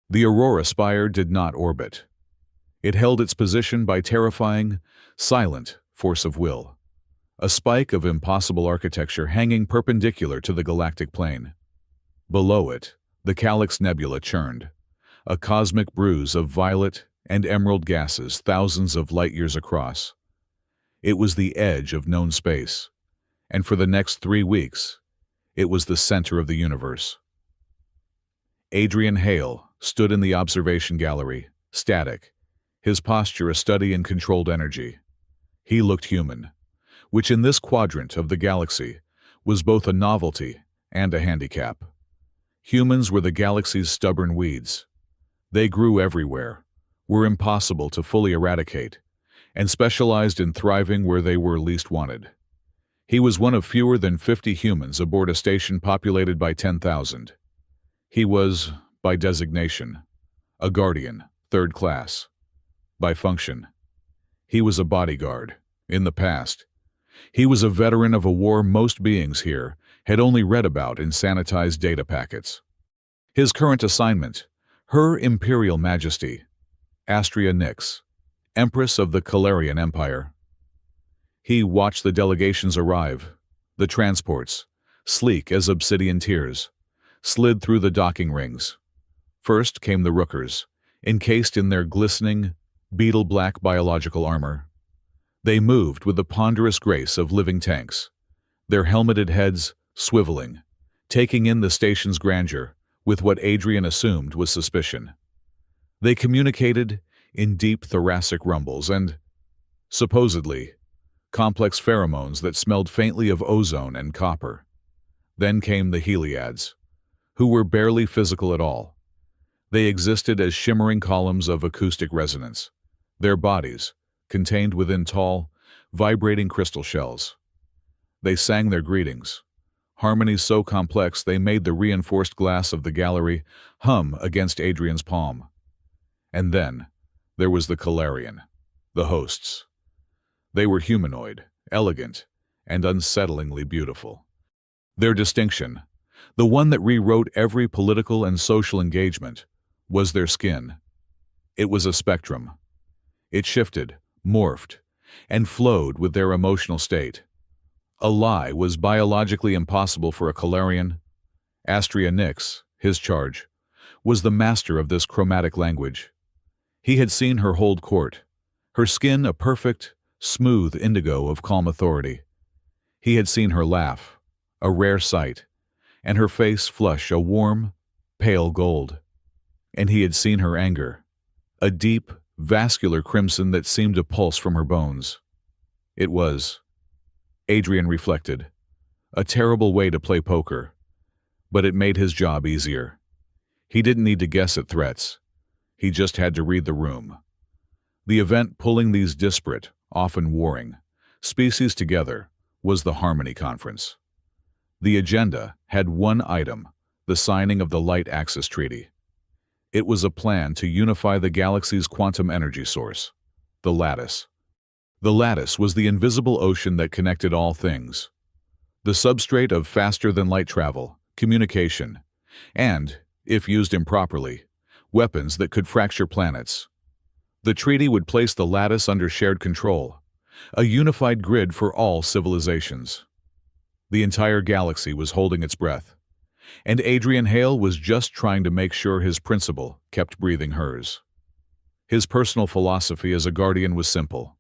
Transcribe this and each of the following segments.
The Aurora Spire did not orbit. It held its position by terrifying, silent force of will, a spike of impossible architecture hanging perpendicular to the galactic plane. Below it, the Calyx Nebula churned, a cosmic bruise of violet and emerald gases thousands of light-years across. It was the edge of known space, and for the next 3 weeks, it was the center of the universe. Adrian Hale stood in the observation gallery, static, his posture a study in controlled energy. He looked human, which in this quadrant of the galaxy was both a novelty and a handicap. Humans were the galaxy's stubborn weeds. They grew everywhere, were impossible to fully eradicate, and specialized in thriving where they were least wanted. He was one of fewer than 50 humans aboard a station populated by 10,000. He was, by designation, a guardian, third class. By function, he was a bodyguard. In the past, he was a veteran of a war most beings here had only read about in sanitized data packets. His current assignment, Her Imperial Majesty, Astria Nyx, Empress of the Calarian Empire. He watched the delegations arrive. The transports, sleek as obsidian tiers, slid through the docking rings. First came the Rookers, encased in their glistening, beetle-black biological armor. They moved with the ponderous grace of living tanks, their helmeted heads swiveling, taking in the station's grandeur with what Adrian assumed was suspicion. They communicated in deep thoracic rumbles and, supposedly, complex pheromones that smelled faintly of ozone and copper. Then came the Heliads, who were barely physical at all. They existed as shimmering columns of acoustic resonance, their bodies contained within tall, vibrating crystal shells. They sang their greetings, harmonies so complex they made the reinforced glass of the gallery hum against Adrian's palm. And then there was the Calarian, the hosts. They were humanoid, elegant, and unsettlingly beautiful. Their distinction, the one that rewrote every political and social engagement, was their skin. It was a spectrum. It shifted, morphed, and flowed with their emotional state. A lie was biologically impossible for a Calarian. Astria Nyx, his charge, was the master of this chromatic language. He had seen her hold court, her skin a perfect, smooth indigo of calm authority. He had seen her laugh, a rare sight, and her face flush a warm, pale gold. And he had seen her anger, a deep, vascular crimson that seemed to pulse from her bones. It was, Adrian reflected, a terrible way to play poker, but it made his job easier. He didn't need to guess at threats. He just had to read the room. The event pulling these disparate, often warring, species together was the Harmony Conference. The agenda had one item, the signing of the Light Axis Treaty. It was a plan to unify the galaxy's quantum energy source, the lattice. The lattice was the invisible ocean that connected all things, the substrate of faster-than-light travel, communication, and, if used improperly, weapons that could fracture planets. The treaty would place the lattice under shared control, a unified grid for all civilizations. The entire galaxy was holding its breath, and Adrian Hale was just trying to make sure his principle kept breathing hers. His personal philosophy as a guardian was simple,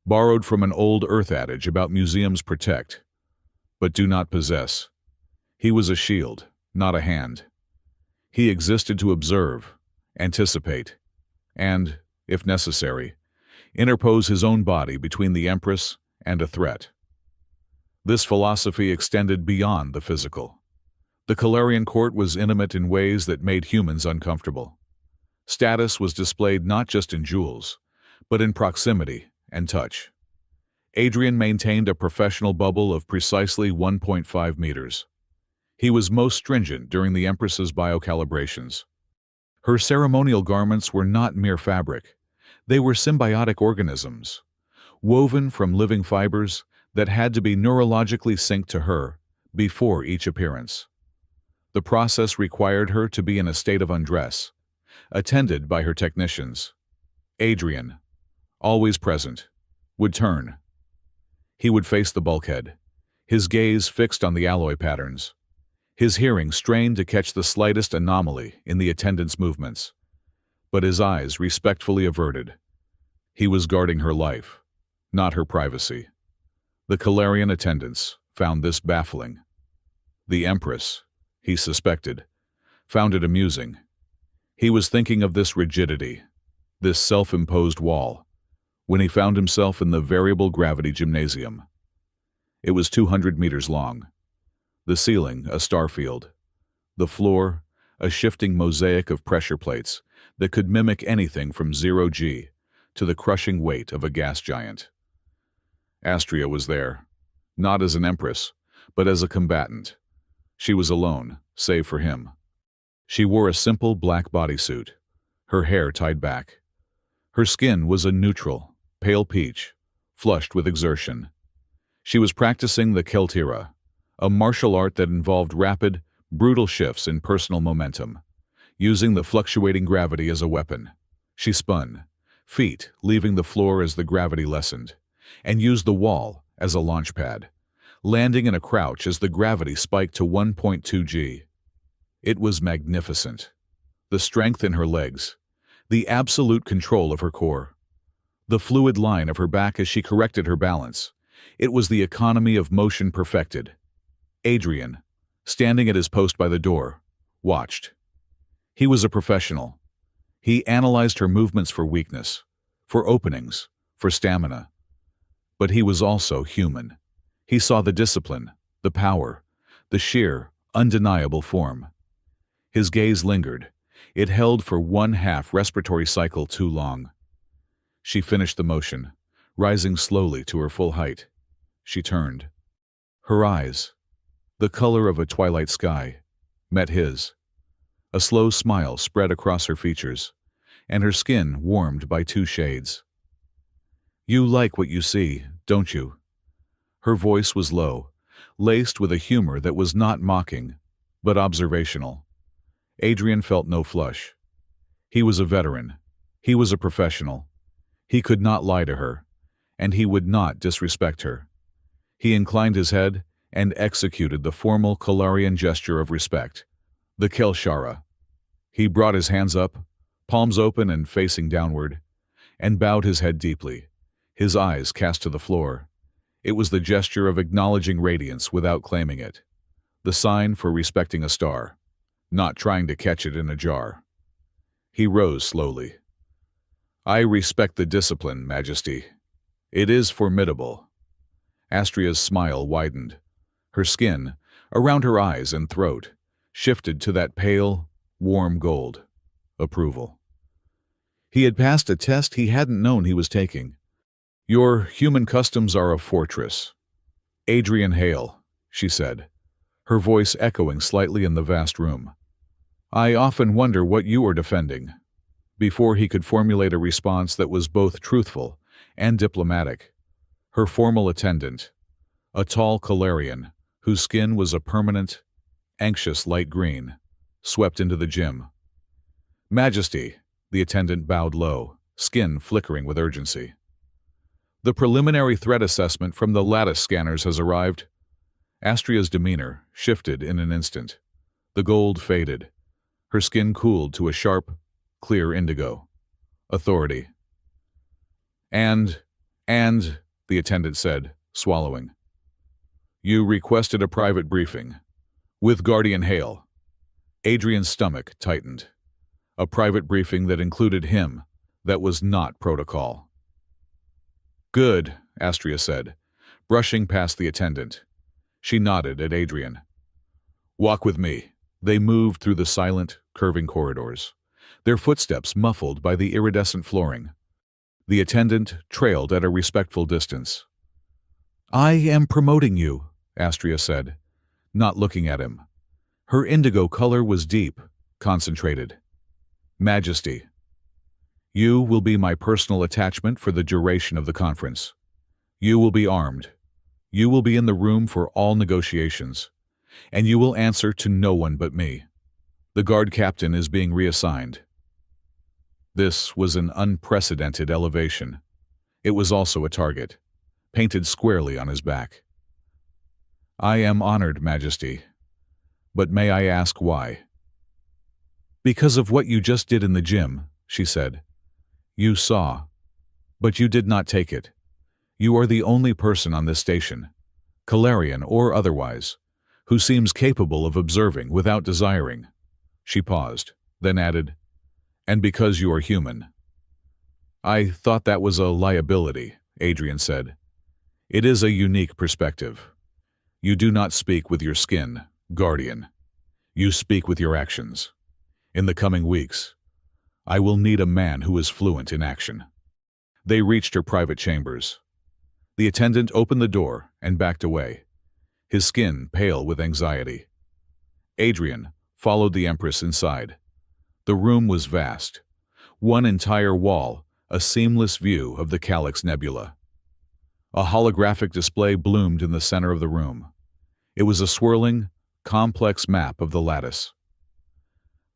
borrowed from an old Earth adage about museums protect, but do not possess. He was a shield, not a hand. He existed to observe, anticipate, and, if necessary, interpose his own body between the Empress and a threat. This philosophy extended beyond the physical. The Calarian court was intimate in ways that made humans uncomfortable. Status was displayed not just in jewels, but in proximity and touch. Adrian maintained a professional bubble of precisely 1.5 meters. He was most stringent during the Empress's biocalibrations. Her ceremonial garments were not mere fabric. They were symbiotic organisms, woven from living fibers that had to be neurologically synced to her before each appearance. The process required her to be in a state of undress, attended by her technicians. Adrian, always present, would turn. He would face the bulkhead, his gaze fixed on the alloy patterns, his hearing strained to catch the slightest anomaly in the attendant's movements, but his eyes respectfully averted. He was guarding her life, not her privacy. The Calarian attendants found this baffling. The Empress, he suspected, found it amusing. He was thinking of this rigidity, this self-imposed wall, when he found himself in the variable gravity gymnasium. It was 200 meters long. The ceiling, a starfield. The floor, a shifting mosaic of pressure plates that could mimic anything from 0G to the crushing weight of a gas giant. Astria was there, not as an empress, but as a combatant. She was alone, save for him. She wore a simple black bodysuit, her hair tied back. Her skin was a neutral, pale peach, flushed with exertion. She was practicing the Keltira, a martial art that involved rapid, brutal shifts in personal momentum, using the fluctuating gravity as a weapon. She spun, feet leaving the floor as the gravity lessened, and used the wall as a launch pad, landing in a crouch as the gravity spiked to 1.2 G. It was magnificent. The strength in her legs, the absolute control of her core, the fluid line of her back as she corrected her balance. It was the economy of motion perfected. Adrian, standing at his post by the door, watched. He was a professional. He analyzed her movements for weakness, for openings, for stamina. But he was also human. He saw the discipline, the power, the sheer, undeniable form. His gaze lingered. It held for 1/2 respiratory cycle too long. She finished the motion, rising slowly to her full height. She turned. Her eyes, the color of a twilight sky, met his. A slow smile spread across her features, and her skin warmed by 2 shades. "You like what you see, don't you?" Her voice was low, laced with a humor that was not mocking, but observational. Adrian felt no flush. He was a veteran. He was a professional. He could not lie to her, and he would not disrespect her. He inclined his head and executed the formal Calarian gesture of respect, the Kelshara. He brought his hands up, palms open and facing downward, and bowed his head deeply, his eyes cast to the floor. It was the gesture of acknowledging radiance without claiming it, the sign for respecting a star, not trying to catch it in a jar. He rose slowly. "I respect the discipline, Majesty. It is formidable." Astria's smile widened. Her skin, around her eyes and throat, shifted to that pale, warm gold. Approval. He had passed a test he hadn't known he was taking. "Your human customs are a fortress." "Adrian Hale," she said, her voice echoing slightly in the vast room. "I often wonder what you are defending." Before he could formulate a response that was both truthful and diplomatic, her formal attendant, a tall Calarian whose skin was a permanent, anxious light green, swept into the gym. "Majesty," the attendant bowed low, skin flickering with urgency. "The preliminary threat assessment from the lattice scanners has arrived." Astria's demeanor shifted in an instant. The gold faded. Her skin cooled to a sharp, clear indigo. Authority. And, the attendant said, swallowing. "You requested a private briefing. With Guardian Hale." Adrian's stomach tightened. A private briefing that included him, that was not protocol. "Good," Astria said, brushing past the attendant. She nodded at Adrian. "Walk with me." They moved through the silent, curving corridors, their footsteps muffled by the iridescent flooring. The attendant trailed at a respectful distance. "I am promoting you," Astria said, not looking at him. Her indigo color was deep, concentrated. "Majesty, you will be my personal attachment for the duration of the conference. You will be armed. You will be in the room for all negotiations, and you will answer to no one but me. The guard captain is being reassigned. This was an unprecedented elevation. It was also a target, painted squarely on his back. "I am honored, Majesty. But may I ask why?" "Because of what you just did in the gym," she said. "You saw, but you did not take it. You are the only person on this station, Calarian or otherwise, who seems capable of observing without desiring." She paused, then added, "And because you are human." "I thought that was a liability," Adrian said. "It is a unique perspective. You do not speak with your skin, Guardian. You speak with your actions. In the coming weeks, I will need a man who is fluent in action." They reached her private chambers. The attendant opened the door and backed away, his skin pale with anxiety. Adrian followed the Empress inside. The room was vast, one entire wall, a seamless view of the Calyx Nebula. A holographic display bloomed in the center of the room. It was a swirling, complex map of the lattice.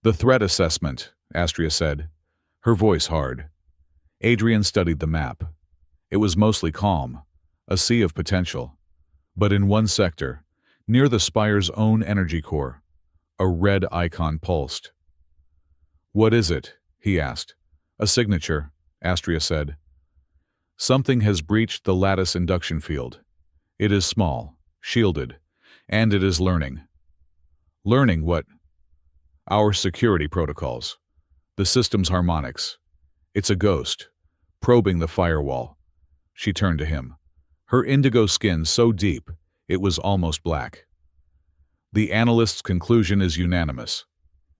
"The threat assessment," Astria said, her voice hard. Adrian studied the map. It was mostly calm, a sea of potential. But in one sector, near the spire's own energy core, a red icon pulsed. "What is it?" he asked. "A signature," Astria said. "Something has breached the lattice induction field. It is small, shielded, and it is learning." "Learning what?" "Our security protocols. The system's harmonics. It's a ghost, probing the firewall." She turned to him, her indigo skin so deep it was almost black. "The analyst's conclusion is unanimous.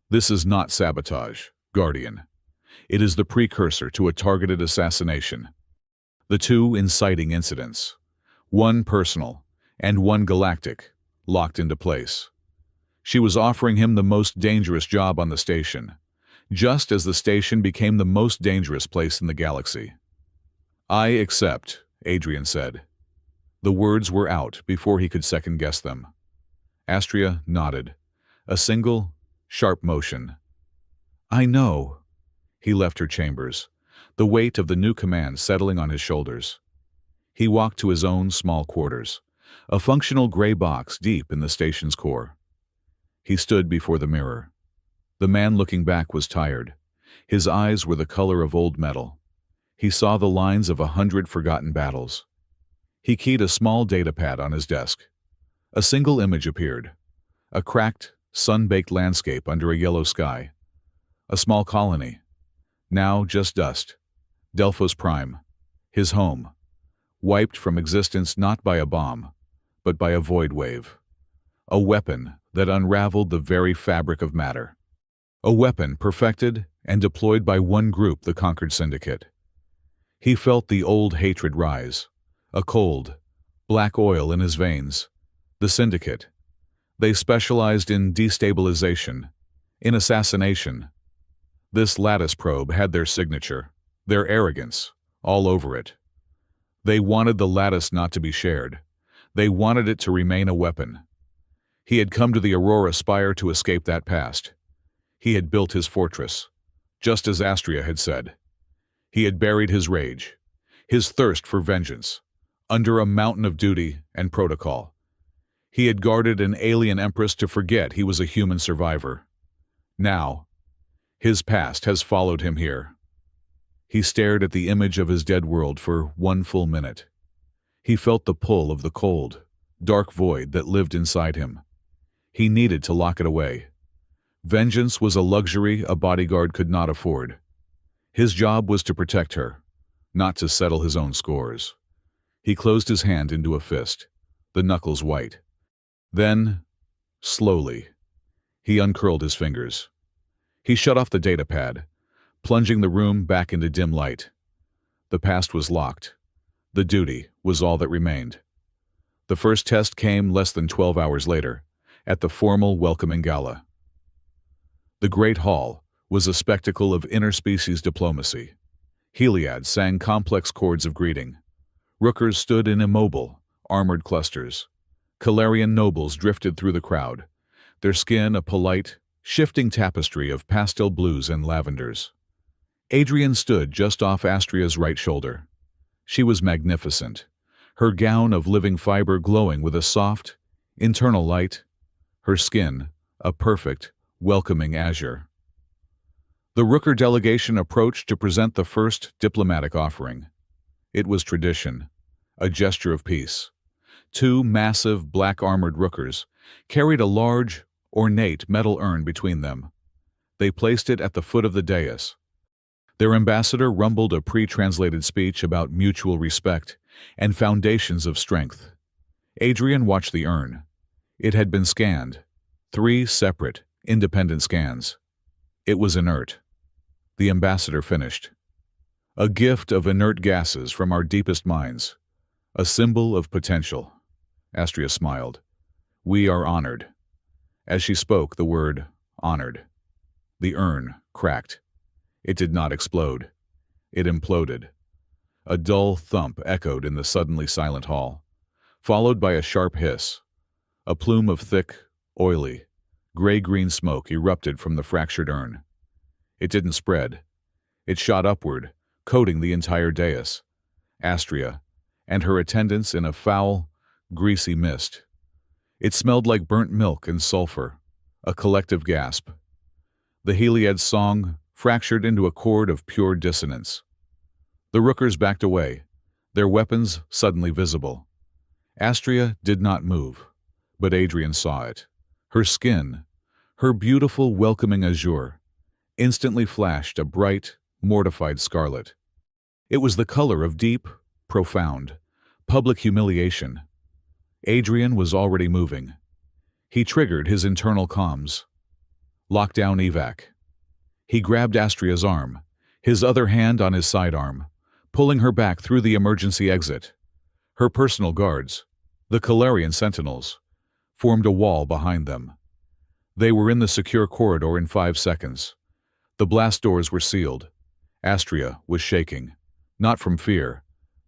This is not sabotage, Guardian. It is the precursor to a targeted assassination. The two inciting incidents, one personal and one galactic, locked into place. She was offering him the most dangerous job on the station, just as the station became the most dangerous place in the galaxy." "I accept," Adrian said. The words were out before he could second-guess them. Astria nodded, a single, sharp motion. "I know." He left her chambers, the weight of the new command settling on his shoulders. He walked to his own small quarters, a functional gray box deep in the station's core. He stood before the mirror. The man looking back was tired. His eyes were the color of old metal. He saw the lines of 100 forgotten battles. He keyed a small datapad on his desk. A single image appeared. A cracked, sun-baked landscape under a yellow sky. A small colony. Now just dust. Delphos Prime. His home. Wiped from existence not by a bomb, but by a void wave. A weapon that unraveled the very fabric of matter. A weapon perfected and deployed by one group, the Conquered Syndicate. He felt the old hatred rise, a cold, black oil in his veins. The Syndicate. They specialized in destabilization, in assassination. This lattice probe had their signature, their arrogance, all over it. They wanted the lattice not to be shared. They wanted it to remain a weapon. He had come to the Aurora Spire to escape that past. He had built his fortress, just as Astria had said. He had buried his rage, his thirst for vengeance, under a mountain of duty and protocol. He had guarded an alien Empress to forget he was a human survivor. Now, his past has followed him here. He stared at the image of his dead world for one full minute. He felt the pull of the cold, dark void that lived inside him. He needed to lock it away. Vengeance was a luxury a bodyguard could not afford. His job was to protect her, not to settle his own scores. He closed his hand into a fist, the knuckles white. Then, slowly, he uncurled his fingers. He shut off the datapad, plunging the room back into dim light. The past was locked. The duty was all that remained. The first test came less than 12 hours later, at the formal welcoming gala. The Great Hall was a spectacle of interspecies diplomacy. Heliads sang complex chords of greeting. Rookers stood in immobile, armored clusters. Calarian nobles drifted through the crowd, their skin a polite, shifting tapestry of pastel blues and lavenders. Adrian stood just off Astria's right shoulder. She was magnificent, her gown of living fiber glowing with a soft, internal light, her skin a perfect, welcoming azure. The Rooker delegation approached to present the first diplomatic offering. It was tradition, a gesture of peace. Two massive black-armored Rookers carried a large, ornate metal urn between them. They placed it at the foot of the dais. Their ambassador rumbled a pre-translated speech about mutual respect and foundations of strength. Adrian watched the urn. It had been scanned. 3 separate, independent scans. It was inert. The ambassador finished. A gift of inert gases from our deepest minds. A symbol of potential. Astria smiled. We are honored. As she spoke the word, honored. The urn cracked. It did not explode. It imploded. A dull thump echoed in the suddenly silent hall, followed by a sharp hiss. A plume of thick, oily, gray-green smoke erupted from the fractured urn. It didn't spread. It shot upward, coating the entire dais, Astria, and her attendants in a foul, greasy mist. It smelled like burnt milk and sulfur, a collective gasp. The Heliad's song fractured into a chord of pure dissonance. The Rookers backed away, their weapons suddenly visible. Astria did not move, but Adrian saw it. Her skin, her beautiful, welcoming azure, instantly flashed a bright, mortified scarlet. It was the color of deep, profound, public humiliation. Adrian was already moving. He triggered his internal comms. Lockdown evac. He grabbed Astria's arm, his other hand on his sidearm, pulling her back through the emergency exit. Her personal guards, the Calarian sentinels, formed a wall behind them. They were in the secure corridor in 5 seconds. The blast doors were sealed. Astria was shaking, not from fear,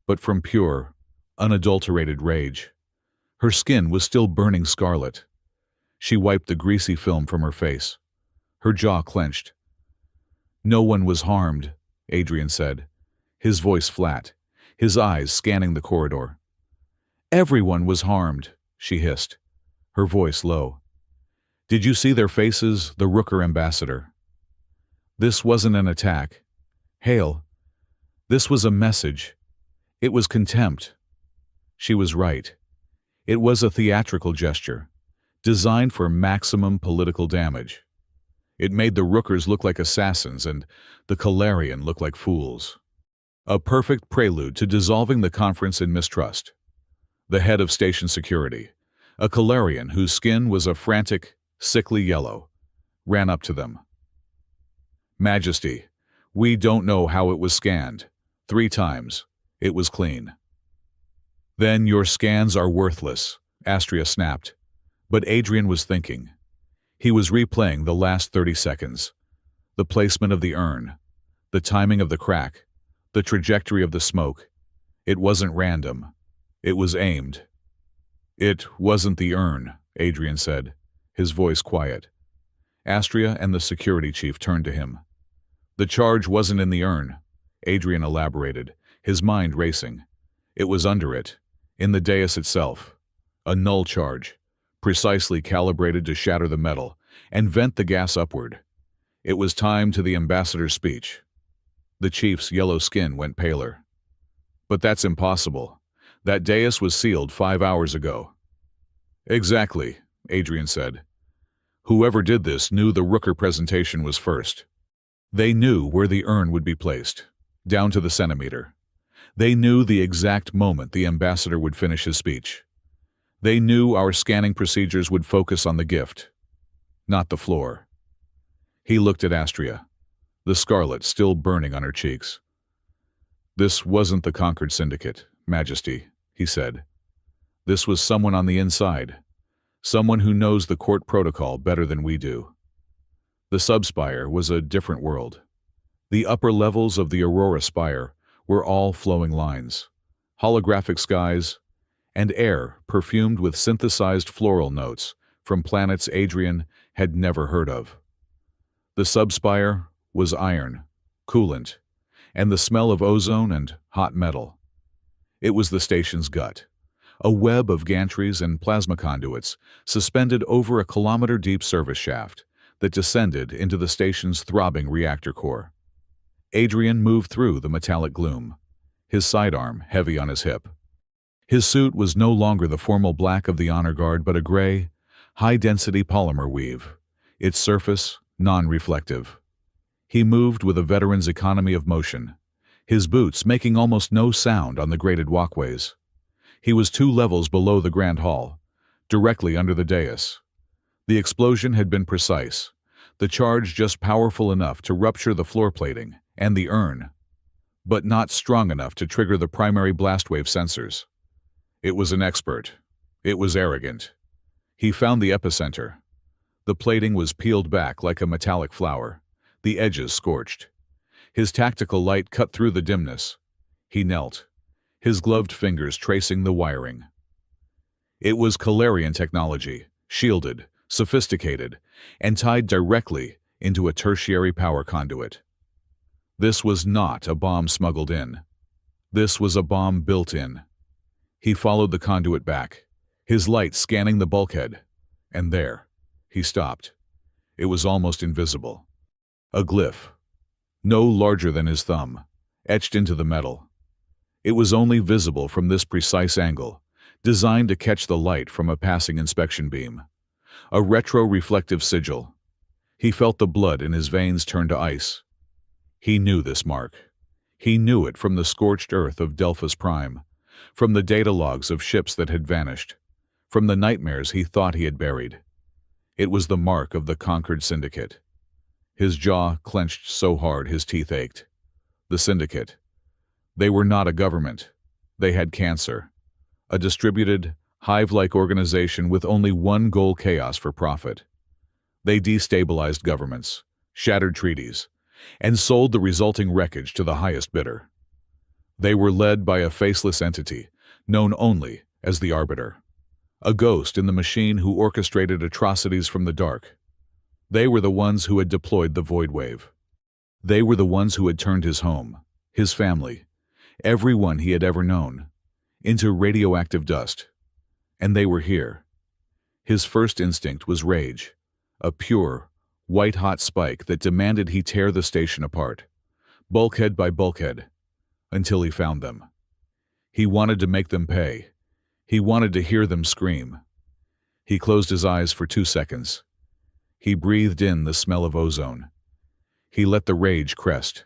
but from pure, unadulterated rage. Her skin was still burning scarlet. She wiped the greasy film from her face. Her jaw clenched. No one was harmed, Adrian said, his voice flat, his eyes scanning the corridor. Everyone was harmed, she hissed, her voice low. Did you see their faces, the Rooker ambassador? This wasn't an attack. Hail. This was a message. It was contempt. She was right. It was a theatrical gesture, designed for maximum political damage. It made the Rookers look like assassins and the Calarian look like fools. A perfect prelude to dissolving the conference in mistrust. The head of station security, a Calarian whose skin was a frantic, sickly yellow, ran up to them. Majesty, we don't know how it was scanned. 3 times. It was clean. Then your scans are worthless, Astria snapped. But Adrian was thinking. He was replaying the last 30 seconds. The placement of the urn, the timing of the crack, the trajectory of the smoke. It wasn't random. It was aimed. It wasn't the urn, Adrian said, his voice quiet. Astria and the security chief turned to him. The charge wasn't in the urn, Adrian elaborated, his mind racing. It was under it, in the dais itself. A null charge, precisely calibrated to shatter the metal and vent the gas upward. It was time to the ambassador's speech. The chief's yellow skin went paler. But that's impossible. That dais was sealed 5 hours ago. Exactly, Adrian said. Whoever did this knew the Rooker presentation was first. They knew where the urn would be placed, down to the centimeter. They knew the exact moment the ambassador would finish his speech. They knew our scanning procedures would focus on the gift, not the floor. He looked at Astria, the scarlet still burning on her cheeks. This wasn't the Conquered Syndicate, Majesty, he said. This was someone on the inside, someone who knows the court protocol better than we do. The subspire was a different world. The upper levels of the Aurora Spire were all flowing lines, holographic skies, and air perfumed with synthesized floral notes from planets Adrian had never heard of. The subspire was iron, coolant, and the smell of ozone and hot metal. It was the station's gut, a web of gantries and plasma conduits suspended over a kilometer-deep service shaft that descended into the station's throbbing reactor core. Adrian moved through the metallic gloom, his sidearm heavy on his hip. His suit was no longer the formal black of the honor guard but a gray, high-density polymer weave, its surface non-reflective. He moved with a veteran's economy of motion, his boots making almost no sound on the graded walkways. He was 2 levels below the Grand Hall, directly under the dais. The explosion had been precise, the charge just powerful enough to rupture the floor plating and the urn, but not strong enough to trigger the primary blast wave sensors. It was an expert. It was arrogant. He found the epicenter. The plating was peeled back like a metallic flower, the edges scorched. His tactical light cut through the dimness. He knelt, his gloved fingers tracing the wiring. It was Calarian technology, shielded, sophisticated, and tied directly into a tertiary power conduit. This was not a bomb smuggled in. This was a bomb built in. He followed the conduit back, his light scanning the bulkhead, and there, he stopped. It was almost invisible. A glyph, no larger than his thumb, etched into the metal. It was only visible from this precise angle, designed to catch the light from a passing inspection beam. A retro-reflective sigil. He felt the blood in his veins turn to ice. He knew this mark. He knew it from the scorched earth of Delphus Prime, from the data logs of ships that had vanished, from the nightmares he thought he had buried. It was the mark of the conquered syndicate. His jaw clenched so hard his teeth ached. The syndicate. They were not a government. They had cancer. A distributed, hive-like organization with only one goal: chaos for profit. They destabilized governments, shattered treaties, and sold the resulting wreckage to the highest bidder. They were led by a faceless entity, known only as the Arbiter, a ghost in the machine who orchestrated atrocities from the dark. They were the ones who had deployed the Void Wave. They were the ones who had turned his home, his family, everyone he had ever known, into radioactive dust. And they were here. His first instinct was rage, a pure, white-hot spike that demanded he tear the station apart, bulkhead by bulkhead, until he found them. He wanted to make them pay. He wanted to hear them scream. He closed his eyes for 2 seconds. He breathed in the smell of ozone. He let the rage crest,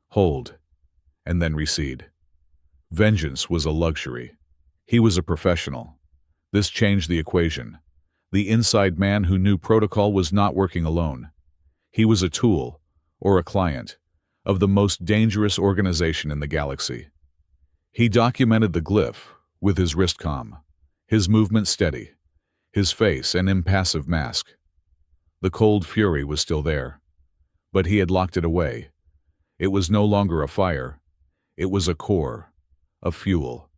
hold, and then recede. Vengeance was a luxury. He was a professional. This changed the equation. The inside man who knew protocol was not working alone. He was a tool, or a client, of the most dangerous organization in the galaxy. He documented the glyph with his wrist calm, his movement steady, his face an impassive mask. The cold fury was still there, but he had locked it away. It was no longer a fire. It was a core, a fuel.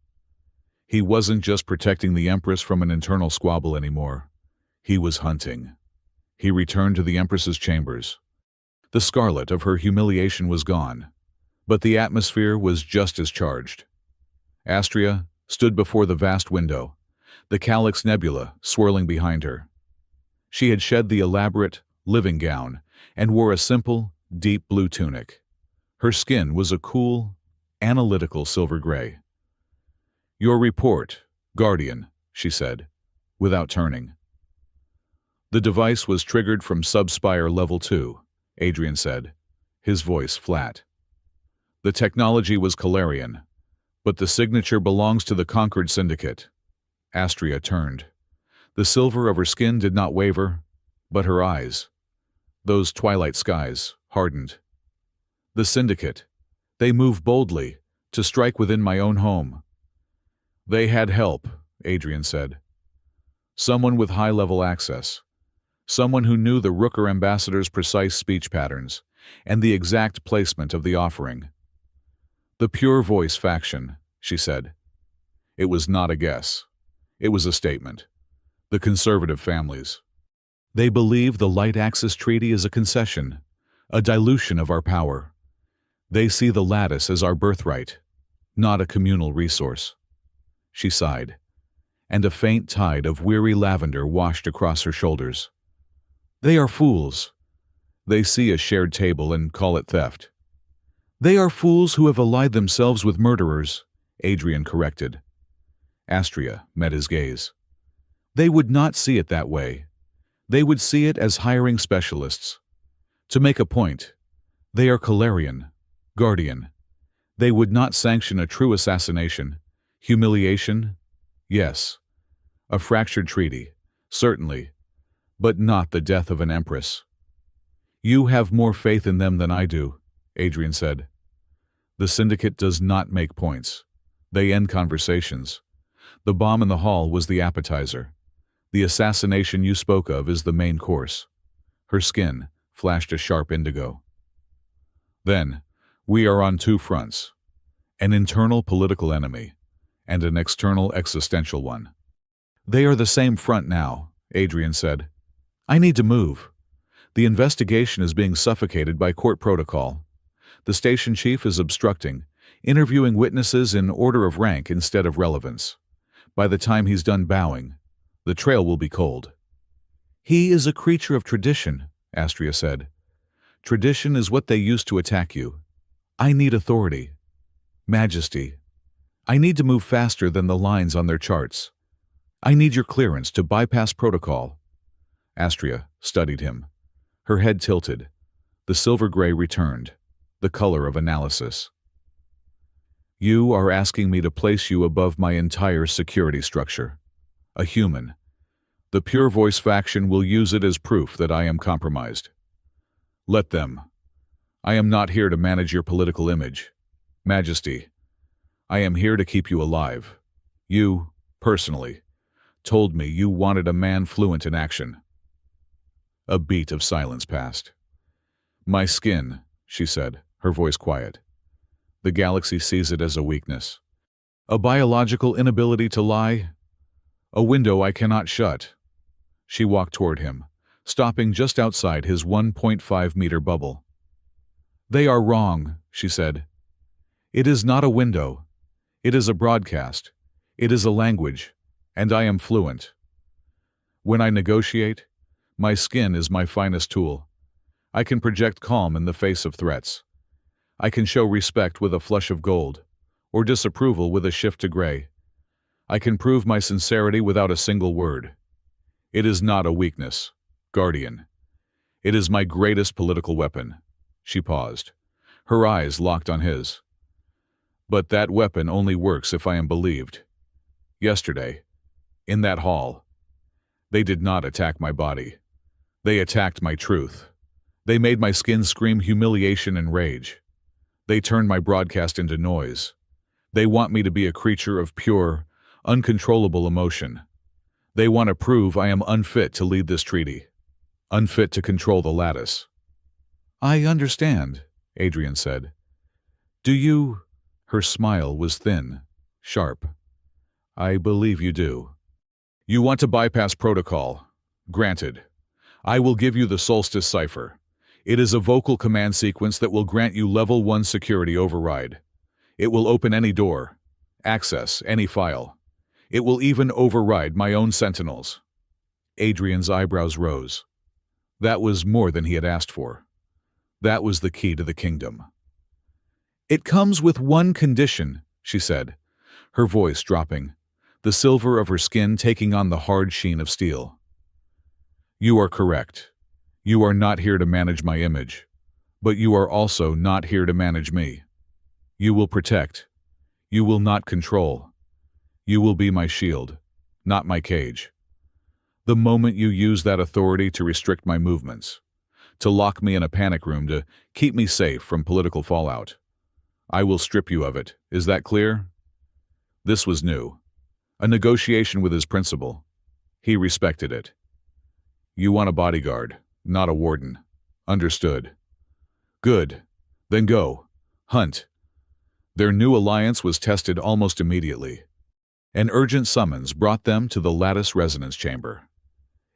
He wasn't just protecting the Empress from an internal squabble anymore. He was hunting. He returned to the Empress's chambers. The scarlet of her humiliation was gone, but the atmosphere was just as charged. Astria stood before the vast window, the Calyx Nebula swirling behind her. She had shed the elaborate, living gown and wore a simple, deep blue tunic. Her skin was a cool, analytical silver gray. "Your report, Guardian," she said, without turning. "The device was triggered from Subspire Level 2, Adrian said, his voice flat. "The technology was Calarian, but the signature belongs to the conquered syndicate." Astria turned. The silver of her skin did not waver, but her eyes, those twilight skies, hardened. "The syndicate. They move boldly, to strike within my own home." "They had help," Adrian said. "Someone with high-level access. Someone who knew the Rooker ambassador's precise speech patterns and the exact placement of the offering." "The Pure Voice faction," she said. It was not a guess. It was a statement. The conservative families. They believe the Light Axis Treaty is a concession, a dilution of our power. They see the lattice as our birthright, not a communal resource. She sighed, and a faint tide of weary lavender washed across her shoulders. They are fools. They see a shared table and call it theft. They are fools who have allied themselves with murderers, Adrian corrected. Astria met his gaze. They would not see it that way. They would see it as hiring specialists. To make a point, they are Calarian, guardian. They would not sanction a true assassination. Humiliation? Yes. A fractured treaty? Certainly. But not the death of an empress. You have more faith in them than I do, Adrian said. The syndicate does not make points. They end conversations. The bomb in the hall was the appetizer. The assassination you spoke of is the main course. Her skin flashed a sharp indigo. Then, we are on two fronts. An internal political enemy, and an external existential one. They are the same front now, Adrian said. I need to move. The investigation is being suffocated by court protocol. The station chief is obstructing, interviewing witnesses in order of rank instead of relevance. By the time he's done bowing, the trail will be cold. He is a creature of tradition, Astria said. Tradition is what they used to attack you. I need authority. Majesty. I need to move faster than the lines on their charts. I need your clearance to bypass protocol. Astria studied him. Her head tilted. The silver gray returned, the color of analysis. You are asking me to place you above my entire security structure. A human. The Pure Voice faction will use it as proof that I am compromised. Let them. I am not here to manage your political image. Majesty, I am here to keep you alive. You, personally, told me you wanted a man fluent in action. A beat of silence passed. My skin, she said, her voice quiet. The galaxy sees it as a weakness. A biological inability to lie. A window I cannot shut. She walked toward him, stopping just outside his 1.5-meter bubble. They are wrong, she said. It is not a window. It is a broadcast. It is a language, and I am fluent. When I negotiate, my skin is my finest tool. I can project calm in the face of threats. I can show respect with a flush of gold, or disapproval with a shift to gray. I can prove my sincerity without a single word. It is not a weakness, Guardian. It is my greatest political weapon. She paused. Her eyes locked on his. But that weapon only works if I am believed. Yesterday, in that hall, they did not attack my body. They attacked my truth. They made my skin scream humiliation and rage. They turned my broadcast into noise. They want me to be a creature of pure, uncontrollable emotion. They want to prove I am unfit to lead this treaty, unfit to control the lattice. I understand, Adrian said. Do you? Her smile was thin, sharp. I believe you do. You want to bypass protocol. Granted. I will give you the Solstice cipher. It is a vocal command sequence that will grant you Level 1 security override. It will open any door, access any file. It will even override my own sentinels. Adrian's eyebrows rose. That was more than he had asked for. That was the key to the kingdom. It comes with one condition, she said, her voice dropping, the silver of her skin taking on the hard sheen of steel. You are correct. You are not here to manage my image, but you are also not here to manage me. You will protect. You will not control. You will be my shield, not my cage. The moment you use that authority to restrict my movements, to lock me in a panic room to keep me safe from political fallout, I will strip you of it. Is that clear? This was new. A negotiation with his principal. He respected it. You want a bodyguard, not a warden. Understood. Good. Then go. Hunt. Their new alliance was tested almost immediately. An urgent summons brought them to the lattice resonance chamber.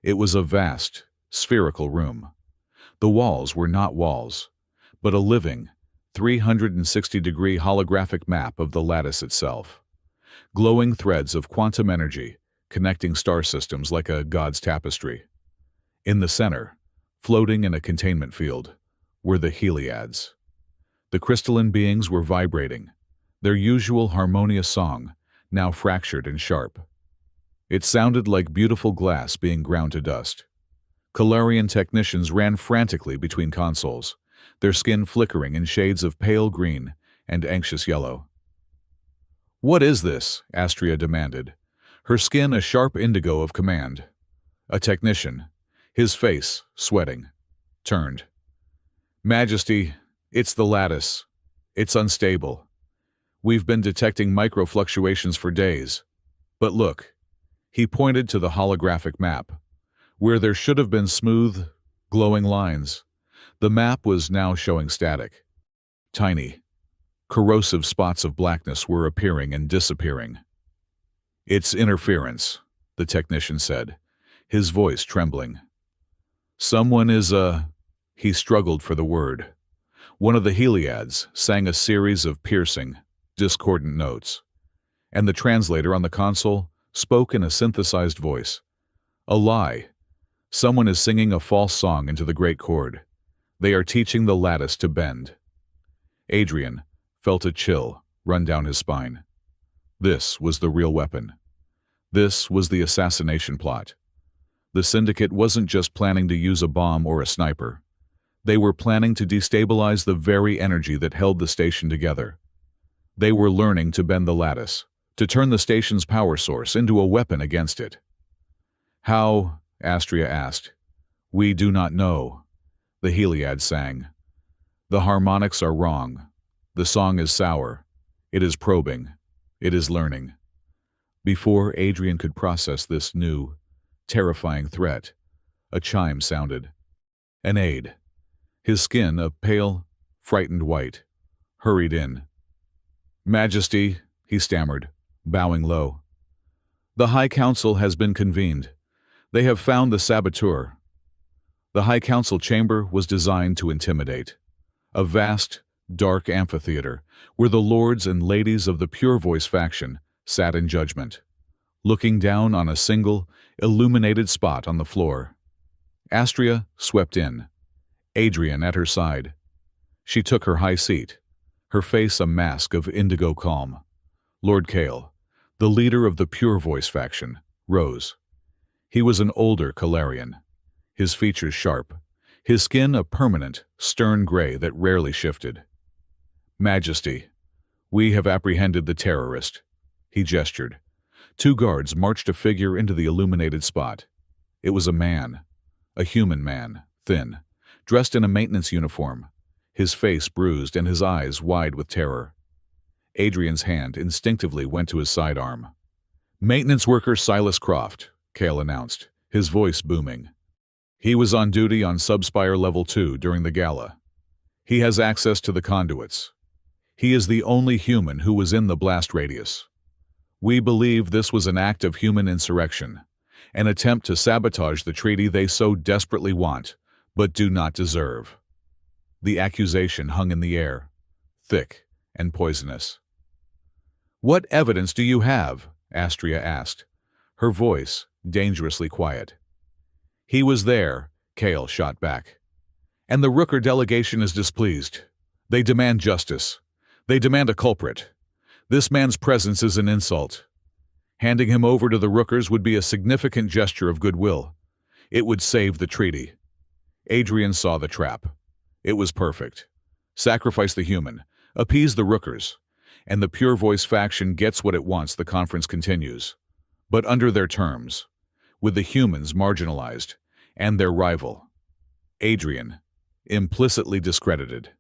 It was a vast, spherical room. The walls were not walls, but a living, 360-degree holographic map of the lattice itself. Glowing threads of quantum energy connecting star systems like a god's tapestry. In the center, floating in a containment field, were the Heliads. The crystalline beings were vibrating, their usual harmonious song, now fractured and sharp. It sounded like beautiful glass being ground to dust. Calarian technicians ran frantically between consoles, their skin flickering in shades of pale green and anxious yellow. "What is this?" Astria demanded, her skin a sharp indigo of command. A technician, his face sweating, turned. "Majesty, it's the lattice. It's unstable. We've been detecting microfluctuations for days. But look," he pointed to the holographic map. Where there should have been smooth, glowing lines, the map was now showing static. Tiny, corrosive spots of blackness were appearing and disappearing. "It's interference," the technician said, his voice trembling. "Someone is He struggled for the word. One of the Heliads sang a series of piercing, discordant notes, and the translator on the console spoke in a synthesized voice. "A lie. Someone is singing a false song into the great chord. They are teaching the lattice to bend." Adrian felt a chill run down his spine. This was the real weapon. This was the assassination plot. The Syndicate wasn't just planning to use a bomb or a sniper. They were planning to destabilize the very energy that held the station together. They were learning to bend the lattice, to turn the station's power source into a weapon against it. "How?" Astria asked. "We do not know," the Heliad sang. "The harmonics are wrong. The song is sour. It is probing. It is learning." Before Adrian could process this new, terrifying threat, a chime sounded. An aide, his skin a pale, frightened white, hurried in. "Majesty," he stammered, bowing low. "The High Council has been convened. They have found the saboteur." The High Council chamber was designed to intimidate. A vast, dark amphitheater where the lords and ladies of the Pure Voice faction sat in judgment, looking down on a single, illuminated spot on the floor. Astria swept in, Adrian at her side. She took her high seat, her face a mask of indigo calm. Lord Kale, the leader of the Pure Voice faction, rose. He was an older Calarian, his features sharp, his skin a permanent, stern gray that rarely shifted. "Majesty, we have apprehended the terrorist," he gestured. 2 guards marched a figure into the illuminated spot. It was a man, a human man, thin, dressed in a maintenance uniform, his face bruised and his eyes wide with terror. Adrian's hand instinctively went to his sidearm. "Maintenance worker Silas Croft," Kale announced, his voice booming. "He was on duty on Subspire Level 2 during the gala. He has access to the conduits. He is the only human who was in the blast radius. We believe this was an act of human insurrection, an attempt to sabotage the treaty they so desperately want, but do not deserve." The accusation hung in the air, thick and poisonous. "What evidence do you have?" Astria asked, her voice dangerously quiet. "He was there," Kale shot back. "And the Rooker delegation is displeased. They demand justice. They demand a culprit. This man's presence is an insult. Handing him over to the Rookers would be a significant gesture of goodwill. It would save the treaty." Adrian saw the trap. It was perfect. Sacrifice the human, appease the Rookers, and the Pure Voice faction gets what it wants. The conference continues, but under their terms, with the humans marginalized and their rival, Adrian, implicitly discredited.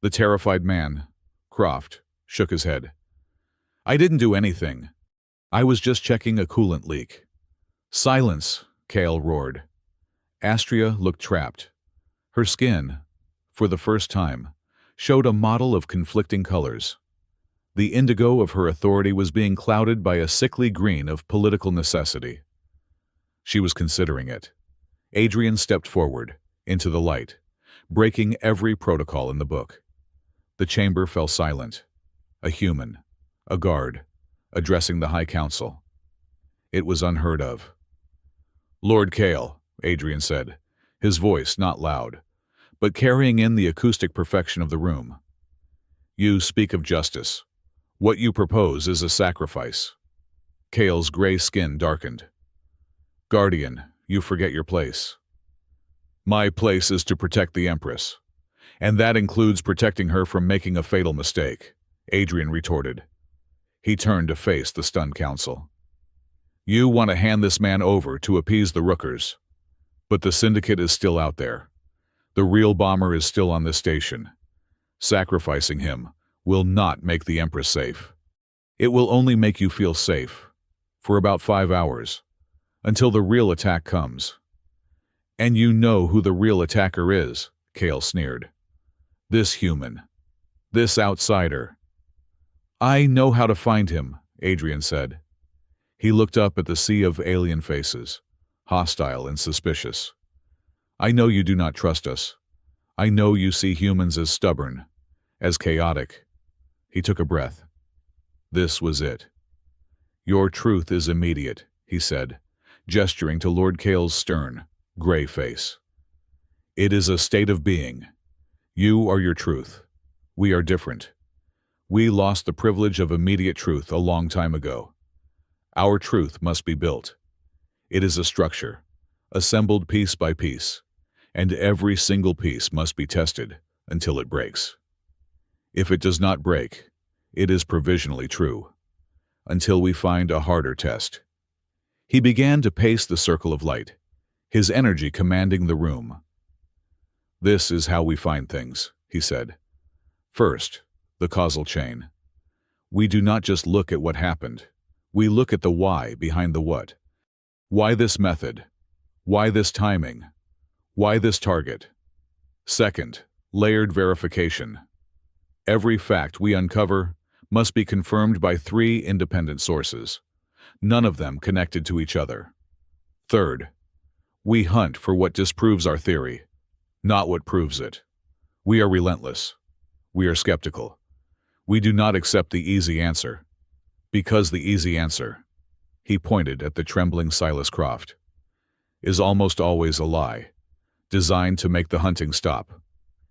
The terrified man, Croft, shook his head. "I didn't do anything. I was just checking a coolant leak." "Silence," Kale roared. Astria looked trapped. Her skin, for the first time, showed a model of conflicting colors. The indigo of her authority was being clouded by a sickly green of political necessity. She was considering it. Adrian stepped forward, into the light, breaking every protocol in the book. The chamber fell silent. A human, a guard, addressing the High Council. It was unheard of. "Lord Kale," Adrian said, his voice not loud, but carrying in the acoustic perfection of the room. "You speak of justice. What you propose is a sacrifice." Kale's gray skin darkened. "Guardian, you forget your place." "My place is to protect the Empress, and that includes protecting her from making a fatal mistake," Adrian retorted. He turned to face the stunned council. "You want to hand this man over to appease the Rookers, but the Syndicate is still out there. The real bomber is still on this station. Sacrificing him will not make the Empress safe. It will only make you feel safe, for about 5 hours, until the real attack comes." "And you know who the real attacker is," Kale sneered. "This human. This outsider." "I know how to find him," Adrian said. He looked up at the sea of alien faces, hostile and suspicious. "I know you do not trust us. I know you see humans as stubborn, as chaotic." He took a breath. This was it. "Your truth is immediate," he said, gesturing to Lord Kale's stern, gray face. "It is a state of being. You are your truth. We are different. We lost the privilege of immediate truth a long time ago. Our truth must be built. It is a structure, assembled piece by piece, and every single piece must be tested until it breaks. If it does not break, it is provisionally true, until we find a harder test." He began to pace the circle of light, his energy commanding the room. "This is how we find things," he said. "First, the causal chain. We do not just look at what happened. We look at the why behind the what. Why this method? Why this timing? Why this target? Second, layered verification. Every fact we uncover must be confirmed by 3 independent sources, none of them connected to each other. Third, we hunt for what disproves our theory, not what proves it. We are relentless. We are skeptical. We do not accept the easy answer. Because the easy answer," he pointed at the trembling Silas Croft, "is almost always a lie, designed to make the hunting stop."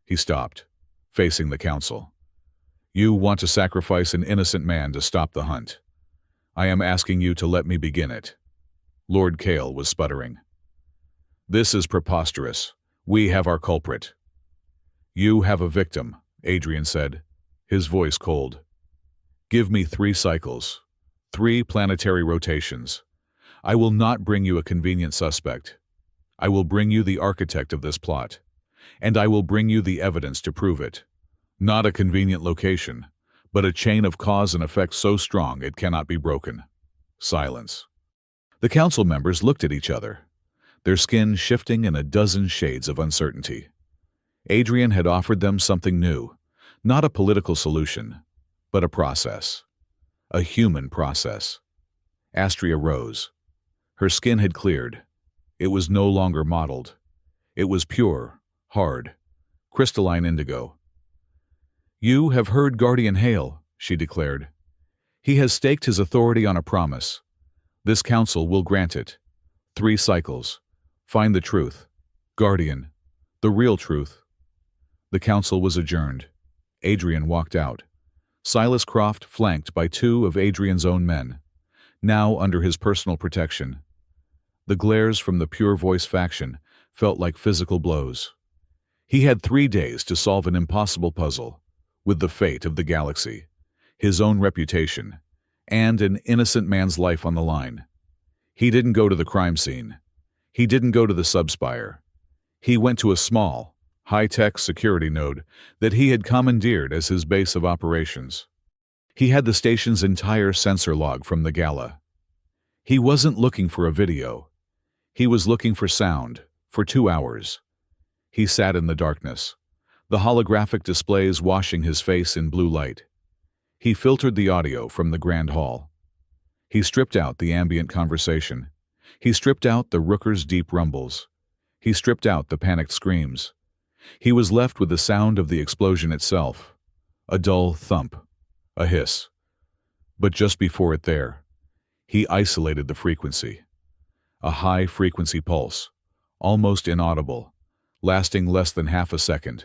He stopped, facing the council. "You want to sacrifice an innocent man to stop the hunt. I am asking you to let me begin it." Lord Kale was sputtering. "This is preposterous. We have our culprit." "You have a victim," Adrian said, his voice cold. "Give me 3 cycles, 3 planetary rotations. I will not bring you a convenient suspect. I will bring you the architect of this plot, and I will bring you the evidence to prove it. Not a convenient location, but a chain of cause and effect so strong it cannot be broken." Silence. The council members looked at each other, their skin shifting in a dozen shades of uncertainty. Adrian had offered them something new, not a political solution, but a process. A human process. Astria rose. Her skin had cleared. It was no longer mottled. It was pure, hard, crystalline indigo. "You have heard Guardian hail," she declared. "He has staked his authority on a promise. This council will grant it. 3 cycles. Find the truth. Guardian. The real truth." The council was adjourned. Adrian walked out. Silas Croft flanked by 2 of Adrian's own men, now under his personal protection. The glares from the Pure Voice faction felt like physical blows. He had 3 days to solve an impossible puzzle, with the fate of the galaxy, his own reputation, and an innocent man's life on the line. He didn't go to the crime scene. He didn't go to the subspire. He went to a small, high-tech security node that he had commandeered as his base of operations. He had the station's entire sensor log from the gala. He wasn't looking for a video. He was looking for sound, for 2 hours. He sat in the darkness, the holographic displays washing his face in blue light. He filtered the audio from the grand hall. He stripped out the ambient conversation. He stripped out the Rooker's deep rumbles. He stripped out the panicked screams. He was left with the sound of the explosion itself, A dull thump, a hiss. But just before it there, he isolated the frequency. A high-frequency pulse, almost inaudible, lasting less than half a second.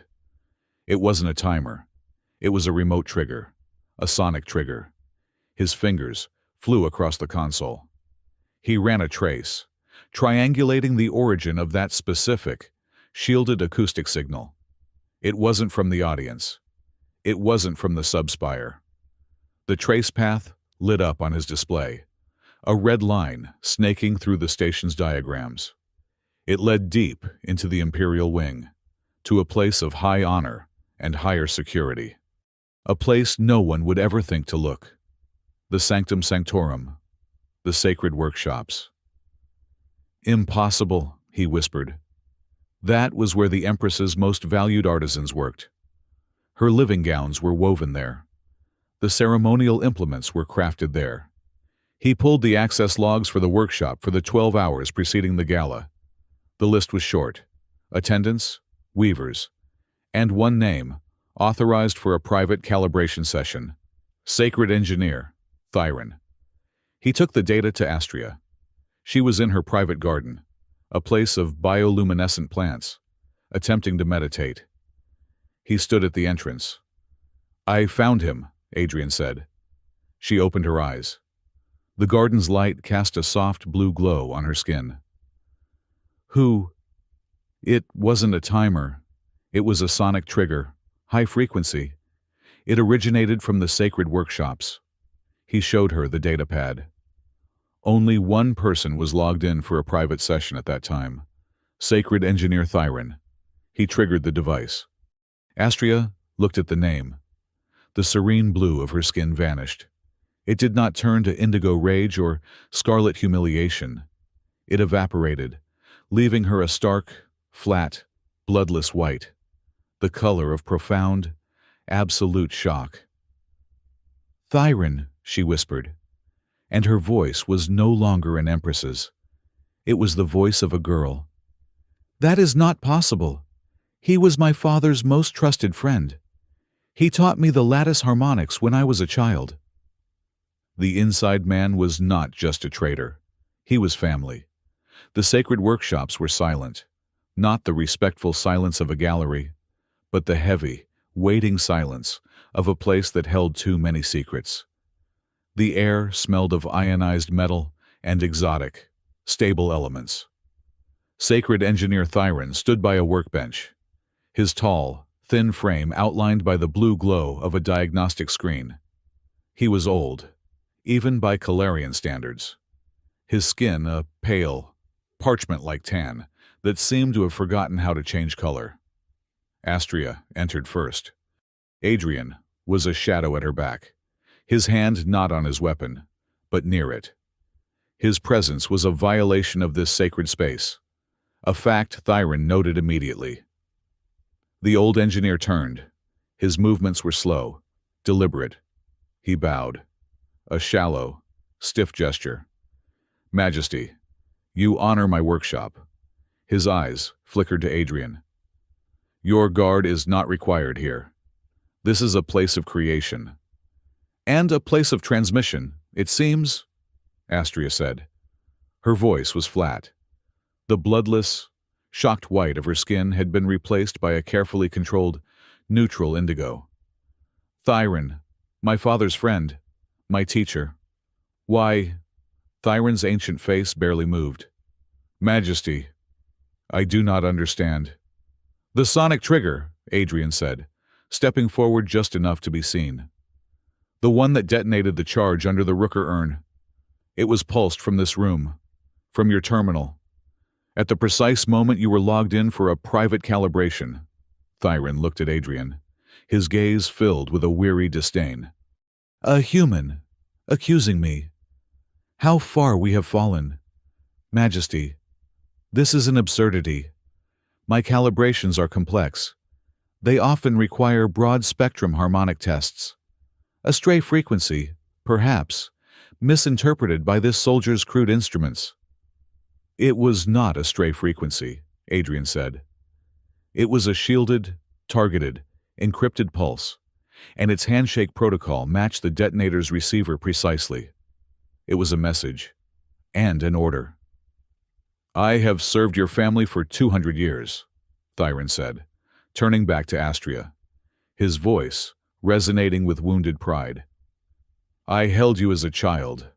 It wasn't a timer. It was a remote trigger, a sonic trigger. His fingers flew across the console. He ran a trace, triangulating the origin of that specific, shielded acoustic signal. It wasn't from the audience. It wasn't from the subspire. The trace path lit up on his display, a red line snaking through the station's diagrams. It led deep into the Imperial Wing, to a place of high honor and higher security. A place no one would ever think to look. The Sanctum Sanctorum, the sacred workshops. Impossible, he whispered. That was where the Empress's most valued artisans worked. Her living gowns were woven there. The ceremonial implements were crafted there. He pulled the access logs for the workshop for the 12 hours preceding the gala. The list was short. Attendants, weavers, and one name, authorized for a private calibration session. Sacred Engineer, Thyron. He took the data to Astria. She was in her private garden, a place of bioluminescent plants, attempting to meditate. He stood at the entrance. "I found him," Adrian said. She opened her eyes. The garden's light cast a soft blue glow on her skin. "Who?" "It wasn't a timer. It was a sonic trigger, high frequency. It originated from the sacred workshops." He showed her the data pad. Only one person was logged in for a private session at that time. Sacred Engineer Thyron. He triggered the device. Astria looked at the name. The serene blue of her skin vanished. It did not turn to indigo rage or scarlet humiliation. It evaporated, leaving her a stark, flat, bloodless white, the color of profound, absolute shock. "Thyron," she whispered, and her voice was no longer an Empress's. It was the voice of a girl. "That is not possible. He was my father's most trusted friend. He taught me the lattice harmonics when I was a child." The inside man was not just a traitor. He was family. The sacred workshops were silent, not the respectful silence of a gallery, but the heavy, waiting silence of a place that held too many secrets. The air smelled of ionized metal and exotic, stable elements. Sacred Engineer Thyron stood by a workbench, his tall, thin frame outlined by the blue glow of a diagnostic screen. He was old, even by Calarian standards. His skin a pale, parchment-like tan that seemed to have forgotten how to change color. Astria entered first. Adrian was a shadow at her back, his hand not on his weapon, but near it. His presence was a violation of this sacred space, a fact Thyron noted immediately. The old engineer turned. His movements were slow, deliberate. He bowed. A shallow, stiff gesture. "Majesty, you honor my workshop." His eyes flickered to Adrian. "Your guard is not required here. This is a place of creation. And a place of transmission, it seems," Astria said. Her voice was flat. The bloodless, shocked white of her skin had been replaced by a carefully controlled, neutral indigo. "Thyron, my father's friend, my teacher. Why?" Thyron's ancient face barely moved. "Majesty, I do not understand." "The sonic trigger," Adrian said, stepping forward just enough to be seen. "The one that detonated the charge under the Rooker urn. It was pulsed from this room, from your terminal. At the precise moment you were logged in for a private calibration." Thyron looked at Adrian, his gaze filled with a weary disdain. "A human, accusing me. How far we have fallen. Majesty, this is an absurdity. My calibrations are complex. They often require broad-spectrum harmonic tests. A stray frequency, perhaps, misinterpreted by this soldier's crude instruments." "It was not a stray frequency," Adrian said. "It was a shielded, targeted, encrypted pulse, and its handshake protocol matched the detonator's receiver precisely. It was a message, and an order. "I have served your family for 200 years, Thyron said, turning back to Astria, his voice resonating with wounded pride. "I held you as a child.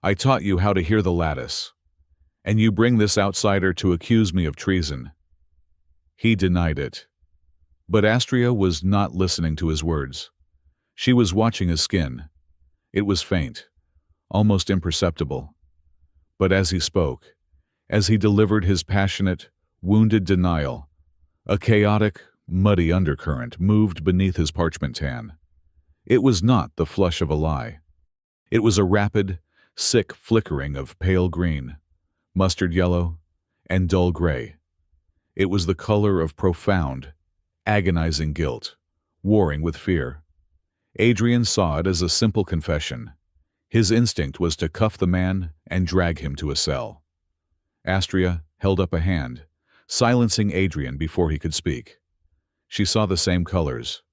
I taught you how to hear the lattice. And you bring this outsider to accuse me of treason." He denied it. But Astria was not listening to his words. She was watching his skin. It was faint, almost imperceptible. But as he spoke, as he delivered his passionate, wounded denial, a chaotic, muddy undercurrent moved beneath his parchment tan. It was not the flush of a lie. It was a rapid, sick flickering of pale green, mustard yellow, and dull gray. It was the color of profound, agonizing guilt, warring with fear. Adrian saw it as a simple confession. His instinct was to cuff the man and drag him to a cell. Astria held up a hand, silencing Adrian before he could speak. She saw the same colors,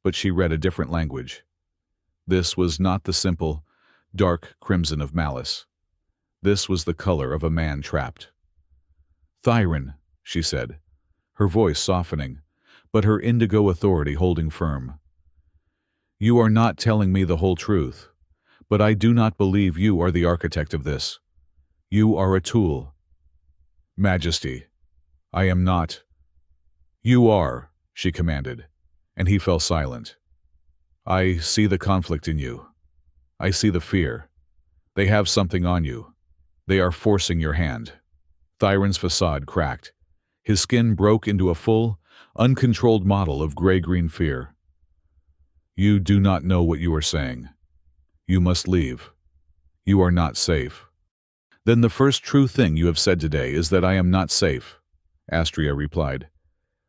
but she read a different language. This was not the simple, dark crimson of malice. This was the color of a man trapped. "Thyron," she said, her voice softening, but her indigo authority holding firm. "You are not telling me the whole truth, but I do not believe you are the architect of this. You are a tool." "Majesty, I am not." "You are," she commanded, and he fell silent. "I see the conflict in you. I see the fear. They have something on you. They are forcing your hand." Thyron's facade cracked. His skin broke into a full, uncontrolled model of gray-green fear. "You do not know what you are saying. You must leave. You are not safe." "Then the first true thing you have said today is that I am not safe," Astria replied.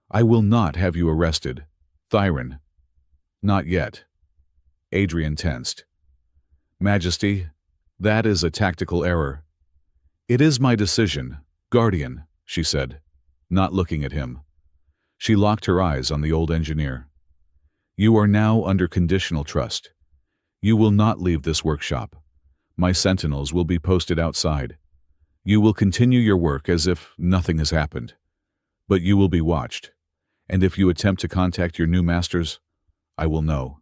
"I will not have you arrested. Thyron." "Not yet." Adrian tensed. "Majesty, that is a tactical error." "It is my decision, Guardian," she said, not looking at him. She locked her eyes on the old engineer. "You are now under conditional trust. You will not leave this workshop. My sentinels will be posted outside. You will continue your work as if nothing has happened. But you will be watched, and if you attempt to contact your new masters, I will know."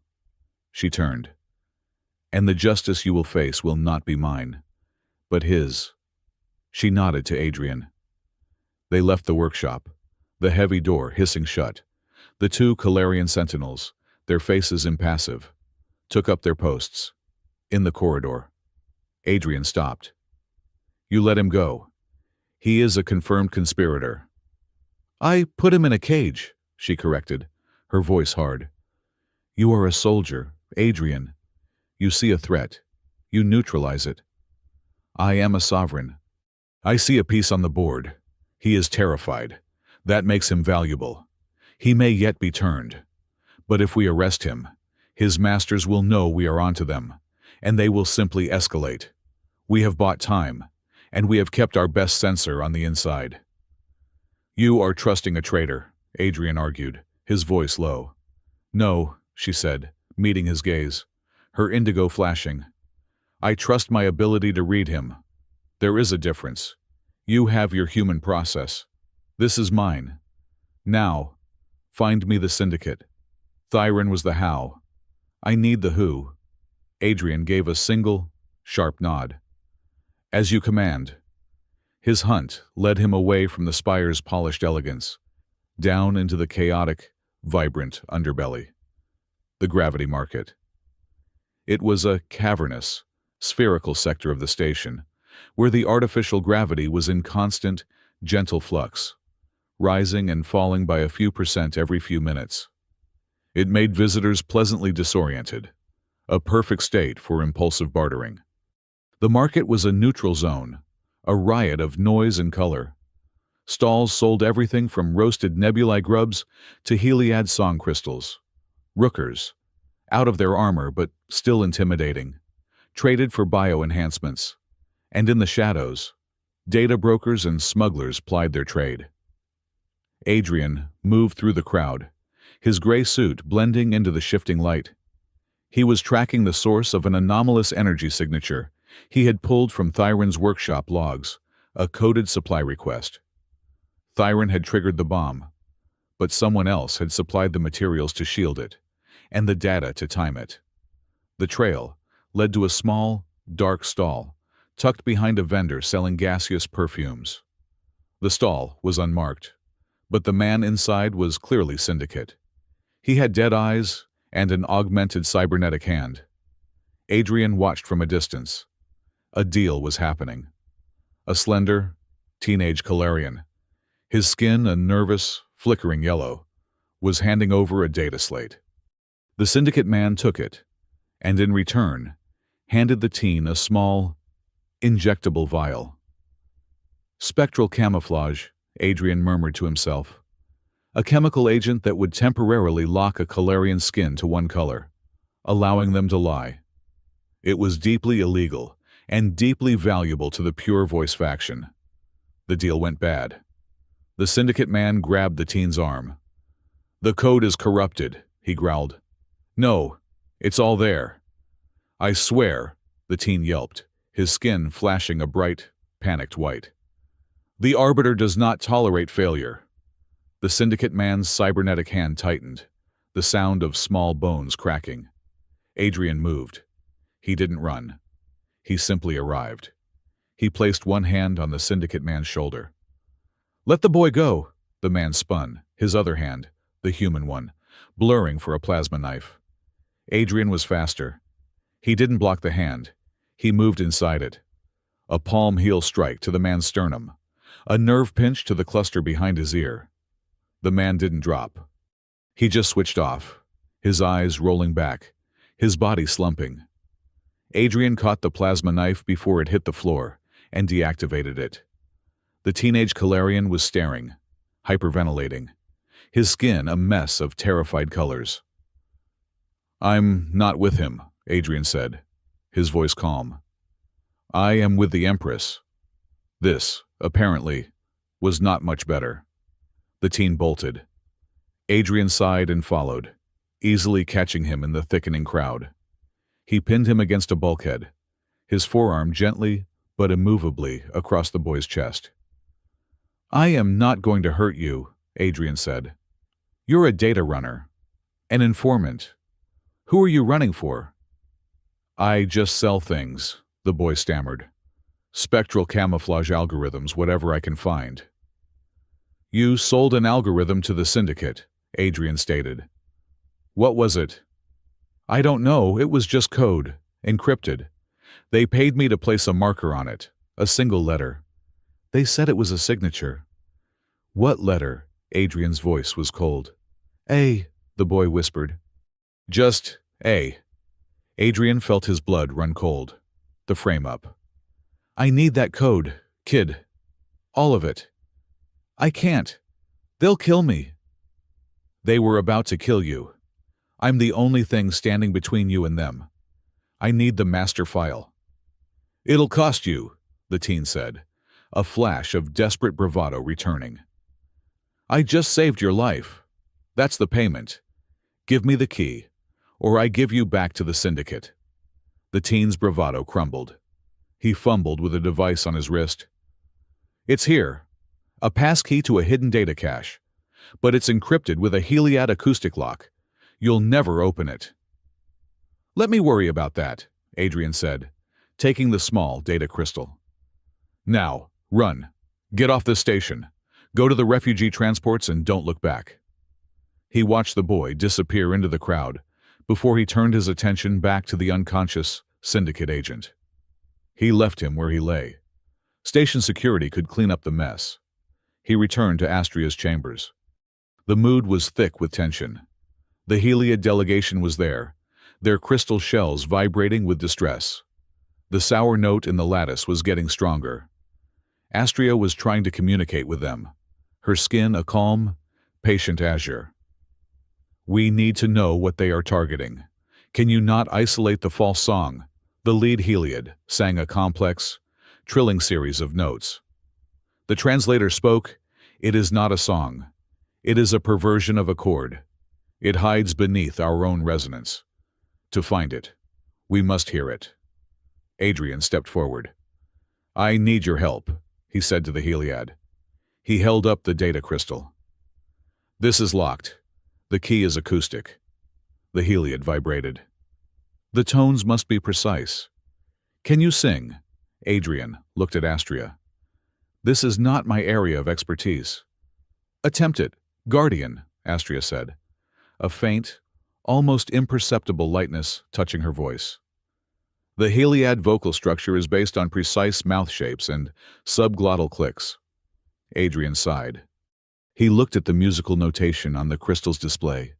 She turned. "And the justice you will face will not be mine, but his." She nodded to Adrian. They left the workshop, the heavy door hissing shut. The two Calarian sentinels, their faces impassive, took up their posts. In the corridor, Adrian stopped. "You let him go. He is a confirmed conspirator." "I put him in a cage," she corrected, her voice hard. "You are a soldier, Adrian. You see a threat. You neutralize it. I am a sovereign. I see a piece on the board. He is terrified. That makes him valuable. He may yet be turned. But if we arrest him, his masters will know we are onto them, and they will simply escalate. We have bought time, and we have kept our best censor on the inside." "You are trusting a traitor," Adrian argued, his voice low. "No," she said, meeting his gaze, her indigo flashing. "I trust my ability to read him. There is a difference. You have your human process. This is mine. Now, find me the syndicate." Thyron was the how. I need the who. Adrian gave a single, sharp nod. "As you command." His hunt led him away from the spire's polished elegance, down into the chaotic, vibrant underbelly. The gravity market. It was a cavernous, spherical sector of the station, where the artificial gravity was in constant, gentle flux, rising and falling by a few percent every few minutes. It made visitors pleasantly disoriented, a perfect state for impulsive bartering. The market was a neutral zone, a riot of noise and color. Stalls sold everything from roasted nebulae grubs to Heliad song crystals. Rookers, out of their armor but still intimidating, traded for bio-enhancements. And in the shadows, data brokers and smugglers plied their trade. Adrian moved through the crowd, his gray suit blending into the shifting light. He was tracking the source of an anomalous energy signature he had pulled from Thyron's workshop logs, a coded supply request. Thyron had triggered the bomb, but someone else had supplied the materials to shield it, and the data to time it. The trail led to a small, dark stall, tucked behind a vendor selling gaseous perfumes. The stall was unmarked, but the man inside was clearly Syndicate. He had dead eyes and an augmented cybernetic hand. Adrian watched from a distance. A deal was happening. A slender, teenage Calarian, his skin a nervous, flickering yellow, was handing over a data slate. The Syndicate man took it, and in return, handed the teen a small, injectable vial. Spectral camouflage, Adrian murmured to himself. A chemical agent that would temporarily lock a Calarian's skin to one color, allowing them to lie. It was deeply illegal and deeply valuable to the Pure Voice faction. The deal went bad. The Syndicate man grabbed the teen's arm. "The code is corrupted," he growled. "No, it's all there." "I swear," the teen yelped, his skin flashing a bright, panicked white. "The Arbiter does not tolerate failure." The Syndicate man's cybernetic hand tightened, the sound of small bones cracking. Adrian moved. He didn't run. He simply arrived. He placed one hand on the Syndicate man's shoulder. "Let the boy go," the man spun, his other hand, the human one, blurring for a plasma knife. Adrian was faster. He didn't block the hand. He moved inside it. A palm-heel strike to the man's sternum. A nerve pinch to the cluster behind his ear. The man didn't drop. He just switched off, his eyes rolling back, his body slumping. Adrian caught the plasma knife before it hit the floor and deactivated it. The teenage Calarian was staring, hyperventilating, his skin a mess of terrified colors. "I'm not with him," Adrian said, his voice calm. "I am with the Empress." This, apparently, was not much better. The teen bolted. Adrian sighed and followed, easily catching him in the thickening crowd. He pinned him against a bulkhead, his forearm gently but immovably across the boy's chest. "I am not going to hurt you," Adrian said. "You're a data runner, an informant. Who are you running for?" "I just sell things," the boy stammered. "Spectral camouflage algorithms, whatever I can find." "You sold an algorithm to the Syndicate," Adrian stated. "What was it?" "I don't know, it was just code, encrypted. They paid me to place a marker on it, a single letter. They said it was a signature." "What letter?" Adrian's voice was cold. "A," the boy whispered. "Just A." Adrian felt his blood run cold, the frame up. "I need that code, kid. All of it. I can't. They'll kill me." "They were about to kill you. I'm the only thing standing between you and them. I need the master file." "It'll cost you," the teen said, a flash of desperate bravado returning. "I just saved your life. That's the payment. Give me the key, or I give you back to the Syndicate." The teen's bravado crumbled. He fumbled with a device on his wrist. "It's here. A passkey to a hidden data cache. But it's encrypted with a Heliad acoustic lock. You'll never open it." "Let me worry about that," Adrian said, taking the small data crystal. "Now, run. Get off this station. Go to the refugee transports and don't look back." He watched the boy disappear into the crowd before he turned his attention back to the unconscious Syndicate agent. He left him where he lay. Station security could clean up the mess. He returned to Astria's chambers. The mood was thick with tension. The Heliad delegation was there, their crystal shells vibrating with distress. The sour note in the lattice was getting stronger. Astria was trying to communicate with them, her skin a calm, patient azure. "We need to know what they are targeting. Can you not isolate the false song?" The lead Heliad sang a complex, trilling series of notes. The translator spoke, "It is not a song. It is a perversion of a chord. It hides beneath our own resonance. To find it, we must hear it. Adrian stepped forward. I need your help, he said to the Heliad. He held up the data crystal. This is locked. The key is acoustic. The Heliad vibrated. The tones must be precise. Can you sing? Adrian looked at Astria. This is not my area of expertise. Attempt it, Guardian, Astria said, a faint, almost imperceptible lightness touching her voice. The Heliad vocal structure is based on precise mouth shapes and subglottal clicks. Adrian sighed. He looked at the musical notation on the crystal's display.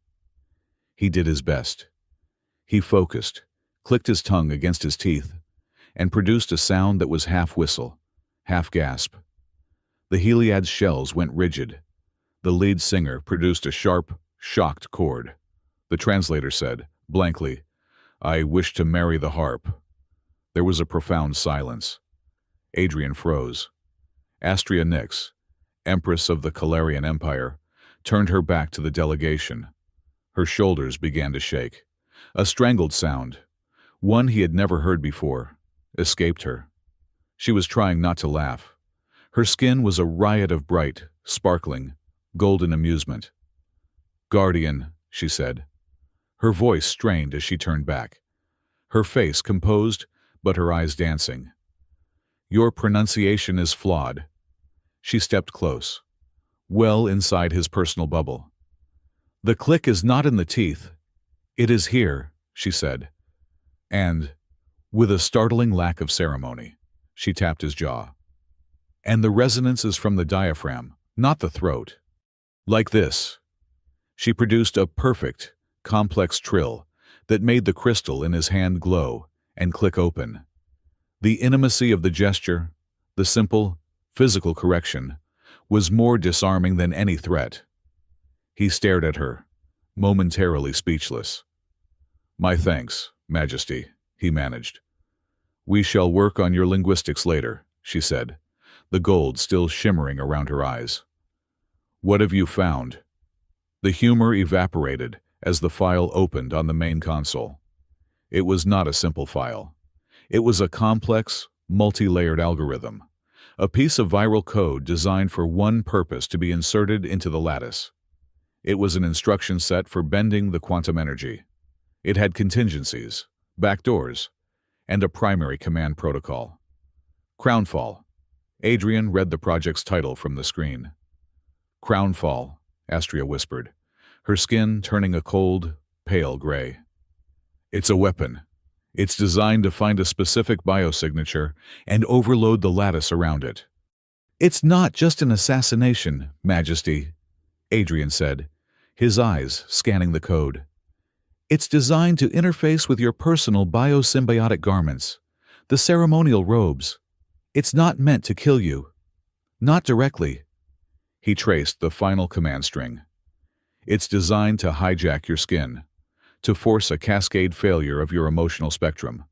He did his best. He focused, clicked his tongue against his teeth, and produced a sound that was half whistle, half gasp. The Heliad's shells went rigid. The lead singer produced a sharp, shocked chord. The translator said, blankly, I wish to marry the harp. There was a profound silence. Adrian froze. Astria Nyx, Empress of the Calarian Empire, turned her back to the delegation. Her shoulders began to shake. A strangled sound, one he had never heard before, escaped her. She was trying not to laugh. Her skin was a riot of bright, sparkling, golden amusement. Guardian, she said. Her voice strained as she turned back. Her face composed, but her eyes dancing. Your pronunciation is flawed. She stepped close, well inside his personal bubble. The click is not in the teeth. It is here, she said. And, with a startling lack of ceremony, she tapped his jaw. And the resonance is from the diaphragm, not the throat. Like this. She produced a perfect, complex trill that made the crystal in his hand glow and click open. The intimacy of the gesture, the simple, physical correction, was more disarming than any threat. He stared at her, momentarily speechless. My thanks, Majesty, he managed. We shall work on your linguistics later, she said, the gold still shimmering around her eyes. What have you found? The humor evaporated as the file opened on the main console. It was not a simple file. It was a complex, multi-layered algorithm, a piece of viral code designed for one purpose to be inserted into the lattice. It was an instruction set for bending the quantum energy. It had contingencies, backdoors, and a primary command protocol. Crownfall. Adrian read the project's title from the screen. Crownfall, Astria whispered, her skin turning a cold, pale gray. It's a weapon. It's designed to find a specific biosignature and overload the lattice around it. It's not just an assassination, Majesty, Adrian said, his eyes scanning the code. It's designed to interface with your personal biosymbiotic garments, the ceremonial robes. It's not meant to kill you. Not directly. He traced the final command string. It's designed to hijack your skin, to force a cascade failure of your emotional spectrum.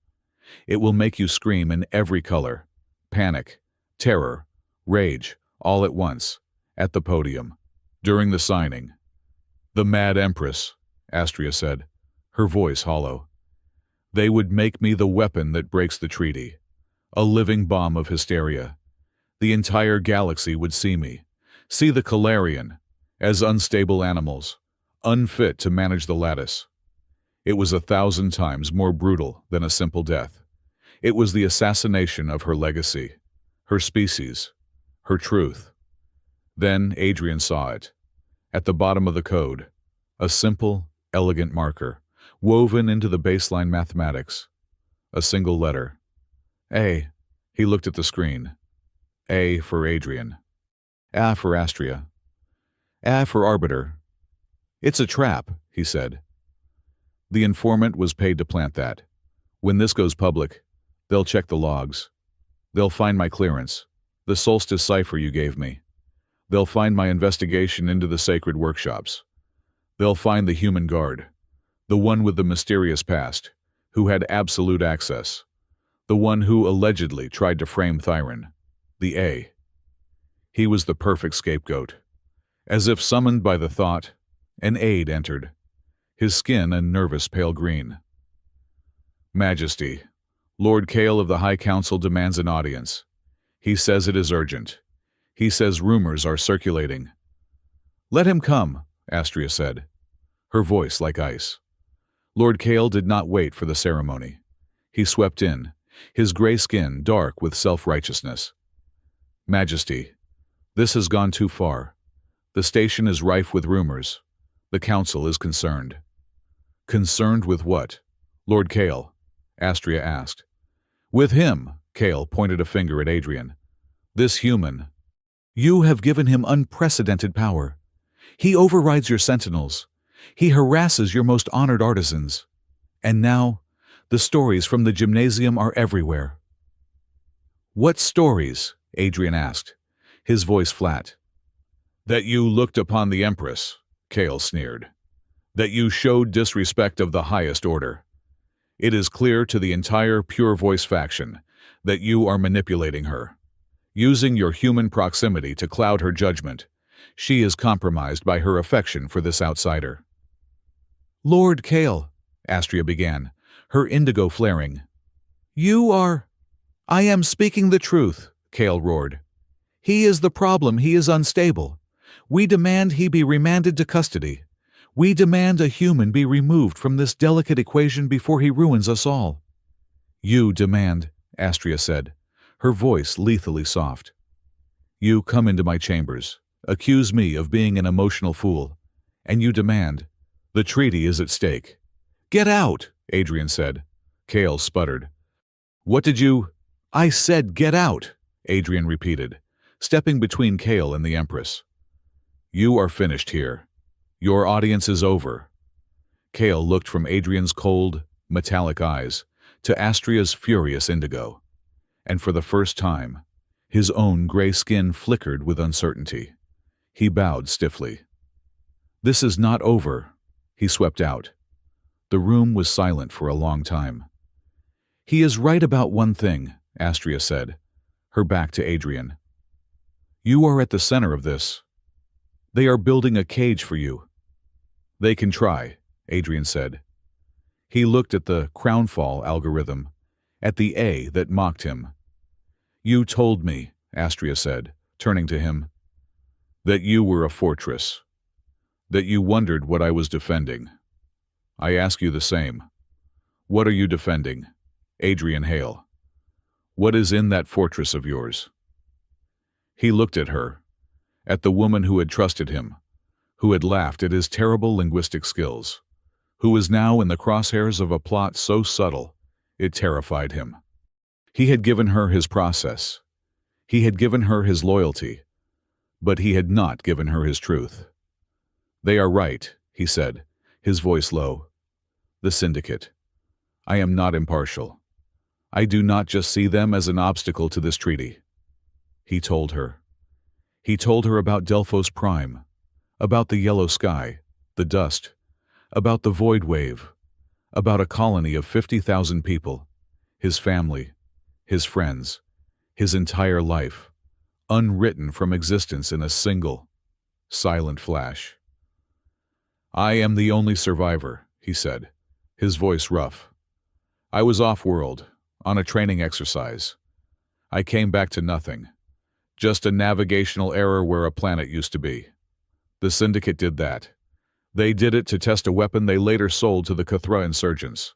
It will make you scream in every color, panic, terror, rage, all at once, at the podium, during the signing. The Mad Empress, Astria said, her voice hollow. They would make me the weapon that breaks the treaty, a living bomb of hysteria. The entire galaxy would see me, see the Calarian, as unstable animals, unfit to manage the lattice. It was 1,000 times more brutal than a simple death. It was the assassination of her legacy, her species, her truth. Then Adrian saw it. At the bottom of the code, a simple, elegant marker, woven into the baseline mathematics. A single letter. A. He looked at the screen. A for Adrian. A for Astria. A for Arbiter. It's a trap, he said. The informant was paid to plant that. When this goes public, they'll check the logs. They'll find my clearance, the solstice cipher you gave me. They'll find my investigation into the sacred workshops. They'll find the human guard, the one with the mysterious past, who had absolute access, the one who allegedly tried to frame Thyron, the A. He was the perfect scapegoat. As if summoned by the thought, an aide entered. his skin a nervous pale green. "Majesty, Lord Kale of the High Council demands an audience. He says it is urgent. He says rumors are circulating." "Let him come," Astria said, her voice like ice. Lord Kale did not wait for the ceremony. He swept in, his gray skin dark with self-righteousness. "Majesty, this has gone too far. The station is rife with rumors. The council is concerned." "Concerned with what?" "Lord Kale," Astria asked. "With him," Kale pointed a finger at Adrian. "This human. You have given him unprecedented power. He overrides your sentinels. He harasses your most honored artisans. And now, the stories from the gymnasium are everywhere." "What stories?" Adrian asked, his voice flat. "That you looked upon the Empress," Kale sneered. "That you showed disrespect of the highest order. It is clear to the entire Pure Voice faction that you are manipulating her, using your human proximity to cloud her judgment. She is compromised by her affection for this outsider." "Lord Kale," Astria began, her indigo flaring. "You are—" "I am speaking the truth," Kale roared. "He is the problem. He is unstable. We demand he be remanded to custody. We demand a human be removed from this delicate equation before he ruins us all." "You demand," Astria said, her voice lethally soft. "You come into my chambers, accuse me of being an emotional fool, and you demand. The treaty is at stake." "Get out," Adrian said. Kale sputtered. "What did you—" "I said get out," Adrian repeated, stepping between Kale and the Empress. "You are finished here. Your audience is over." Kale looked from Adrian's cold, metallic eyes to Astria's furious indigo, and for the first time, his own gray skin flickered with uncertainty. He bowed stiffly. "This is not over," he swept out. The room was silent for a long time. "He is right about one thing," Astria said, her back to Adrian. "You are at the center of this. They are building a cage for you." "They can try," Adrian said. He looked at the crownfall algorithm, at the A that mocked him. "You told me," Astria said, turning to him, "that you were a fortress, that you wondered what I was defending. I ask you the same. What are you defending, Adrian Hale? What is in that fortress of yours?" He looked at her, at the woman who had trusted him, who had laughed at his terrible linguistic skills, who was now in the crosshairs of a plot so subtle it terrified him. He had given her his process. He had given her his loyalty, but he had not given her his truth. "They are right," he said, his voice low. "The Syndicate. I am not impartial. I do not just see them as an obstacle to this treaty." He told her. He told her about Delphos Prime, about the yellow sky, the dust, about the void wave, about a colony of 50,000 people, his family, his friends, his entire life, unwritten from existence in a single, silent flash. "I am the only survivor," he said, his voice rough. "I was off-world, on a training exercise. I came back to nothing. Just a navigational error where a planet used to be. The Syndicate did that. They did it to test a weapon they later sold to the Cathra insurgents.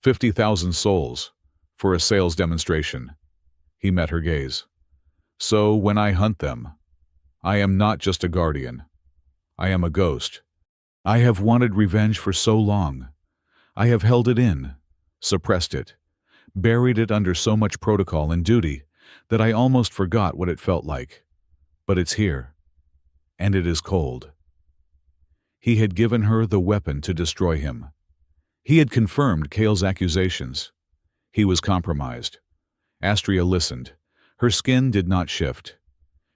50,000 souls, for a sales demonstration." He met her gaze. "So when I hunt them, I am not just a guardian. I am a ghost. I have wanted revenge for so long. I have held it in, suppressed it, buried it under so much protocol and duty that I almost forgot what it felt like. But it's here, and it is cold." He had given her the weapon to destroy him. He had confirmed Kale's accusations. He was compromised. Astria listened. Her skin did not shift.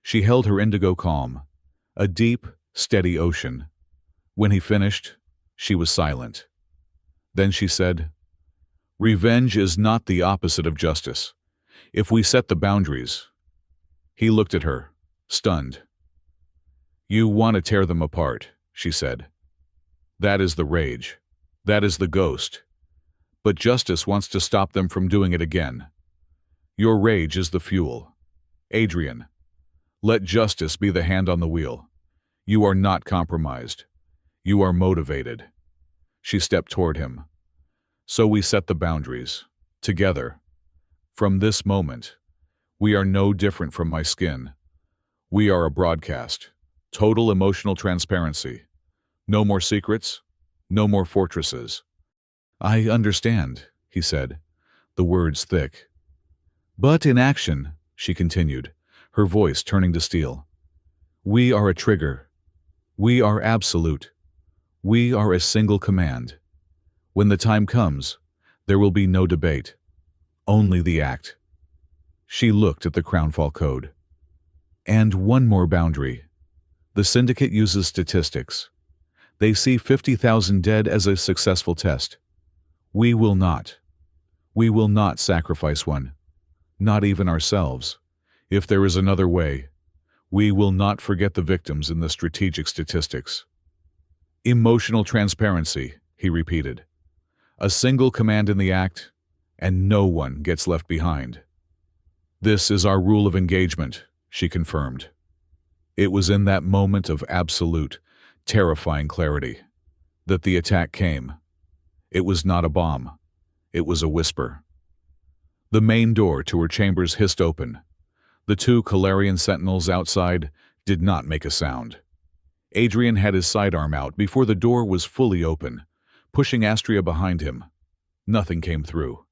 She held her indigo calm, a deep, steady ocean. When he finished, she was silent. Then she said, "Revenge is not the opposite of justice. If we set the boundaries—" He looked at her, stunned. "You want to tear them apart," she said. That is the rage. That is the ghost. But justice wants to stop them from doing it again. Your rage is the fuel. Adrian, let justice be the hand on the wheel. You are not compromised. You are motivated. She stepped toward him. So we set the boundaries. Together. From this moment, we are no different from my skin. We are a broadcast. Total emotional transparency. No more secrets. No more fortresses. I understand, he said, the words thick. But in action, she continued, her voice turning to steel. We are a trigger. We are absolute. We are a single command. When the time comes, there will be no debate. Only the act. She looked at the Crownfall Code. And one more boundary. The Syndicate uses statistics. They see 50,000 dead as a successful test. We will not. We will not sacrifice one. Not even ourselves. If there is another way, we will not forget the victims in the strategic statistics. Emotional transparency, he repeated. A single command in the act, and no one gets left behind. This is our rule of engagement, she confirmed. It was in that moment of absolute, terrifying clarity that the attack came. It was not a bomb. It was a whisper. The main door to her chambers hissed open. The two Calarian sentinels outside did not make a sound. Adrian had his sidearm out before the door was fully open, pushing Astria behind him. Nothing came through.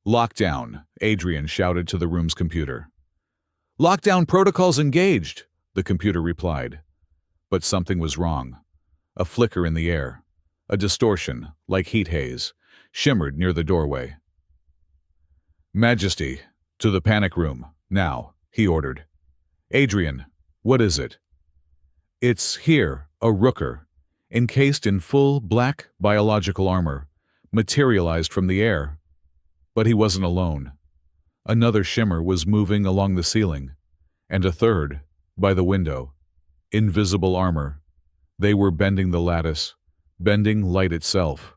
Lockdown, Adrian shouted to the room's computer. Lockdown protocols engaged, the computer replied. But something was wrong. A flicker in the air, a distortion, like heat haze, shimmered near the doorway. Majesty, to the panic room, now, he ordered. Adrian, what is it? It's here, a rooker, encased in full black biological armor, materialized from the air. But he wasn't alone. Another shimmer was moving along the ceiling, and a third, by the window. Invisible armor. They were bending the lattice, bending light itself.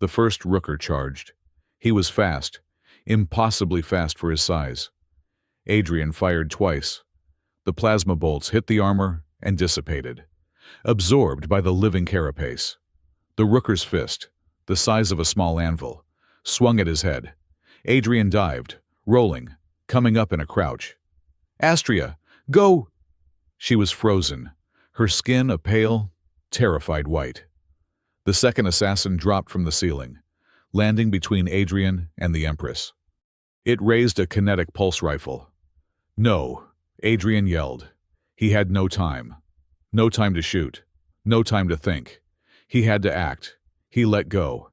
The first rooker charged. He was fast, impossibly fast for his size. Adrian fired twice. The plasma bolts hit the armor and dissipated, absorbed by the living carapace. The rooker's fist, the size of a small anvil, swung at his head. Adrian dived, rolling, coming up in a crouch. Astria, go! She was frozen, her skin a pale, terrified white. The second assassin dropped from the ceiling, landing between Adrian and the Empress. It raised a kinetic pulse rifle. No, Adrian yelled. He had no time. No time to shoot. No time to think. He had to act. He let go.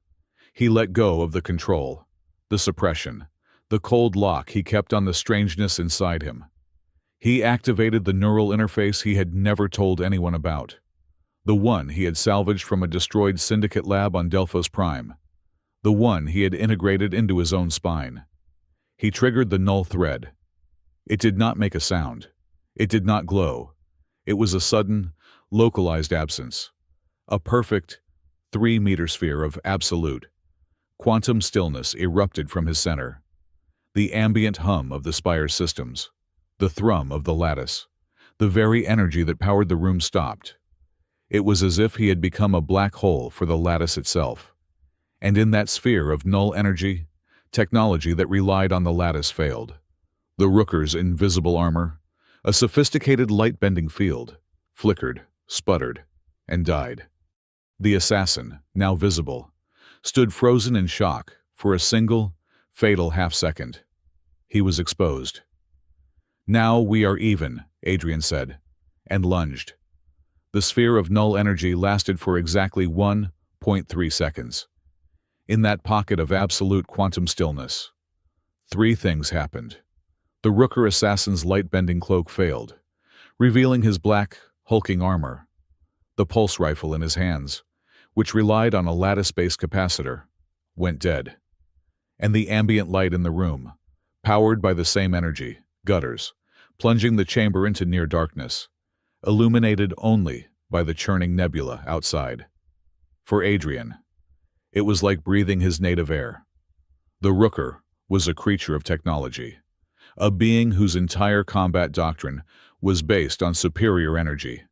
He let go of the control, the suppression, the cold lock he kept on the strangeness inside him. He activated the neural interface he had never told anyone about, the one he had salvaged from a destroyed Syndicate lab on Delphos Prime, the one he had integrated into his own spine. He triggered the null thread. It did not make a sound. It did not glow. It was a sudden, localized absence. A perfect 3-meter sphere of absolute. Quantum stillness erupted from his center. The ambient hum of the Spire's systems, the thrum of the lattice, the very energy that powered the room stopped. It was as if he had become a black hole for the lattice itself. And in that sphere of null energy, technology that relied on the lattice failed. The rooker's invisible armor, a sophisticated light-bending field, flickered, sputtered, and died. The assassin, now visible, stood frozen in shock for a single, fatal half-second. He was exposed. Now we are even, Adrian said, and lunged. The sphere of null energy lasted for exactly 1.3 seconds. In that pocket of absolute quantum stillness, 3 things happened. The rooker assassin's light-bending cloak failed, revealing his black, hulking armor. The pulse rifle in his hands, which relied on a lattice-based capacitor, went dead. And the ambient light in the room, powered by the same energy, gutters, plunging the chamber into near darkness, illuminated only by the churning nebula outside. For Adrian, it was like breathing his native air. The Rooker was a creature of technology, a being whose entire combat doctrine was based on superior energy.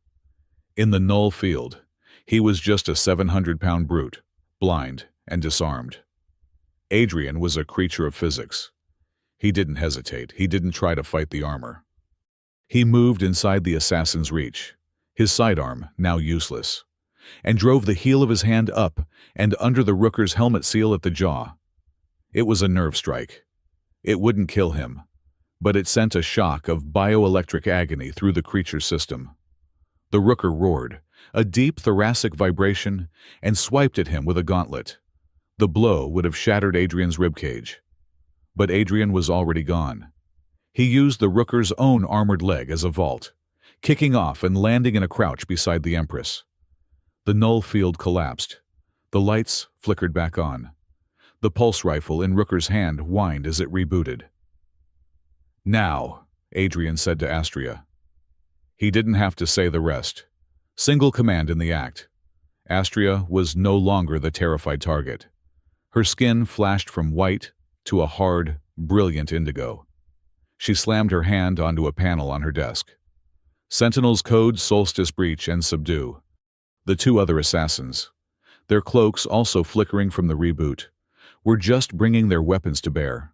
In the null field, he was just a 700-pound brute, blind and disarmed. Adrian was a creature of physics. He didn't hesitate. He didn't try to fight the armor. He moved inside the assassin's reach, his sidearm now useless, and drove the heel of his hand up and under the Rooker's helmet seal at the jaw. It was a nerve strike. It wouldn't kill him, but it sent a shock of bioelectric agony through the creature's system. The Rooker roared, a deep thoracic vibration, and swiped at him with a gauntlet. The blow would have shattered Adrian's ribcage. But Adrian was already gone. He used the Rooker's own armored leg as a vault, kicking off and landing in a crouch beside the Empress. The null field collapsed. The lights flickered back on. The pulse rifle in Rooker's hand whined as it rebooted. "Now," Adrian said to Astria. He didn't have to say the rest. Single command in the act. Astria was no longer the terrified target. Her skin flashed from white to a hard, brilliant indigo. She slammed her hand onto a panel on her desk. Sentinel's code, Solstice Breach, and Subdue. The two other assassins, their cloaks also flickering from the reboot, were just bringing their weapons to bear.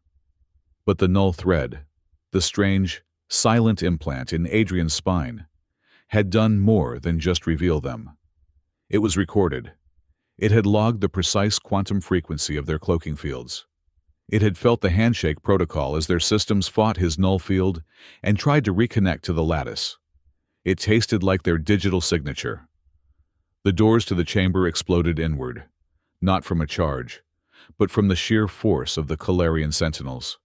But the null thread, the strange, silent implant in Adrian's spine, had done more than just reveal them. It was recorded. It had logged the precise quantum frequency of their cloaking fields. It had felt the handshake protocol as their systems fought his null field and tried to reconnect to the lattice. It tasted like their digital signature. The doors to the chamber exploded inward, not from a charge, but from the sheer force of the Calarian sentinels.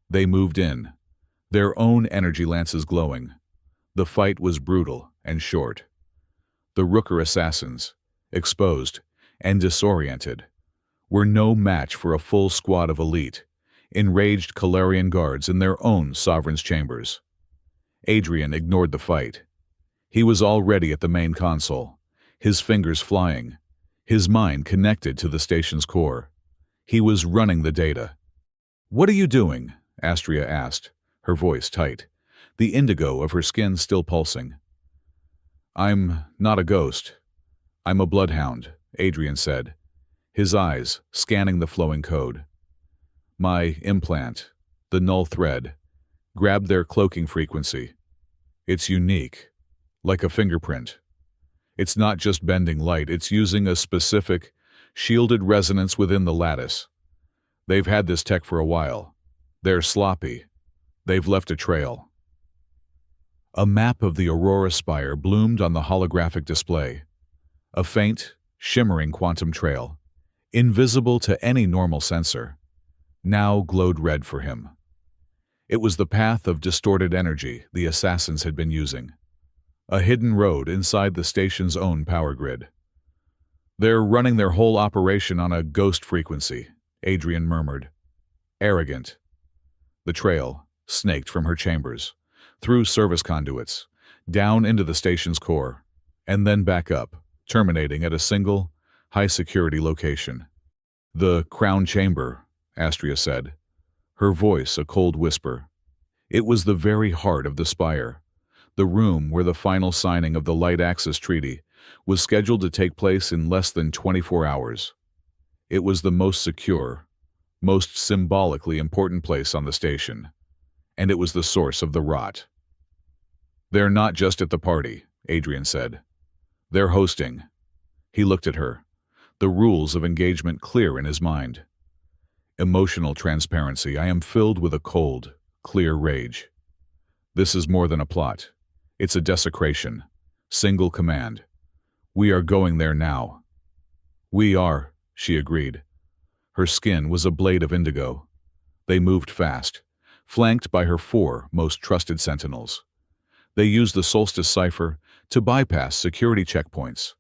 They moved in, their own energy lances glowing. The fight was brutal and short. The Rooker assassins, exposed and disoriented, were no match for a full squad of elite, enraged Calarian guards in their own sovereign's chambers. Adrian ignored the fight. He was already at the main console, his fingers flying, his mind connected to the station's core. He was running the data. "What are you doing?" Astria asked, her voice tight, the indigo of her skin still pulsing. "I'm not a ghost. I'm a bloodhound," Adrian said, his eyes scanning the flowing code. "My implant, the null thread, grabbed their cloaking frequency. It's unique, like a fingerprint. It's not just bending light, it's using a specific, shielded resonance within the lattice. They've had this tech for a while. They're sloppy. They've left a trail." A map of the Aurora Spire bloomed on the holographic display. A faint, shimmering quantum trail, invisible to any normal sensor, now glowed red for him. It was the path of distorted energy the assassins had been using, a hidden road inside the station's own power grid. "They're running their whole operation on a ghost frequency," Adrian murmured. "Arrogant." The trail snaked from her chambers, through service conduits, down into the station's core, and then back up, terminating at a single, high-security location. "The Crown Chamber," Astria said, her voice a cold whisper. It was the very heart of the Spire, the room where the final signing of the Light Axis Treaty was scheduled to take place in less than 24 hours. It was the most secure, most symbolically important place on the station, and it was the source of the rot. "They're not just at the party," Adrian said. "They're hosting." He looked at her, the rules of engagement clear in his mind. "Emotional transparency. I am filled with a cold, clear rage. This is more than a plot. It's a desecration. Single command. We are going there now." "We are," she agreed. Her skin was a blade of indigo. They moved fast, flanked by her 4 most trusted sentinels. They used the Solstice cipher to bypass security checkpoints.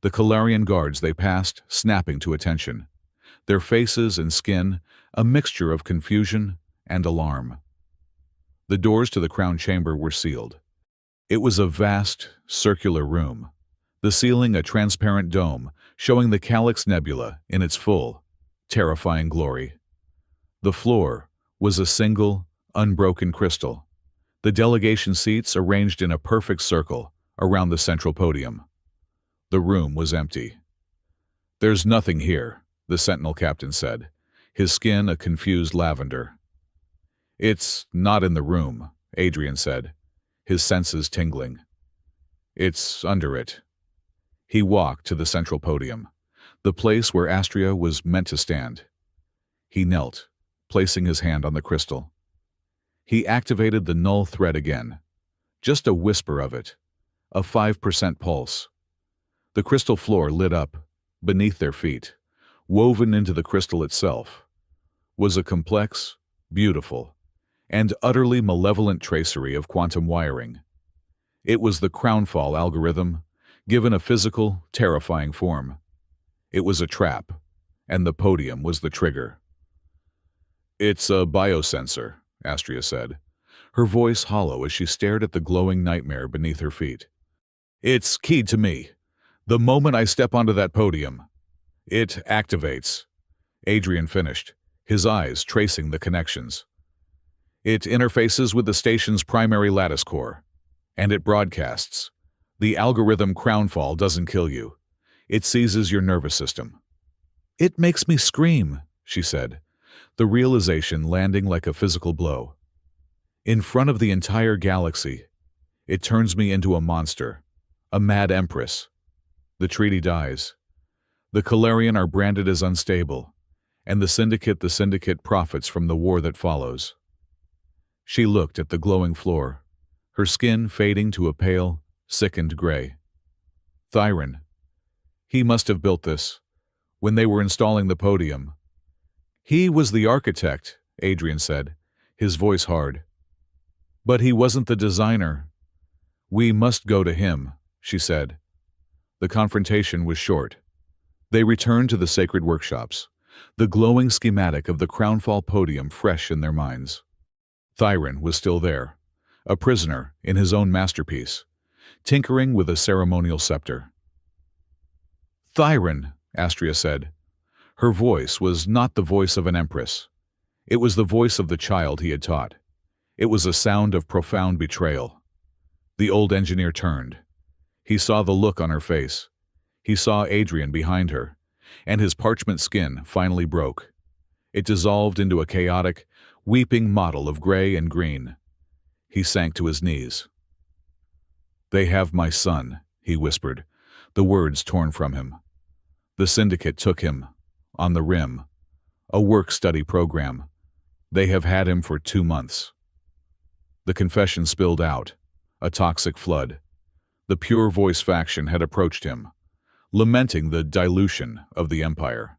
The Calarian guards they passed snapping to attention, their faces and skin a mixture of confusion and alarm. The doors to the Crown Chamber were sealed. It was a vast, circular room, The ceiling a transparent dome, showing the Calyx Nebula in its full, terrifying glory. The floor was a single, unbroken crystal. The delegation seats arranged in a perfect circle around the central podium. The room was empty. "There's nothing here," the Sentinel captain said, his skin a confused lavender. "It's not in the room," Adrian said, his senses tingling. "It's under it." He walked to the central podium, the place where Astria was meant to stand. He knelt, placing his hand on the crystal. He activated the null thread again. Just a whisper of it, a 5% pulse. The crystal floor lit up, beneath their feet. Woven into the crystal itself was a complex, beautiful, and utterly malevolent tracery of quantum wiring. It was the Crownfall algorithm, given a physical, terrifying form. It was a trap, and the podium was the trigger. "It's a biosensor," Astria said, her voice hollow as she stared at the glowing nightmare beneath her feet. "It's keyed to me. The moment I step onto that podium, it activates." Adrian finished, his eyes tracing the connections. "It interfaces with the station's primary lattice core, and it broadcasts. The algorithm Crownfall doesn't kill you. It seizes your nervous system." "It makes me scream," she said, the realization landing like a physical blow. "In front of the entire galaxy, it turns me into a monster, a mad Empress. The treaty dies. The Calarian are branded as unstable, and the Syndicate profits from the war that follows." She looked at the glowing floor, her skin fading to a pale, sickened gray. "Thyron. He must have built this, when they were installing the podium." "He was the architect," Adrian said, his voice hard. "But he wasn't the designer." "We must go to him," she said. The confrontation was short. They returned to the sacred workshops, the glowing schematic of the Crownfall podium fresh in their minds. Thyron was still there, a prisoner in his own masterpiece, tinkering with a ceremonial scepter. "Thyron," Astria said. Her voice was not the voice of an empress. It was the voice of the child he had taught. It was a sound of profound betrayal. The old engineer turned. He saw the look on her face. He saw Adrian behind her, and his parchment skin finally broke. It dissolved into a chaotic, weeping model of gray and green. He sank to his knees. "They have my son," he whispered, the words torn from him. "The Syndicate took him, on the rim. A work-study program. They have had him for 2 months." The confession spilled out, a toxic flood. The pure voice faction had approached him, lamenting the dilution of the Empire.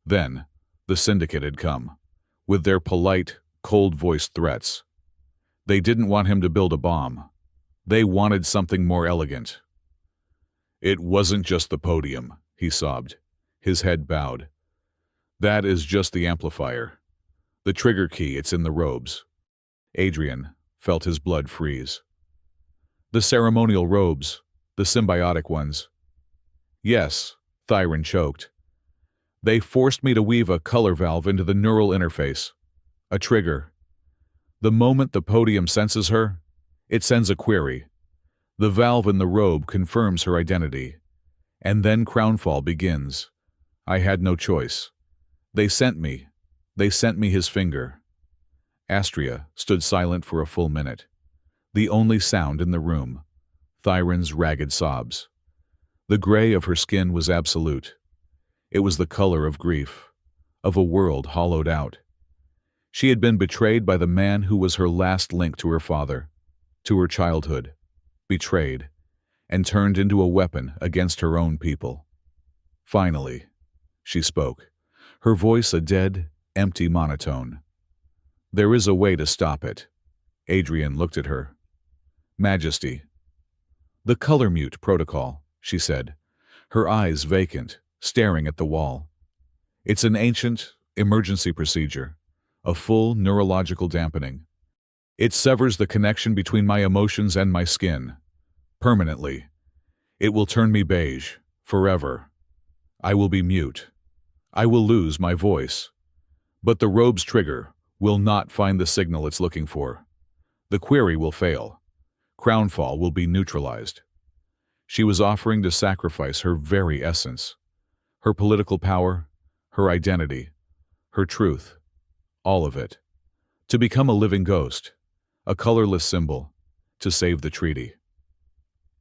Then, the Syndicate had come, with their polite, cold-voiced threats. They didn't want him to build a bomb. They wanted something more elegant. "It wasn't just the podium," he sobbed, his head bowed. "That is just the amplifier. The trigger key, it's in the robes." Adrian felt his blood freeze. "The ceremonial robes, the symbiotic ones." "Yes," Thyron choked. "They forced me to weave a color valve into the neural interface. A trigger. The moment the podium senses her, it sends a query. The valve in the robe confirms her identity. And then Crownfall begins. I had no choice. They sent me his finger." Astria stood silent for a full minute. The only sound in the room, Thyron's ragged sobs. The gray of her skin was absolute. It was the color of grief, of a world hollowed out. She had been betrayed by the man who was her last link to her father, to her childhood, betrayed, and turned into a weapon against her own people. Finally, she spoke, her voice a dead, empty monotone. "There is a way to stop it." Adrian looked at her. "Majesty." "The color mute protocol," she said, her eyes vacant, staring at the wall. "It's an ancient, emergency procedure, a full neurological dampening. It severs the connection between my emotions and my skin, permanently. It will turn me beige, forever. I will be mute. I will lose my voice. But the robe's trigger will not find the signal it's looking for. The query will fail. Crownfall will be neutralized. She was offering to sacrifice her very essence, her political power, her identity, her truth, all of it, to become a living ghost, a colorless symbol, to save the treaty.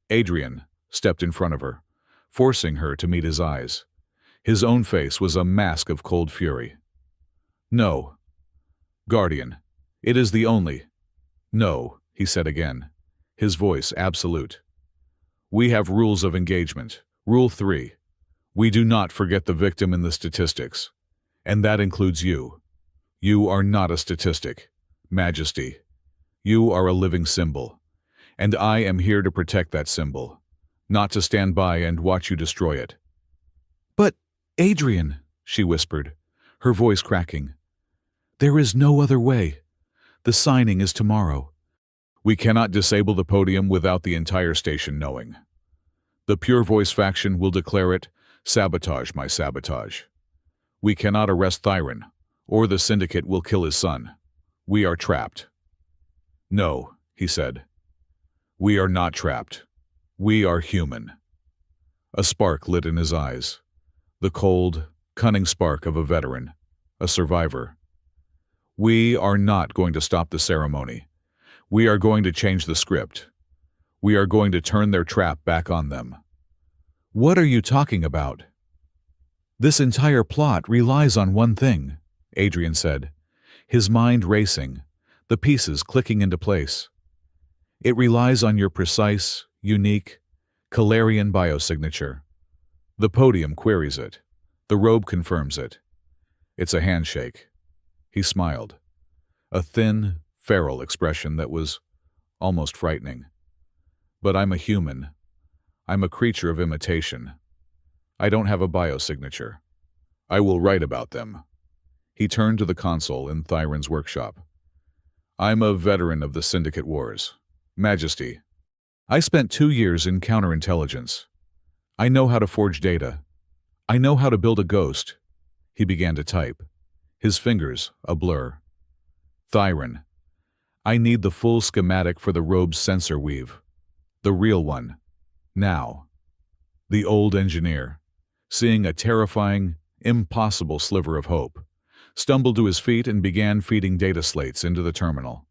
Adrian stepped in front of her, forcing her to meet his eyes. His own face was a mask of cold fury. No, Guardian, it is the only. No, he said again, his voice absolute. We have rules of engagement. Rule 3. We do not forget the victim in the statistics. And that includes you. You are not a statistic, Majesty. You are a living symbol. And I am here to protect that symbol, not to stand by and watch you destroy it. But, Adrian, she whispered, her voice cracking, there is no other way. The signing is tomorrow. We cannot disable the podium without the entire station knowing. The Pure Voice faction will declare it sabotage my sabotage. We cannot arrest Thyron, or the Syndicate will kill his son. We are trapped. No, he said. We are not trapped. We are human. A spark lit in his eyes. The cold, cunning spark of a veteran, a survivor. We are not going to stop the ceremony. We are going to change the script. We are going to turn their trap back on them. What are you talking about? This entire plot relies on one thing, Adrian said, his mind racing, the pieces clicking into place. It relies on your precise, unique, Calarian biosignature. The podium queries it. The robe confirms it. It's a handshake. He smiled. A thin, feral expression that was almost frightening. But I'm a human. I'm a creature of imitation. I don't have a biosignature. I will write about them. He turned to the console in Thyron's workshop. I'm a veteran of the Syndicate Wars. Majesty, I spent 2 years in counterintelligence. I know how to forge data. I know how to build a ghost. He began to type, his fingers a blur. Thyron, I need the full schematic for the robe's sensor weave. The real one. Now. The old engineer, seeing a terrifying, impossible sliver of hope, stumbled to his feet and began feeding data slates into the terminal.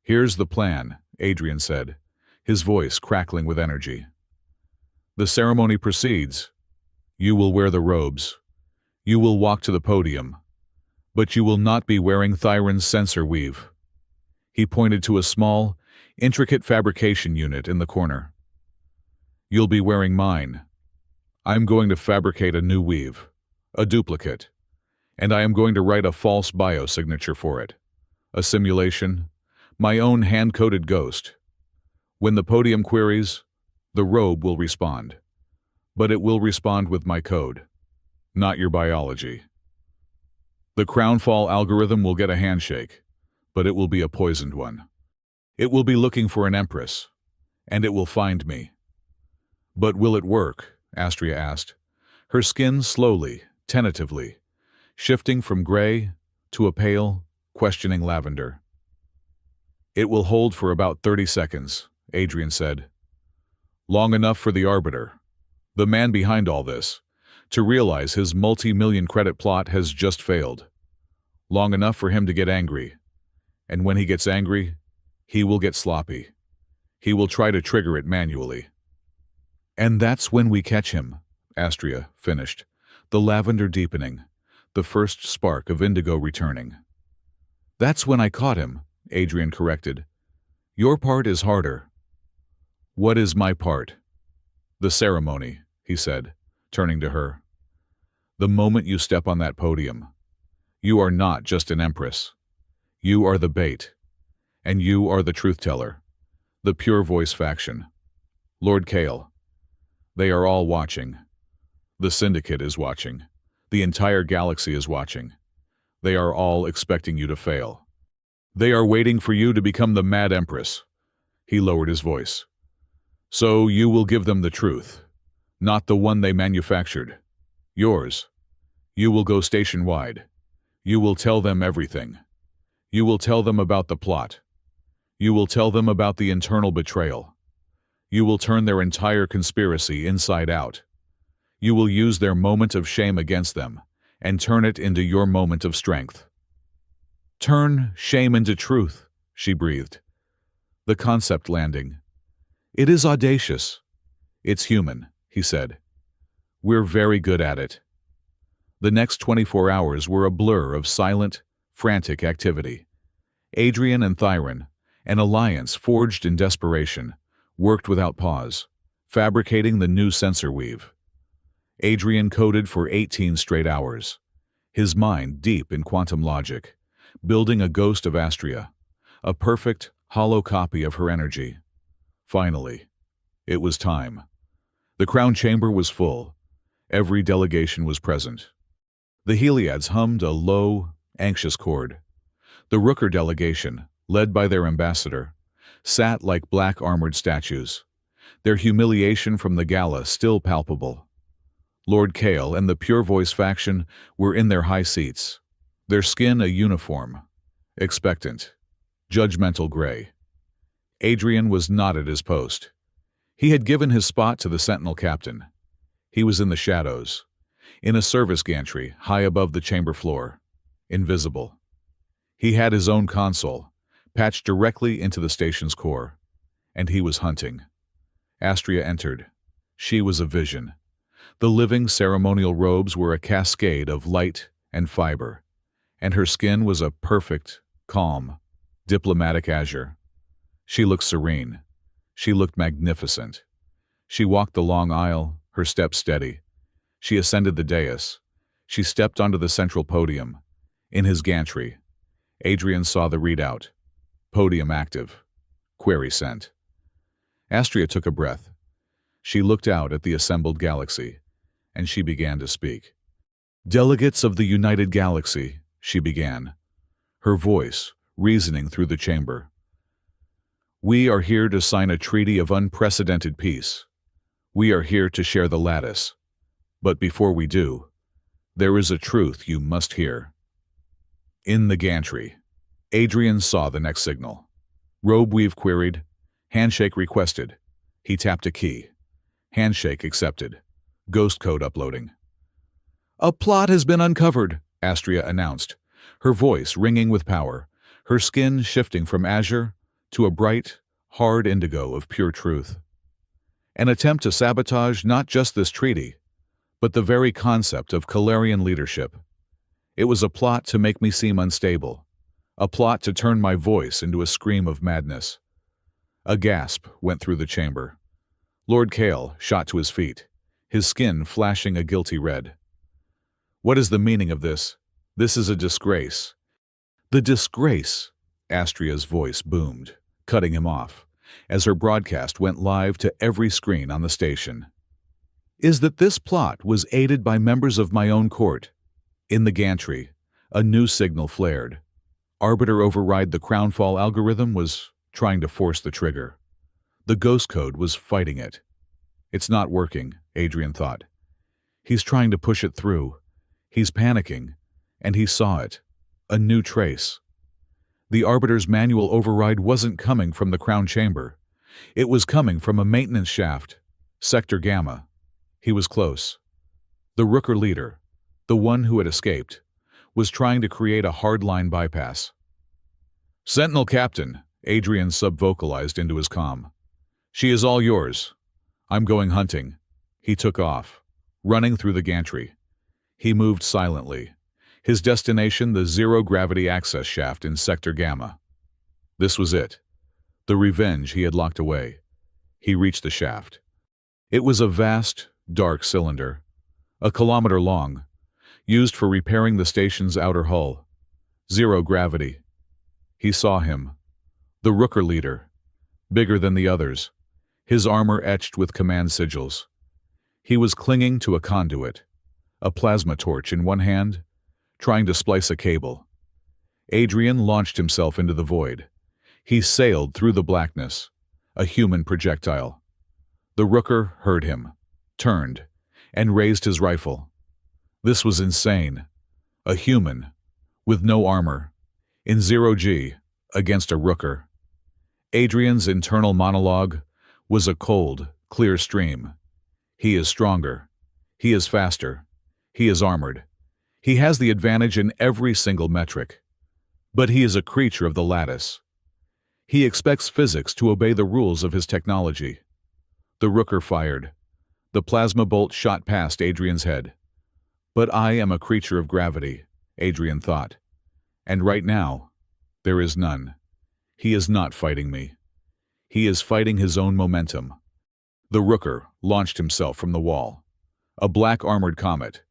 Here's the plan, Adrian said, his voice crackling with energy. The ceremony proceeds. You will wear the robes. You will walk to the podium. But you will not be wearing Thyron's sensor weave. He pointed to a small, intricate fabrication unit in the corner. You'll be wearing mine. I'm going to fabricate a new weave, a duplicate, and I am going to write a false biosignature for it. A simulation, my own hand-coded ghost. When the podium queries, the robe will respond. But it will respond with my code, not your biology. The Crownfall algorithm will get a handshake, but it will be a poisoned one. It will be looking for an Empress, and it will find me. But will it work? Astria asked, her skin slowly, tentatively, shifting from gray to a pale, questioning lavender. It will hold for about 30 seconds, Adrian said. Long enough for the Arbiter, the man behind all this, to realize his multi-million credit plot has just failed. Long enough for him to get angry. And when he gets angry, he will get sloppy. He will try to trigger it manually. And that's when we catch him, Astria finished, the lavender deepening, the first spark of indigo returning. That's when I caught him, Adrian corrected. Your part is harder. What is my part? The ceremony, he said, turning to her. The moment you step on that podium, you are not just an Empress. You are the bait. And you are the truth-teller, the Pure Voice faction. Lord Kale. They are all watching. The Syndicate is watching. The entire galaxy is watching. They are all expecting you to fail. They are waiting for you to become the Mad Empress. He lowered his voice. So you will give them the truth, not the one they manufactured. Yours. You will go station-wide. You will tell them everything. You will tell them about the plot. You will tell them about the internal betrayal. You will turn their entire conspiracy inside out. You will use their moment of shame against them and turn it into your moment of strength. Turn shame into truth, she breathed. The concept landing. It is audacious. It's human, he said. We're very good at it. The next 24 hours were a blur of silent, frantic activity. Adrian and Thyron, an alliance forged in desperation, worked without pause, fabricating the new sensor weave. Adrian coded for 18 straight hours, his mind deep in quantum logic, building a ghost of Astria, a perfect, hollow copy of her energy. Finally, it was time. The crown chamber was full. Every delegation was present. The Heliads hummed a low, anxious chord. The Rooker delegation, led by their ambassador, sat like black armored statues, their humiliation from the gala still palpable. Lord Kale and the Pure Voice faction were in their high seats, their skin a uniform, expectant, judgmental gray. Adrian was not at his post. He had given his spot to the Sentinel captain. He was in the shadows, in a service gantry high above the chamber floor, invisible. He had his own console, patched directly into the station's core, and he was hunting. Astria entered. She was a vision. The living ceremonial robes were a cascade of light and fiber, and her skin was a perfect, calm, diplomatic azure. She looked serene. She looked magnificent. She walked the long aisle, her steps steady. She ascended the dais. She stepped onto the central podium. In his gantry, Adrian saw the readout. Podium active. Query sent. Astria took a breath. She looked out at the assembled galaxy, and she began to speak. Delegates of the United Galaxy, she began, her voice reasoning through the chamber. We are here to sign a treaty of unprecedented peace. We are here to share the lattice. But before we do, there is a truth you must hear. In the gantry, Adrian saw the next signal. Robe weave queried. Handshake requested. He tapped a key. Handshake accepted. Ghost code uploading. A plot has been uncovered, Astria announced, her voice ringing with power, her skin shifting from azure to a bright, hard indigo of pure truth. An attempt to sabotage not just this treaty, but the very concept of Calarian leadership. It was a plot to make me seem unstable, a plot to turn my voice into a scream of madness. A gasp went through the chamber. Lord Kale shot to his feet, his skin flashing a guilty red. What is the meaning of this? This is a disgrace. The disgrace, Astria's voice boomed, cutting him off, as her broadcast went live to every screen on the station, is that this plot was aided by members of my own court. In the gantry, a new signal flared. Arbiter override the crownfall algorithm was trying to force the trigger. The ghost code was fighting it. It's not working, Adrian thought. He's trying to push it through. He's panicking, and he saw it. A new trace. The Arbiter's manual override wasn't coming from the crown chamber. It was coming from a maintenance shaft, Sector Gamma. He was close. The Rooker leader, the one who had escaped, was trying to create a hardline bypass. Sentinel Captain, Adrian subvocalized into his comm. She is all yours. I'm going hunting. He took off, running through the gantry. He moved silently. His destination, the zero-gravity access shaft in Sector Gamma. This was it. The revenge he had locked away. He reached the shaft. It was a vast, dark cylinder, a kilometer long, used for repairing the station's outer hull. Zero gravity. He saw him. The Rooker leader, bigger than the others, his armor etched with command sigils. He was clinging to a conduit, a plasma torch in one hand, trying to splice a cable. Adrian launched himself into the void. He sailed through the blackness, a human projectile. The rooker heard him, turned, and raised his rifle. This was insane. A human, with no armor, in zero-G, against a rooker. Adrian's internal monologue was a cold, clear stream. He is stronger. He is faster. He is armored. He has the advantage in every single metric. But he is a creature of the lattice. He expects physics to obey the rules of his technology. The rooker fired. The plasma bolt shot past Adrian's head. But I am a creature of gravity, Adrian thought. And right now, there is none. He is not fighting me. He is fighting his own momentum. The rooker launched himself from the wall. A black armored comet.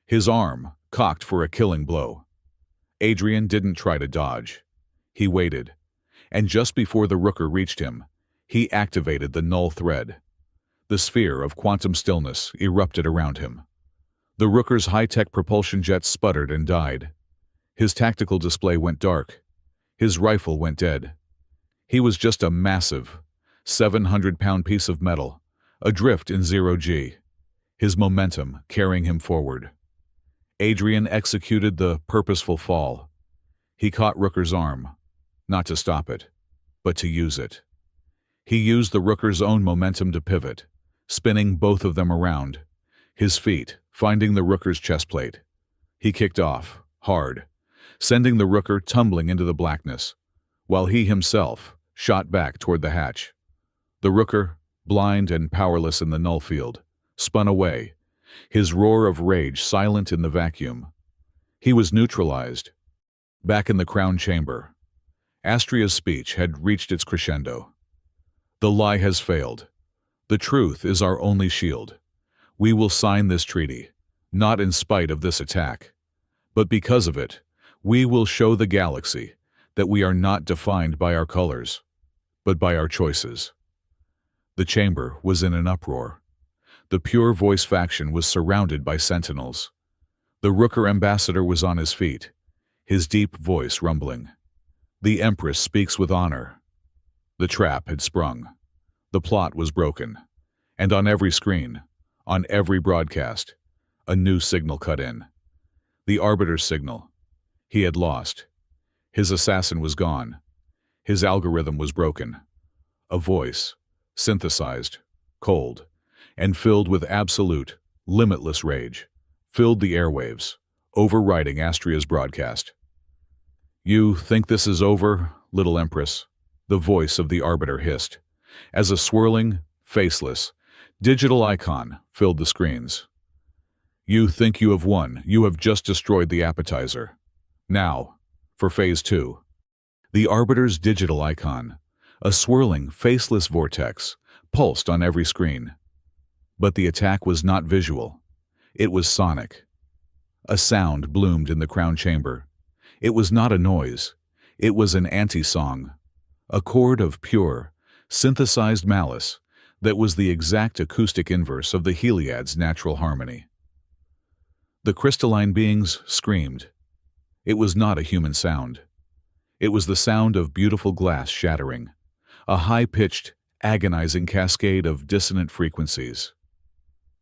His arm cocked for a killing blow. Adrian didn't try to dodge. He waited. And just before the rooker reached him, he activated the null thread. The sphere of quantum stillness erupted around him. The rooker's high-tech propulsion jets sputtered and died. His tactical display went dark. His rifle went dead. He was just a massive, 700-pound piece of metal, adrift in zero-G, his momentum carrying him forward. Adrian executed the purposeful fall. He caught Rooker's arm, not to stop it, but to use it. He used the Rooker's own momentum to pivot, spinning both of them around, his feet finding the Rooker's chest plate. He kicked off, hard, sending the Rooker tumbling into the blackness, while he himself shot back toward the hatch. The Rooker, blind and powerless in the null field, spun away, his roar of rage silent in the vacuum. He was neutralized. Back in the crown chamber, Astria's speech had reached its crescendo. The lie has failed. The truth is our only shield. We will sign this treaty, not in spite of this attack, but because of it. We will show the galaxy that we are not defined by our colors, but by our choices. The chamber was in an uproar. The Pure Voice faction was surrounded by sentinels. The Rooker ambassador was on his feet, his deep voice rumbling. The Empress speaks with honor. The trap had sprung. The plot was broken. And on every screen, on every broadcast, a new signal cut in. The Arbiter's signal. He had lost. His assassin was gone. His algorithm was broken. A voice, synthesized, cold, and filled with absolute, limitless rage, filled the airwaves, overriding Astria's broadcast. "You think this is over, little Empress?" the voice of the Arbiter hissed, as a swirling, faceless, digital icon filled the screens. "You think you have won. You have just destroyed the appetizer. Now, for Phase 2. The Arbiter's digital icon, a swirling, faceless vortex, pulsed on every screen. But the attack was not visual. It was sonic. A sound bloomed in the crown chamber. It was not a noise. It was an anti-song. A chord of pure, synthesized malice that was the exact acoustic inverse of the Heliad's natural harmony. The crystalline beings screamed. It was not a human sound. It was the sound of beautiful glass shattering, a high-pitched, agonizing cascade of dissonant frequencies.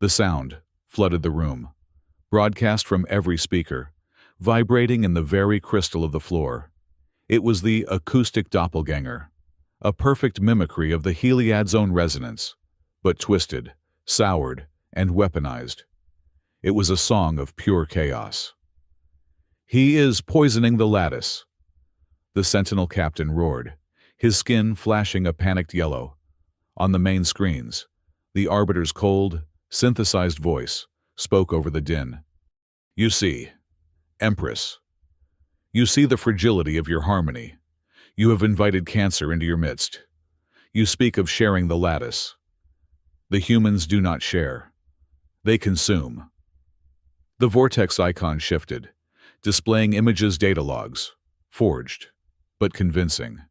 The sound flooded the room, broadcast from every speaker, vibrating in the very crystal of the floor. It was the acoustic doppelganger, a perfect mimicry of the Heliad's own resonance, but twisted, soured, and weaponized. It was a song of pure chaos. "He is poisoning the lattice," the Sentinel captain roared, his skin flashing a panicked yellow. On the main screens, the Arbiter's cold, synthesized voice spoke over the din. "You see, Empress, you see the fragility of your harmony. You have invited cancer into your midst. You speak of sharing the lattice. The humans do not share. They consume." The vortex icon shifted, displaying images data logs, forged, but convincing.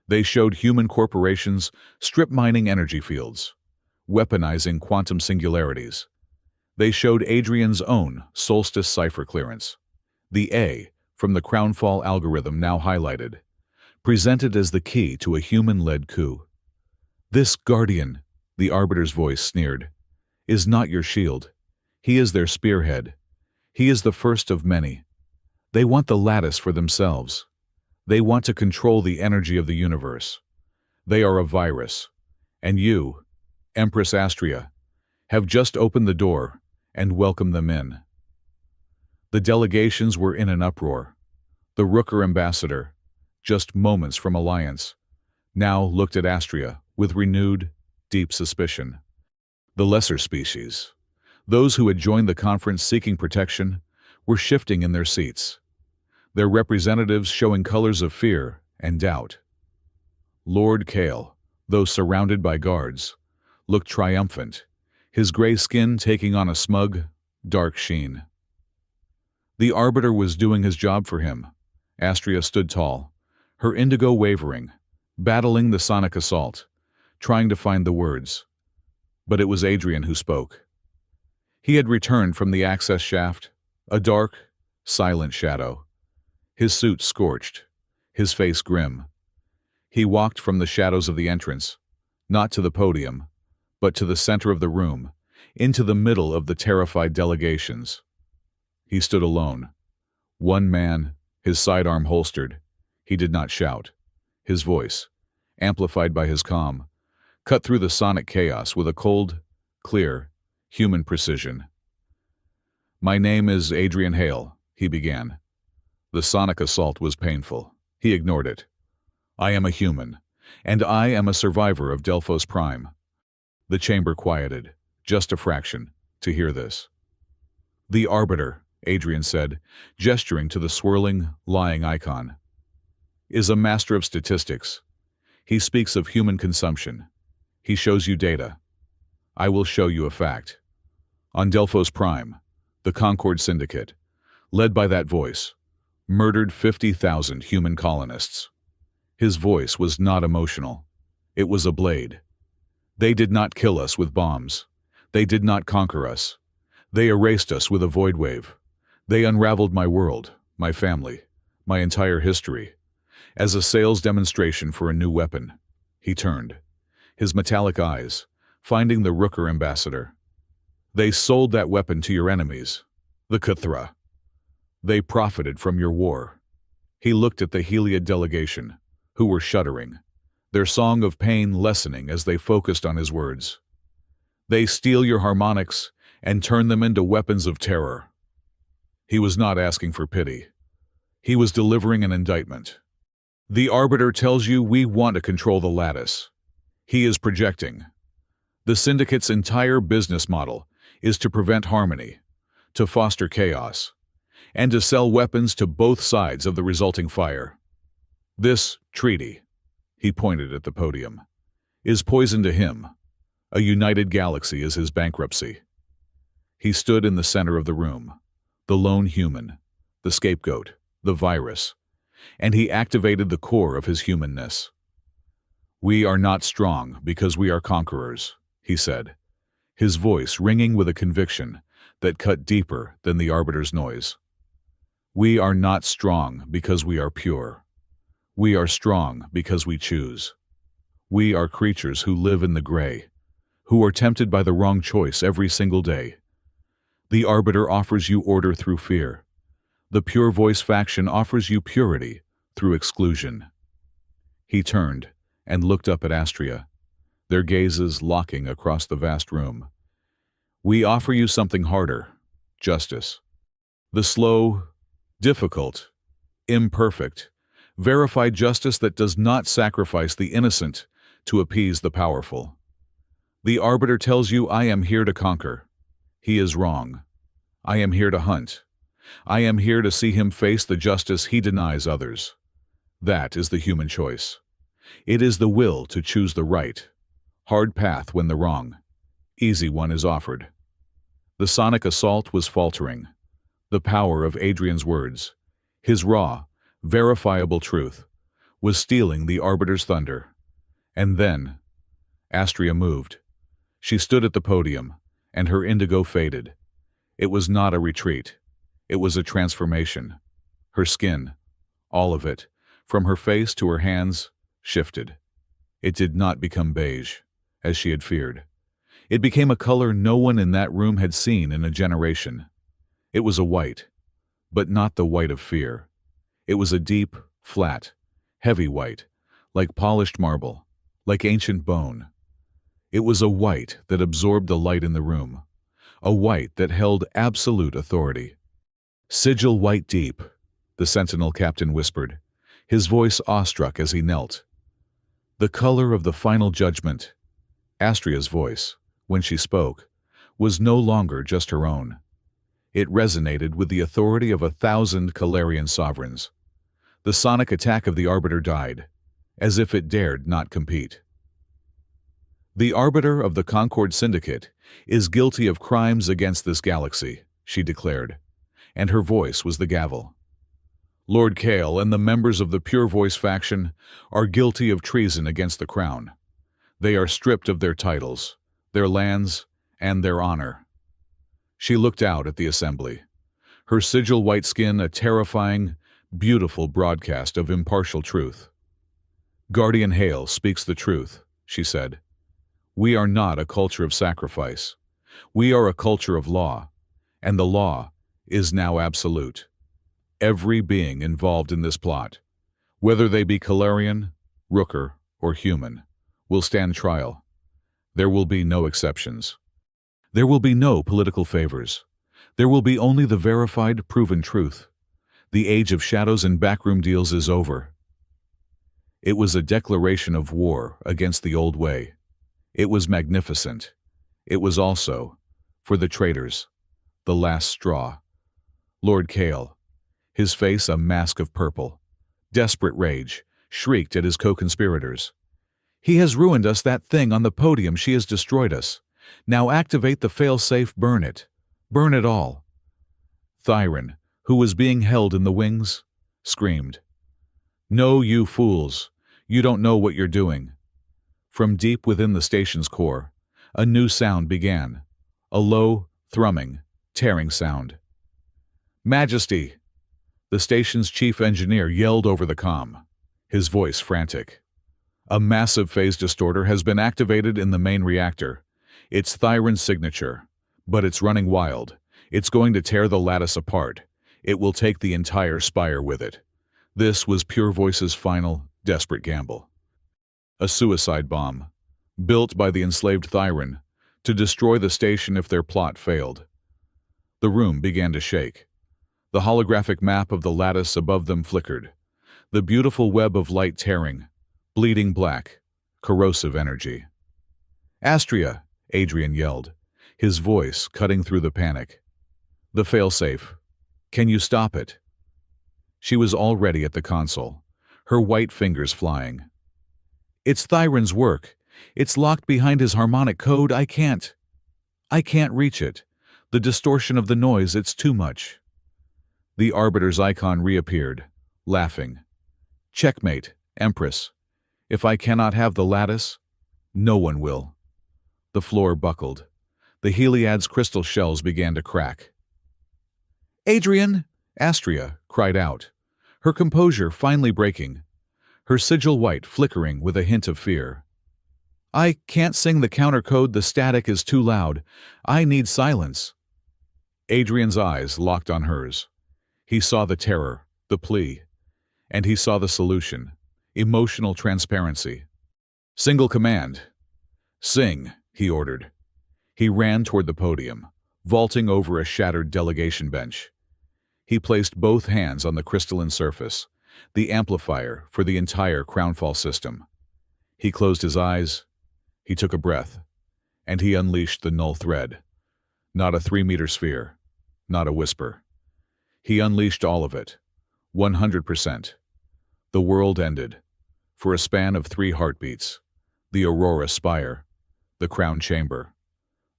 They showed human corporations strip-mining energy fields, weaponizing quantum singularities. They showed Adrian's own Solstice cipher clearance, the A from the Crownfall algorithm now highlighted, presented as the key to a human-led coup. "This Guardian," The Arbiter's voice sneered. Is not your shield. He is their spearhead. He is the first of many. They want the lattice for themselves. They want to control the energy of the universe. They are a virus. And you, Empress Astria, have just opened the door and welcomed them in. The delegations were in an uproar. The Rooker ambassador, just moments from alliance, now looked at Astria with renewed, deep suspicion. The lesser species, those who had joined the conference seeking protection, were shifting in their seats, their representatives showing colors of fear and doubt. Lord Kale, though surrounded by guards, looked triumphant, his gray skin taking on a smug, dark sheen. The Arbiter was doing his job for him. Astria stood tall, her indigo wavering, battling the sonic assault, trying to find the words. But it was Adrian who spoke. He had returned from the access shaft, a dark, silent shadow. His suit scorched, his face grim. He walked from the shadows of the entrance, not to the podium, but to the center of the room, into the middle of the terrified delegations. He stood alone. One man, his sidearm holstered. He did not shout. His voice, amplified by his calm, cut through the sonic chaos with a cold, clear, human precision. My name is Adrian Hale, he began. The sonic assault was painful. He ignored it. I am a human, and I am a survivor of Delphos Prime. The chamber quieted, just a fraction, to hear this. The Arbiter, Adrian said, gesturing to the swirling, lying icon, is a master of statistics. He speaks of human consumption. He shows you data. I will show you a fact. On Delphos Prime, the Concord Syndicate, led by that voice, murdered 50,000 human colonists. His voice was not emotional. It was a blade. They did not kill us with bombs. They did not conquer us. They erased us with a void wave. They unraveled my world, my family, my entire history. As a sales demonstration for a new weapon, he turned, his metallic eyes, finding the Rooker ambassador. They sold that weapon to your enemies, the Cthulhu. They profited from your war. He looked at the Heliod delegation, who were shuddering, their song of pain lessening as they focused on his words. They steal your harmonics and turn them into weapons of terror. He was not asking for pity. He was delivering an indictment. The Arbiter tells you we want to control the lattice. He is projecting. The Syndicate's entire business model is to prevent harmony, to foster chaos, and to sell weapons to both sides of the resulting fire. This treaty, he pointed at the podium, is poison to him. A united galaxy is his bankruptcy. He stood in the center of the room, the lone human, the scapegoat, the virus, and he activated the core of his humanness. We are not strong because we are conquerors, he said, his voice ringing with a conviction that cut deeper than the Arbiter's noise. We are not strong because we are pure. We are strong because we choose. We are creatures who live in the gray, who are tempted by the wrong choice every single day. The Arbiter offers you order through fear. The Pure Voice faction offers you purity through exclusion. He turned and looked up at Astria, their gazes locking across the vast room. We offer you something harder, justice. The slow, difficult, imperfect, verified justice that does not sacrifice the innocent to appease the powerful. The Arbiter tells you I am here to conquer. He is wrong. I am here to hunt. I am here to see him face the justice he denies others. That is the human choice. It is the will to choose the right. Hard path when the wrong, easy one is offered. The sonic assault was faltering. The power of Adrian's words, his raw, verifiable truth, was stealing the Arbiter's thunder. And then, Astria moved. She stood at the podium, and her indigo faded. It was not a retreat. It was a transformation. Her skin, all of it, from her face to her hands, shifted. It did not become beige, as she had feared. It became a color no one in that room had seen in a generation. It was a white, but not the white of fear. It was a deep, flat, heavy white, like polished marble, like ancient bone. It was a white that absorbed the light in the room, a white that held absolute authority. "Sigil white deep," the sentinel captain whispered, his voice awestruck as he knelt. "The color of the final judgment." Astria's voice, when she spoke, was no longer just her own. It resonated with the authority of 1,000 Calarian sovereigns. The sonic attack of the Arbiter died, as if it dared not compete. "The Arbiter of the Concord Syndicate is guilty of crimes against this galaxy," she declared, and her voice was the gavel. "Lord Kale and the members of the Pure Voice faction are guilty of treason against the crown. They are stripped of their titles, their lands, and their honor." She looked out at the assembly, her sigil white skin a terrifying, beautiful broadcast of impartial truth. "Guardian Hale speaks the truth," she said. "We are not a culture of sacrifice. We are a culture of law, and the law is now absolute. Every being involved in this plot, whether they be Calarian, Rooker, or human, will stand trial. There will be no exceptions. There will be no political favors. There will be only the verified, proven truth. The age of shadows and backroom deals is over." It was a declaration of war against the old way. It was magnificent. It was also, for the traitors, the last straw. Lord Kale, his face a mask of purple, desperate rage, shrieked at his co-conspirators. "He has ruined us. That thing on the podium, she has destroyed us. Now activate the fail-safe, burn it. Burn it all." Thyron, who was being held in the wings, screamed, "No, you fools. You don't know what you're doing." From deep within the station's core, a new sound began, a low, thrumming, tearing sound. "Majesty!" The station's chief engineer yelled over the comm, his voice frantic. "A massive phase distorter has been activated in the main reactor. It's Thyron's signature, but it's running wild. It's going to tear the lattice apart. It will take the entire spire with it." This was Pure Voice's final, desperate gamble. A suicide bomb, built by the enslaved Thyron, to destroy the station if their plot failed. The room began to shake. The holographic map of the lattice above them flickered, the beautiful web of light tearing, bleeding black, corrosive energy. "Astria!" Adrian yelled, his voice cutting through the panic. "The failsafe. Can you stop it?" She was already at the console, her white fingers flying. "It's Thyron's work. It's locked behind his harmonic code. I can't reach it. The distortion of the noise, it's too much." The Arbiter's icon reappeared, laughing. "Checkmate, Empress. If I cannot have the lattice, no one will." The floor buckled. The Heliad's crystal shells began to crack. "Adrian!" Astria cried out, her composure finally breaking, her sigil white flickering with a hint of fear. "I can't sing the counter code. The static is too loud. I need silence." Adrian's eyes locked on hers. He saw the terror, the plea, and he saw the solution, emotional transparency. "Single command. Sing," he ordered. He ran toward the podium, vaulting over a shattered delegation bench. He placed both hands on the crystalline surface, the amplifier for the entire Crownfall system. He closed his eyes, he took a breath, and he unleashed the null thread. Not a 3-meter sphere, not a whisper. He unleashed all of it, 100%. The world ended, for a span of 3 heartbeats. The Aurora Spire, the Crown Chamber.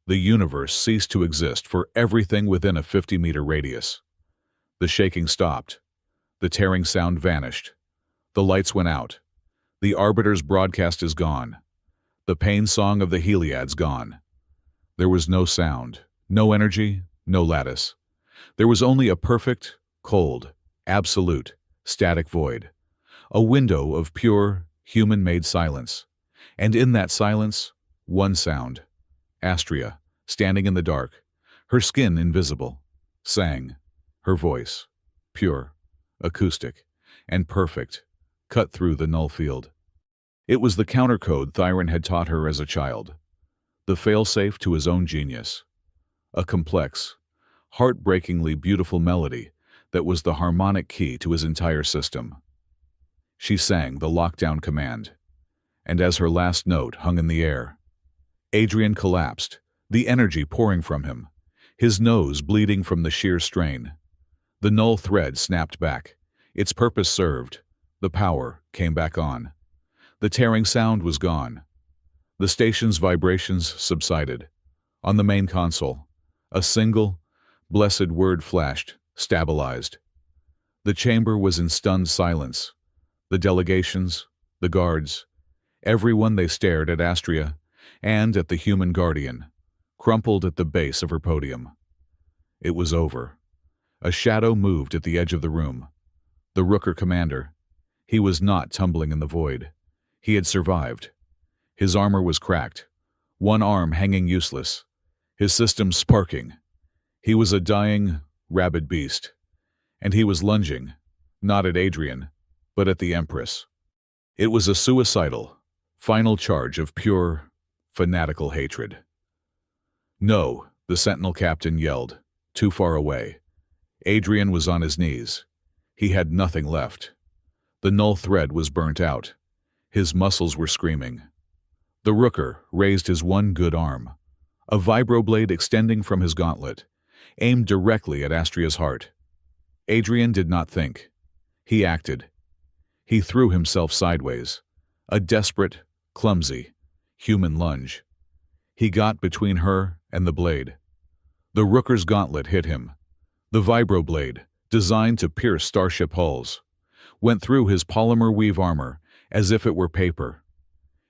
The universe ceased to exist for everything within a 50-meter radius. The shaking stopped. The tearing sound vanished. The lights went out. The Arbiter's broadcast is gone. The pain song of the Heliad's gone. There was no sound, no energy, no lattice. There was only a perfect, cold, absolute, static void. A window of pure, human-made silence. And in that silence, One sound. Astria, standing in the dark, her skin invisible, sang. Her voice, pure, acoustic, and perfect, cut through the null field. It was the countercode Thyron had taught her as a child, the failsafe to his own genius. A complex, heartbreakingly beautiful melody that was the harmonic key to his entire system. She sang the lockdown command, and as her last note hung in the air, Adrian collapsed, the energy pouring from him, his nose bleeding from the sheer strain. The null thread snapped back, its purpose served, the power came back on. The tearing sound was gone. The station's vibrations subsided. On the main console, a single, blessed word flashed, stabilized. The chamber was in stunned silence. The delegations, the guards, everyone they stared at Astria and at the human guardian, crumpled at the base of her podium. It was over. A shadow moved at the edge of the room. The Rooker commander. He was not tumbling in the void. He had survived. His armor was cracked, one arm hanging useless, his system sparking. He was a dying, rabid beast, and he was lunging, not at Adrian, but at the Empress. It was a suicidal, final charge of pure, fanatical hatred. No, the Sentinel captain yelled, too far away. Adrian was on his knees. He had nothing left. The null thread was burnt out. His muscles were screaming. The Rooker raised his one good arm, a vibroblade extending from his gauntlet, aimed directly at Astria's heart. Adrian did not think. He acted. He threw himself sideways, a desperate, clumsy, human lunge. He got between her and the blade. The Rooker's gauntlet hit him. The vibroblade, designed to pierce starship hulls, went through his polymer weave armor as if it were paper.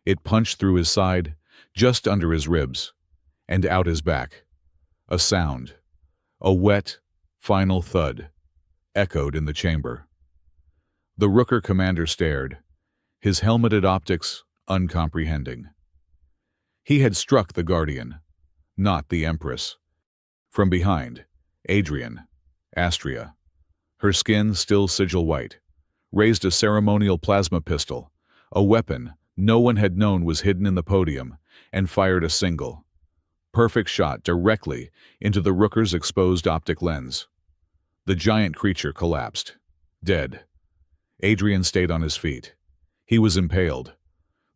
It punched through his side, just under his ribs, and out his back. A sound, a wet, final thud, echoed in the chamber. The Rooker commander stared, his helmeted optics uncomprehending. He had struck the Guardian, not the Empress. From behind, Adrian, Astria, her skin still sigil white, raised a ceremonial plasma pistol, a weapon no one had known was hidden in the podium, and fired a single, perfect shot directly into the Rooker's exposed optic lens. The giant creature collapsed, dead. Adrian stayed on his feet. He was impaled.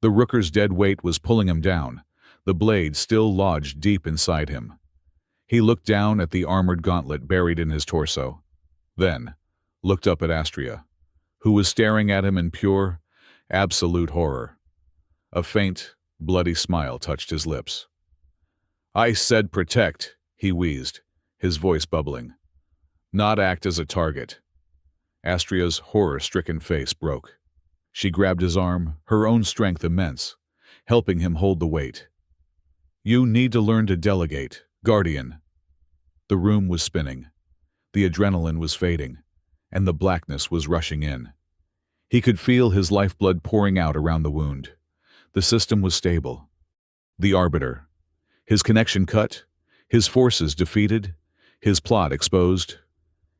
The Rooker's dead weight was pulling him down, the blade still lodged deep inside him. He looked down at the armored gauntlet buried in his torso, then looked up at Astria, who was staring at him in pure, absolute horror. A faint, bloody smile touched his lips. "I said protect," he wheezed, his voice bubbling. "Not act as a target." Astria's horror-stricken face broke. She grabbed his arm, her own strength immense, helping him hold the weight. "You need to learn to delegate, Guardian." The room was spinning. The adrenaline was fading, and the blackness was rushing in. He could feel his lifeblood pouring out around the wound. The system was stable. The Arbiter. His connection cut, his forces defeated, his plot exposed,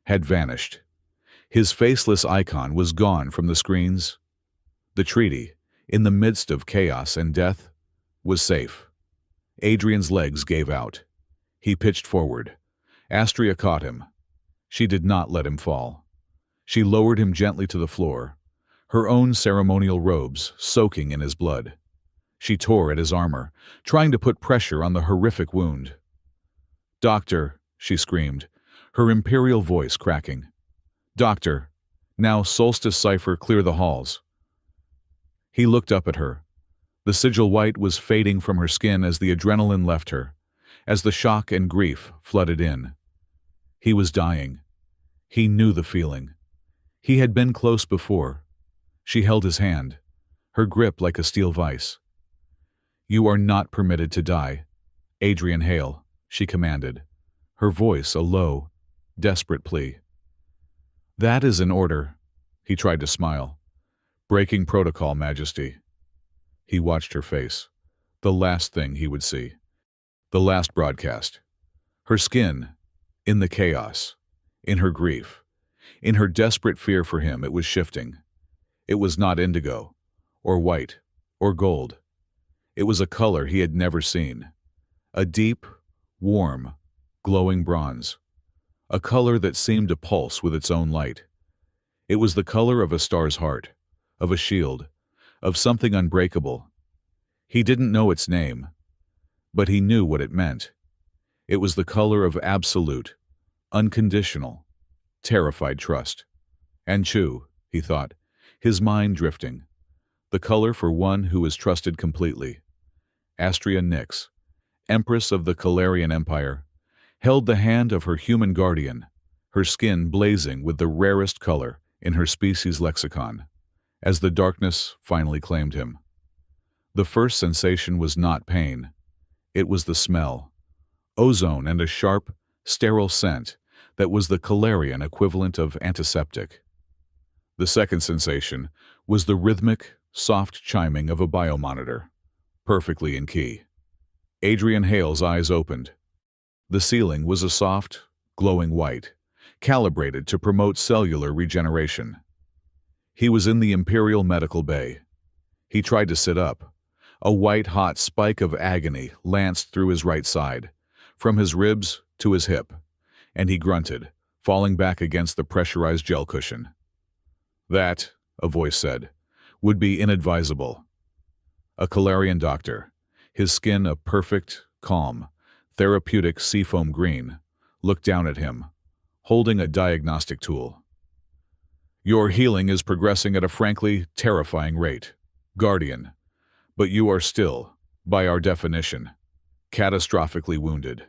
had vanished. His faceless icon was gone from the screens. The treaty, in the midst of chaos and death, was safe. Adrian's legs gave out. He pitched forward. Astria caught him. She did not let him fall. She lowered him gently to the floor, her own ceremonial robes soaking in his blood. She tore at his armor, trying to put pressure on the horrific wound. "Doctor," she screamed, her imperial voice cracking. "Doctor, now Solstice Cipher, clear the halls." He looked up at her. The sigil white was fading from her skin as the adrenaline left her, as the shock and grief flooded in. He was dying. He knew the feeling. He had been close before. She held his hand, her grip like a steel vice. "You are not permitted to die, Adrian Hale," she commanded, her voice a low, desperate plea. "That is an order," he tried to smile. "Breaking protocol, Majesty." He watched her face, The last thing he would see. The last broadcast. Her skin, in the chaos, in her grief, in her desperate fear for him, it was shifting. It was not indigo, or white, or gold. It was a color he had never seen. A deep, warm, glowing bronze. A color that seemed to pulse with its own light. It was the color of a star's heart, of a shield, of something unbreakable. He didn't know its name, but he knew what it meant. It was the color of absolute, unconditional, terrified trust. And Chu, he thought, his mind drifting. The color for one who is trusted completely. Astria Nyx, Empress of the Calarian Empire, held the hand of her human guardian, her skin blazing with the rarest color in her species lexicon, as the darkness finally claimed him. The first sensation was not pain. It was the smell. Ozone and a sharp, sterile scent that was the Calarian equivalent of antiseptic. The second sensation was the rhythmic, soft chiming of a biomonitor, perfectly in key. Adrian Hale's eyes opened. The ceiling was a soft, glowing white, calibrated to promote cellular regeneration. He was in the Imperial Medical Bay. He tried to sit up. A white-hot spike of agony lanced through his right side, from his ribs to his hip, and he grunted, falling back against the pressurized gel cushion. That, a voice said, would be inadvisable. A Calarian doctor, his skin a perfect, calm, therapeutic seafoam green, looked down at him, holding a diagnostic tool. Your healing is progressing at a frankly terrifying rate, Guardian, but you are still, by our definition, catastrophically wounded.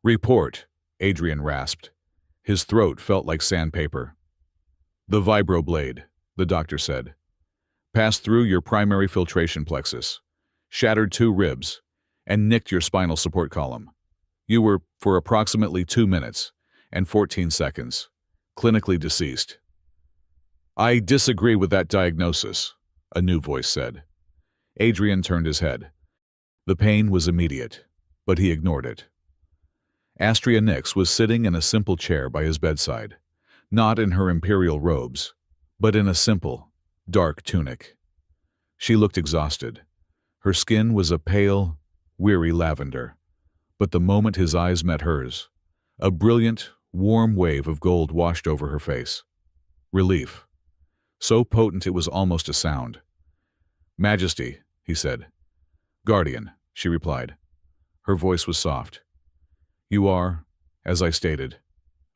Report, Adrian rasped. His throat felt like sandpaper. The vibroblade, the doctor said. Passed through your primary filtration plexus, shattered 2 ribs, and nicked your spinal support column. You were, for approximately 2 minutes and 14 seconds, clinically deceased. I disagree with that diagnosis, a new voice said. Adrian turned his head. The pain was immediate, but he ignored it. Astria Nyx was sitting in a simple chair by his bedside, not in her imperial robes, but in a simple, dark tunic. She looked exhausted. Her skin was a pale, weary lavender, but the moment his eyes met hers, a brilliant, warm wave of gold washed over her face. Relief. So potent it was almost a sound. Majesty, he said. Guardian, she replied. Her voice was soft. You are, as I stated,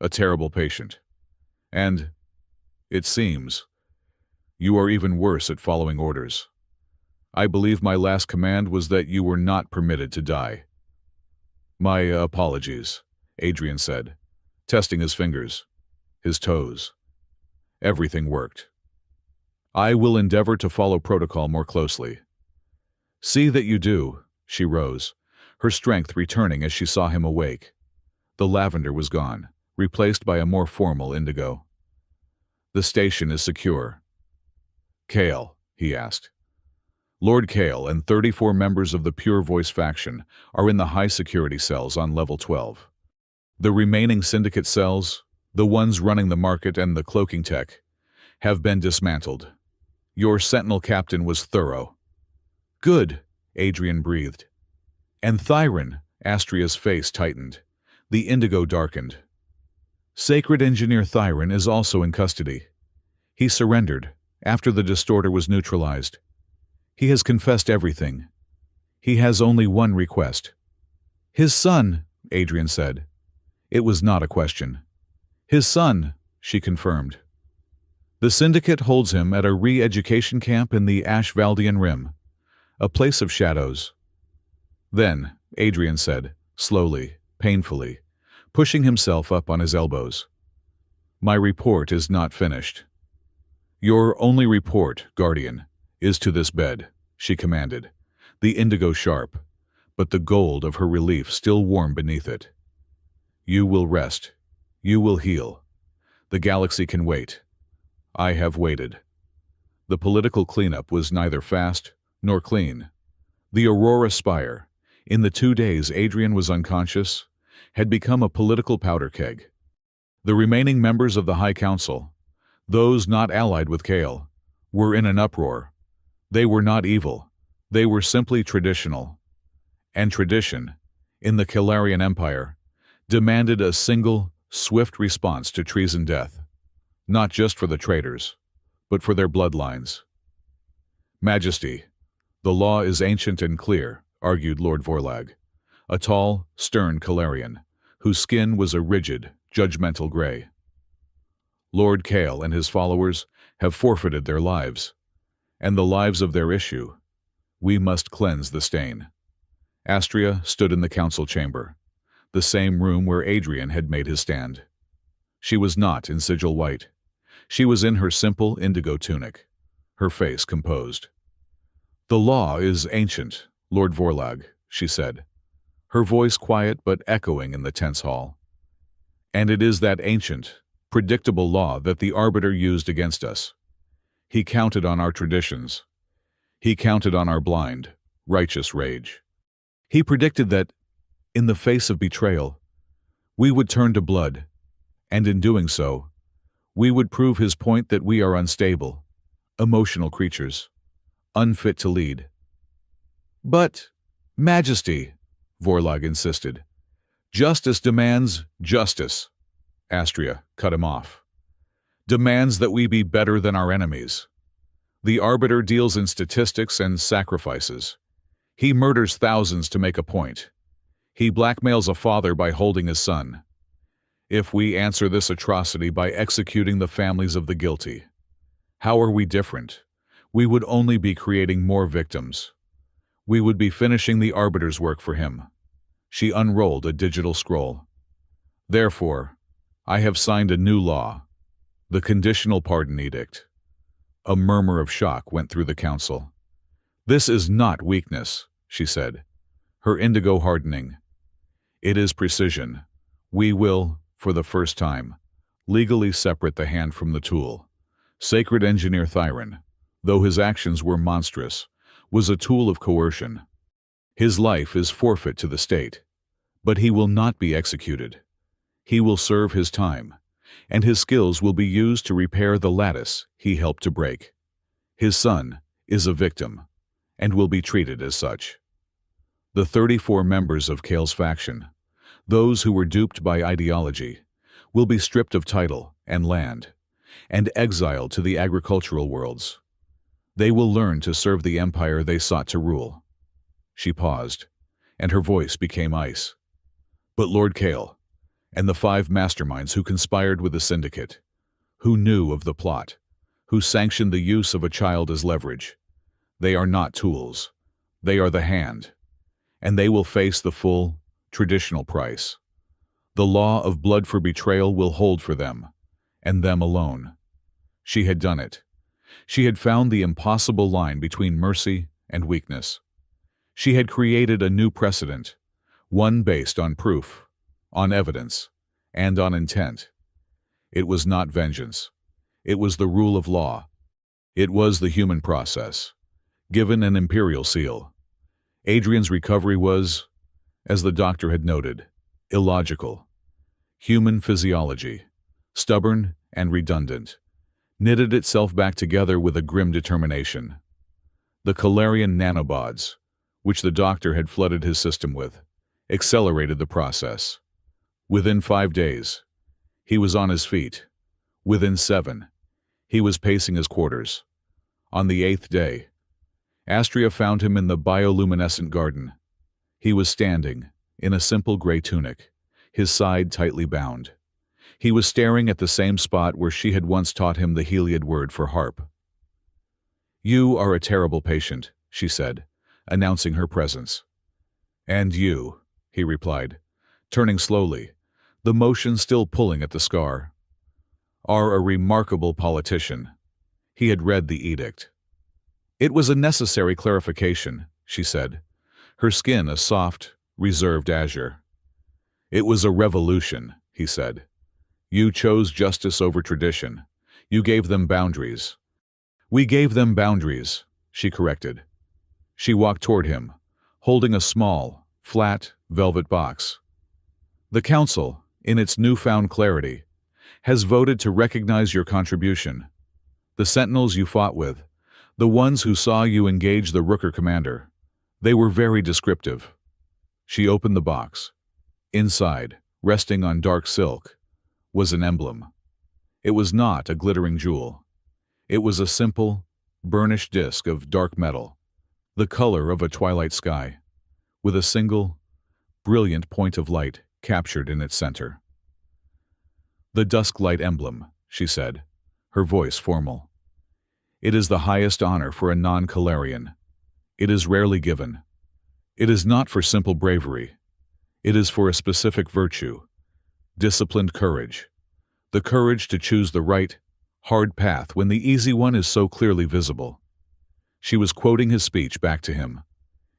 a terrible patient. And, it seems, you are even worse at following orders. I believe my last command was that you were not permitted to die. My apologies, Adrian said, testing his fingers, his toes. Everything worked. I will endeavor to follow protocol more closely. See that you do, she rose, her strength returning as she saw him awake. The lavender was gone, replaced by a more formal indigo. The station is secure. Kale, he asked. Lord Kale and 34 members of the Pure Voice faction are in the high-security cells on level 12. The remaining syndicate cells, the ones running the market and the cloaking tech, have been dismantled. Your Sentinel captain was thorough. Good, Adrian breathed. And Thyron, Astria's face tightened. The indigo darkened. Sacred Engineer Thyron is also in custody. He surrendered after the distorter was neutralized. He has confessed everything. He has only one request. His son, Adrian said. It was not a question. His son, she confirmed. The Syndicate holds him at a re-education camp in the Ashvaldian Rim, a place of shadows. Then, Adrian said, slowly, painfully, pushing himself up on his elbows. My report is not finished. Your only report, Guardian, is to this bed, she commanded, the indigo sharp, but the gold of her relief still warm beneath it. You will rest. You will heal. The galaxy can wait. I have waited. The political cleanup was neither fast nor clean. The Aurora Spire, in the 2 days Adrian was unconscious, had become a political powder keg. The remaining members of the High Council, those not allied with Kale, were in an uproar. They were not evil. They were simply traditional. And tradition, in the Kalarian Empire, demanded a single, swift response to treason death, not just for the traitors, but for their bloodlines. Majesty, the law is ancient and clear, argued Lord Vorlag, a tall, stern Kalarian, whose skin was a rigid, judgmental gray. Lord Kale and his followers have forfeited their lives, and the lives of their issue. We must cleanse the stain. Astria stood in the council chamber, the same room where Adrian had made his stand. She was not in sigil white. She was in her simple indigo tunic, her face composed. "The law is ancient, Lord Vorlag," she said, her voice quiet but echoing in the tense hall. "And it is that ancient, predictable law that the Arbiter used against us. He counted on our traditions. He counted on our blind, righteous rage. He predicted that, in the face of betrayal, we would turn to blood, and in doing so, we would prove his point that we are unstable, emotional creatures, unfit to lead." "But, Majesty," Vorlag insisted, "justice demands justice." Astria cut him off. "Demands that we be better than our enemies. The Arbiter deals in statistics and sacrifices. He murders thousands to make a point. He blackmails a father by holding his son. If we answer this atrocity by executing the families of the guilty, how are we different? We would only be creating more victims. We would be finishing the Arbiter's work for him." She unrolled a digital scroll. "Therefore, I have signed a new law, the Conditional Pardon Edict." A murmur of shock went through the council. "This is not weakness," she said, her indigo hardening. "It is precision. We will, for the first time, legally separate the hand from the tool. Sacred Engineer Thyron, though his actions were monstrous, was a tool of coercion. His life is forfeit to the state, but he will not be executed. He will serve his time, and his skills will be used to repair the lattice he helped to break. His son is a victim, and will be treated as such." The 34 members of Kale's faction, those who were duped by ideology, will be stripped of title and land, and exiled to the agricultural worlds. They will learn to serve the empire they sought to rule. She paused, and her voice became ice. "But Lord Kale, and the 5 masterminds who conspired with the syndicate, who knew of the plot, who sanctioned the use of a child as leverage, they are not tools. They are the hand, and they will face the full, traditional price. The law of blood for betrayal will hold for them, and them alone." She had done it. She had found the impossible line between mercy and weakness. She had created a new precedent, one based on proof, on evidence, and on intent. It was not vengeance. It was the rule of law. It was the human process, given an imperial seal. Adrian's recovery was, as the doctor had noted, illogical. Human physiology, stubborn and redundant, knitted itself back together with a grim determination. The Kalarian nanobots, which the doctor had flooded his system with, accelerated the process. Within 5 days, he was on his feet. Within 7, he was pacing his quarters. On the 8th day, Astria found him in the bioluminescent garden. He was standing, in a simple gray tunic, his side tightly bound. He was staring at the same spot where she had once taught him the Heliad word for harp. "You are a terrible patient," she said, announcing her presence. "And you," he replied, turning slowly, the motion still pulling at the scar, "are a remarkable politician." He had read the edict. "It was a necessary clarification," she said, her skin a soft, reserved azure. "It was a revolution," he said. "You chose justice over tradition. You gave them boundaries." "We gave them boundaries," she corrected. She walked toward him, holding a small, flat, velvet box. The Council, in its newfound clarity, has voted to recognize your contribution. The Sentinels you fought with, the ones who saw you engage the Rooker commander, they were very descriptive. She opened the box. Inside, resting on dark silk, was an emblem. It was not a glittering jewel. It was a simple, burnished disk of dark metal, the color of a twilight sky, with a single, brilliant point of light captured in its center. "The Dusklight emblem," she said, her voice formal. "It is the highest honor for a non-Calarian. It is rarely given. It is not for simple bravery. It is for a specific virtue, disciplined courage, the courage to choose the right, hard path when the easy one is so clearly visible." She was quoting his speech back to him.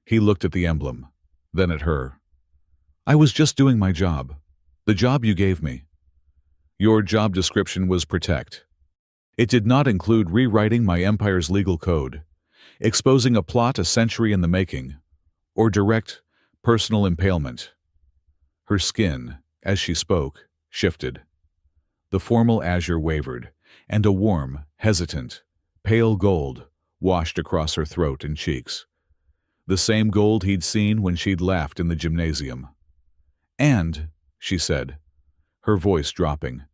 He looked at the emblem, then at her. "I was just doing my job. The job you gave me." "Your job description was protect. It did not include rewriting my empire's legal code, exposing a plot a century in the making, or direct, personal impalement." Her skin, as she spoke, shifted. The formal azure wavered, and a warm, hesitant, pale gold washed across her throat and cheeks. The same gold he'd seen when she'd laughed in the gymnasium. "And," she said, her voice dropping,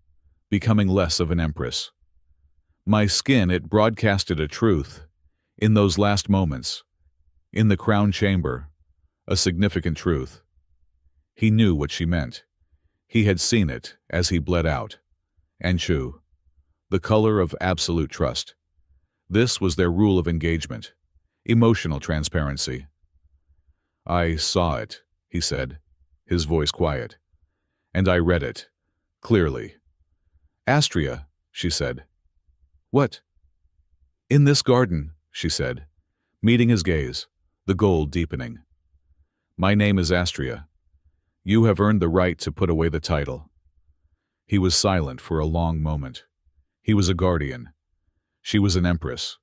becoming less of an empress, "my skin, it broadcasted a truth, in those last moments, in the crown chamber, a significant truth." He knew what she meant. He had seen it as he bled out. Anshu, the color of absolute trust. This was their rule of engagement, emotional transparency. "I saw it," he said, his voice quiet. "And I read it, clearly." "Astria," she said. "What?" "In this garden," she said, meeting his gaze, the gold deepening. "My name is Astria. You have earned the right to put away the title." He was silent for a long moment. He was a guardian. She was an empress.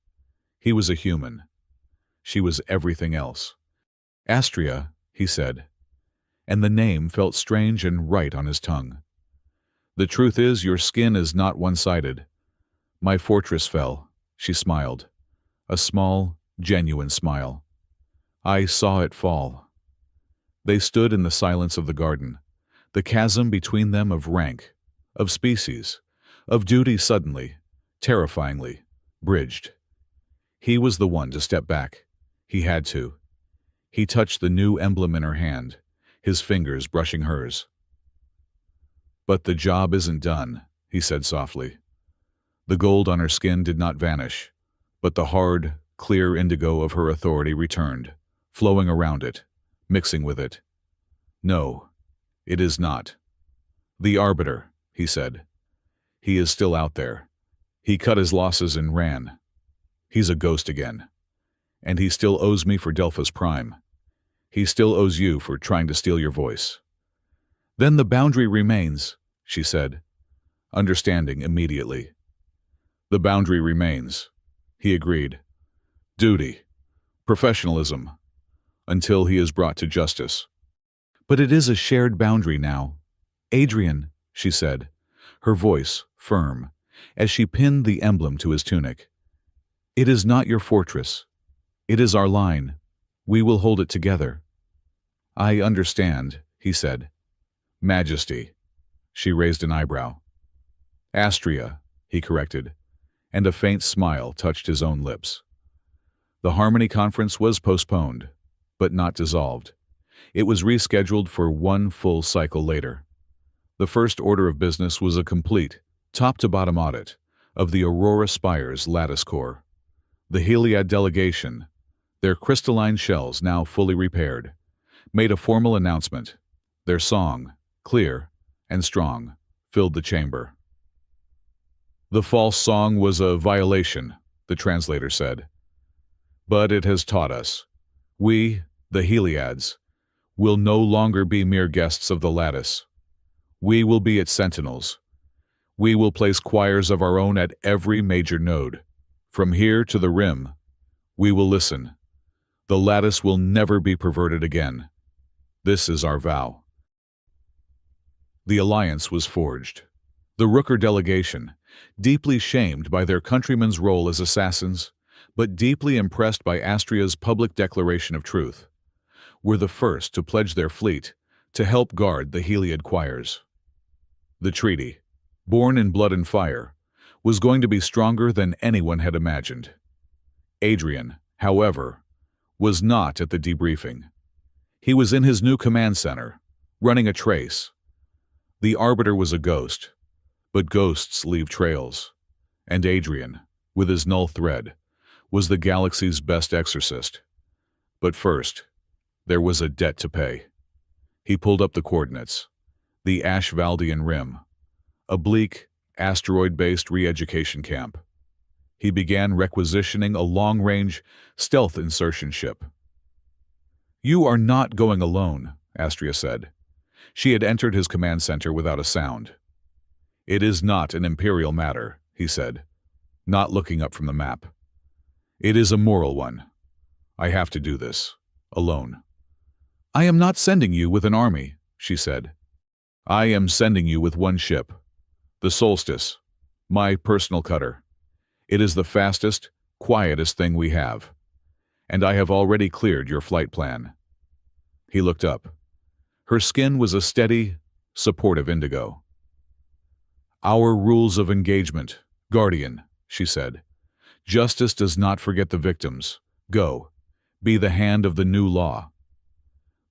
He was a human. She was everything else. "Astria," he said, and the name felt strange and right on his tongue. "The truth is, your skin is not one-sided. My fortress fell," she smiled, a small, genuine smile. "I saw it fall." They stood in the silence of the garden, the chasm between them of rank, of species, of duty suddenly, terrifyingly, bridged. He was the one to step back. He had to. He touched the new emblem in her hand, his fingers brushing hers. "But the job isn't done," he said softly. The gold on her skin did not vanish, but the hard, clear indigo of her authority returned, flowing around it, mixing with it. "No, it is not. The Arbiter," he said. "He is still out there. He cut his losses and ran. He's a ghost again. And he still owes me for Delphos Prime. He still owes you for trying to steal your voice." "Then the boundary remains," she said, understanding immediately. "The boundary remains," he agreed. "Duty, professionalism, until he is brought to justice." "But it is a shared boundary now. Adrian," she said, her voice firm, as she pinned the emblem to his tunic. "It is not your fortress. It is our line. We will hold it together." "I understand," he said. "Majesty." She raised an eyebrow. "Astria," he corrected, and a faint smile touched his own lips. The Harmony Conference was postponed, but not dissolved. It was rescheduled for one full cycle later. The first order of business was a complete, top-to-bottom audit of the Aurora Spire's lattice core. The Heliad delegation, their crystalline shells now fully repaired, made a formal announcement. Their song, clear and strong, filled the chamber. "The false song was a violation," the translator said. "But it has taught us. We, the Heliads, will no longer be mere guests of the lattice. We will be its sentinels. We will place choirs of our own at every major node. From here to the rim, we will listen. The lattice will never be perverted again. This is our vow. The alliance was forged. The Rooker delegation, deeply shamed by their countrymen's role as assassins, but deeply impressed by Astria's public declaration of truth, were the first to pledge their fleet to help guard the Heliod choirs. The treaty, born in blood and fire, was going to be stronger than anyone had imagined. Adrian, however, was not at the debriefing. He was in his new command center, running a trace. The Arbiter was a ghost, but ghosts leave trails, and Adrian, with his null thread, was the galaxy's best exorcist. But first, there was a debt to pay. He pulled up the coordinates. The Ashvaldian Rim, a bleak, asteroid-based re-education camp. He began requisitioning a long-range, stealth insertion ship. "You are not going alone," Astria said. She had entered his command center without a sound. "It is not an imperial matter," he said, not looking up from the map. "It is a moral one. I have to do this, alone." "I am not sending you with an army," she said. "I am sending you with one ship, the Solstice, my personal cutter. It is the fastest, quietest thing we have, and I have already cleared your flight plan." He looked up. Her skin was a steady, supportive indigo. "Our rules of engagement, Guardian," she said. "Justice does not forget the victims. Go. Be the hand of the new law."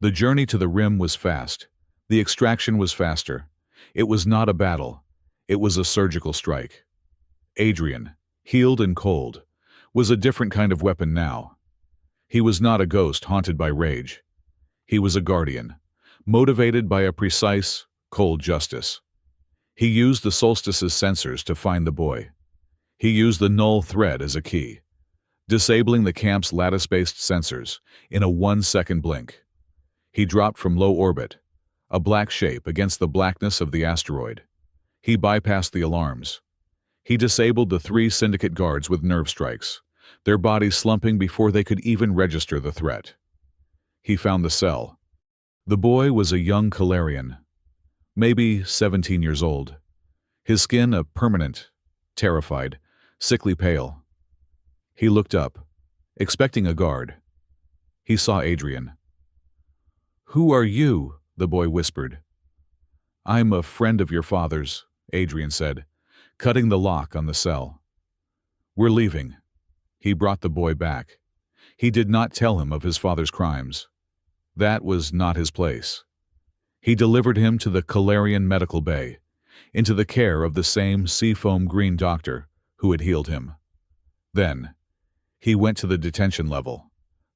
The journey to the rim was fast. The extraction was faster. It was not a battle. It was a surgical strike. Adrian, healed and cold, was a different kind of weapon now. He was not a ghost haunted by rage. He was a guardian, motivated by a precise, cold justice. He used the Solstice's sensors to find the boy. He used the null thread as a key, disabling the camp's lattice-based sensors in a 1-second blink. He dropped from low orbit, a black shape against the blackness of the asteroid. He bypassed the alarms. He disabled the 3 Syndicate guards with nerve strikes, their bodies slumping before they could even register the threat. He found the cell. The boy was a young Calarian, maybe 17 years old. His skin a permanent, terrified, sickly pale. He looked up, expecting a guard. He saw Adrian. "Who are you?" the boy whispered. "I'm a friend of your father's," Adrian said, cutting the lock on the cell. "We're leaving." He brought the boy back. He did not tell him of his father's crimes. That was not his place. He delivered him to the Calarian medical bay, into the care of the same seafoam green doctor who had healed him. Then, he went to the detention level.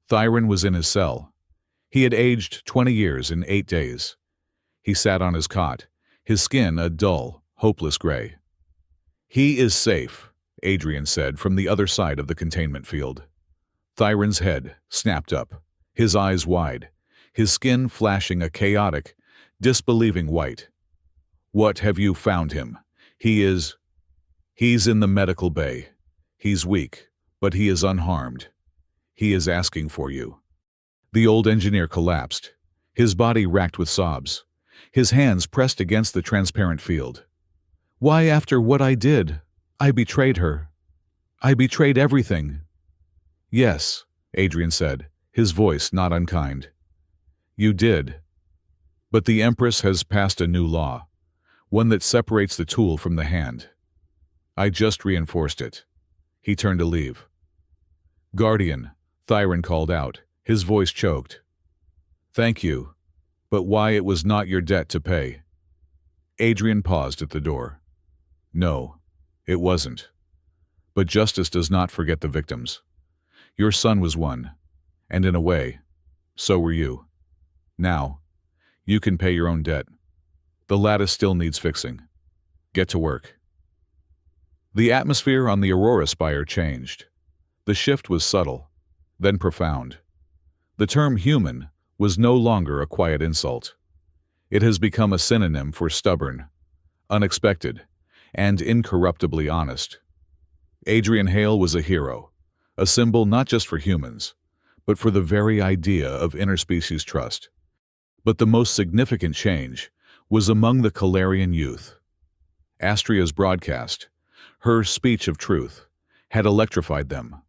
Thyron was in his cell. He had aged 20 years in 8 days. He sat on his cot, his skin a dull, hopeless gray. "He is safe," Adrian said from the other side of the containment field. Thyron's head snapped up, his eyes wide, his skin flashing a chaotic, disbelieving white. "What have you found him? He's in the medical bay. He's weak, but he is unharmed. He is asking for you." The old engineer collapsed, his body racked with sobs, his hands pressed against the transparent field. "Why, after what I did, I betrayed her. I betrayed everything." "Yes," Adrian said, his voice not unkind. "You did. But the Empress has passed a new law, one that separates the tool from the hand. I just reinforced it." He turned to leave. "Guardian," Thyron called out, his voice choked. "Thank you, but why it was not your debt to pay." Adrian paused at the door. "No, it wasn't. But justice does not forget the victims. Your son was one, and in a way, so were you. Now, you can pay your own debt. The lattice still needs fixing. Get to work." The atmosphere on the Aurora Spire changed. The shift was subtle, then profound. The term human was no longer a quiet insult. It has become a synonym for stubborn, unexpected, and incorruptibly honest. Adrian Hale was a hero, a symbol not just for humans, but for the very idea of interspecies trust. But the most significant change was among the Calarian youth. Astria's broadcast, her speech of truth, had electrified them.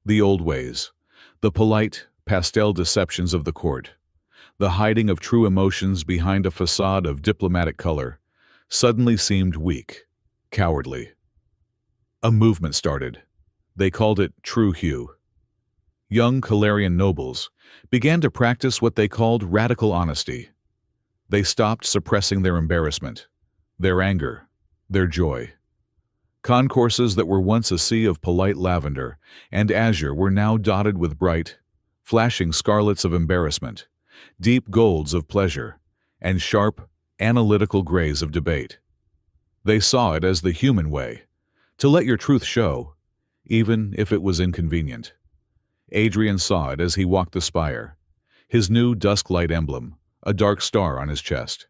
The old ways, the polite, pastel deceptions of the court, the hiding of true emotions behind a facade of diplomatic color, suddenly seemed weak, cowardly. A movement started. They called it True Hue. Young Calarian nobles began to practice what they called radical honesty. They stopped suppressing their embarrassment, their anger, their joy. Concourses that were once a sea of polite lavender and azure were now dotted with bright, flashing scarlets of embarrassment, deep golds of pleasure, and sharp, analytical grays of debate. They saw it as the human way, to let your truth show, even if it was inconvenient. Adrian saw it as he walked the spire, his new dusk-light emblem, a dark star on his chest.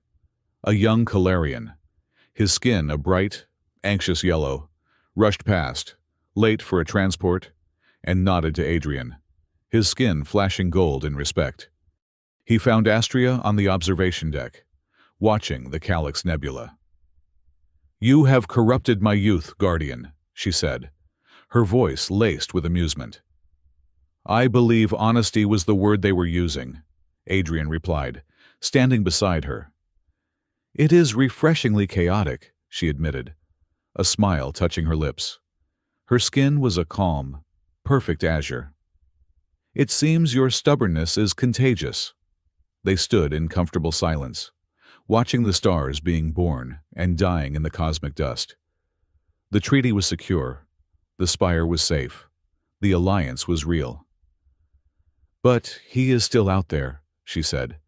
A young Calarian, his skin a bright, anxious yellow, rushed past, late for a transport, and nodded to Adrian, his skin flashing gold in respect. He found Astria on the observation deck, watching the Calyx Nebula. "You have corrupted my youth, Guardian," she said, her voice laced with amusement. "I believe honesty was the word they were using," Adrian replied, standing beside her. "It is refreshingly chaotic," she admitted, a smile touching her lips. Her skin was a calm, perfect azure. "It seems your stubbornness is contagious." They stood in comfortable silence, watching the stars being born and dying in the cosmic dust. The treaty was secure, the spire was safe, the alliance was real. "But he is still out there," she said,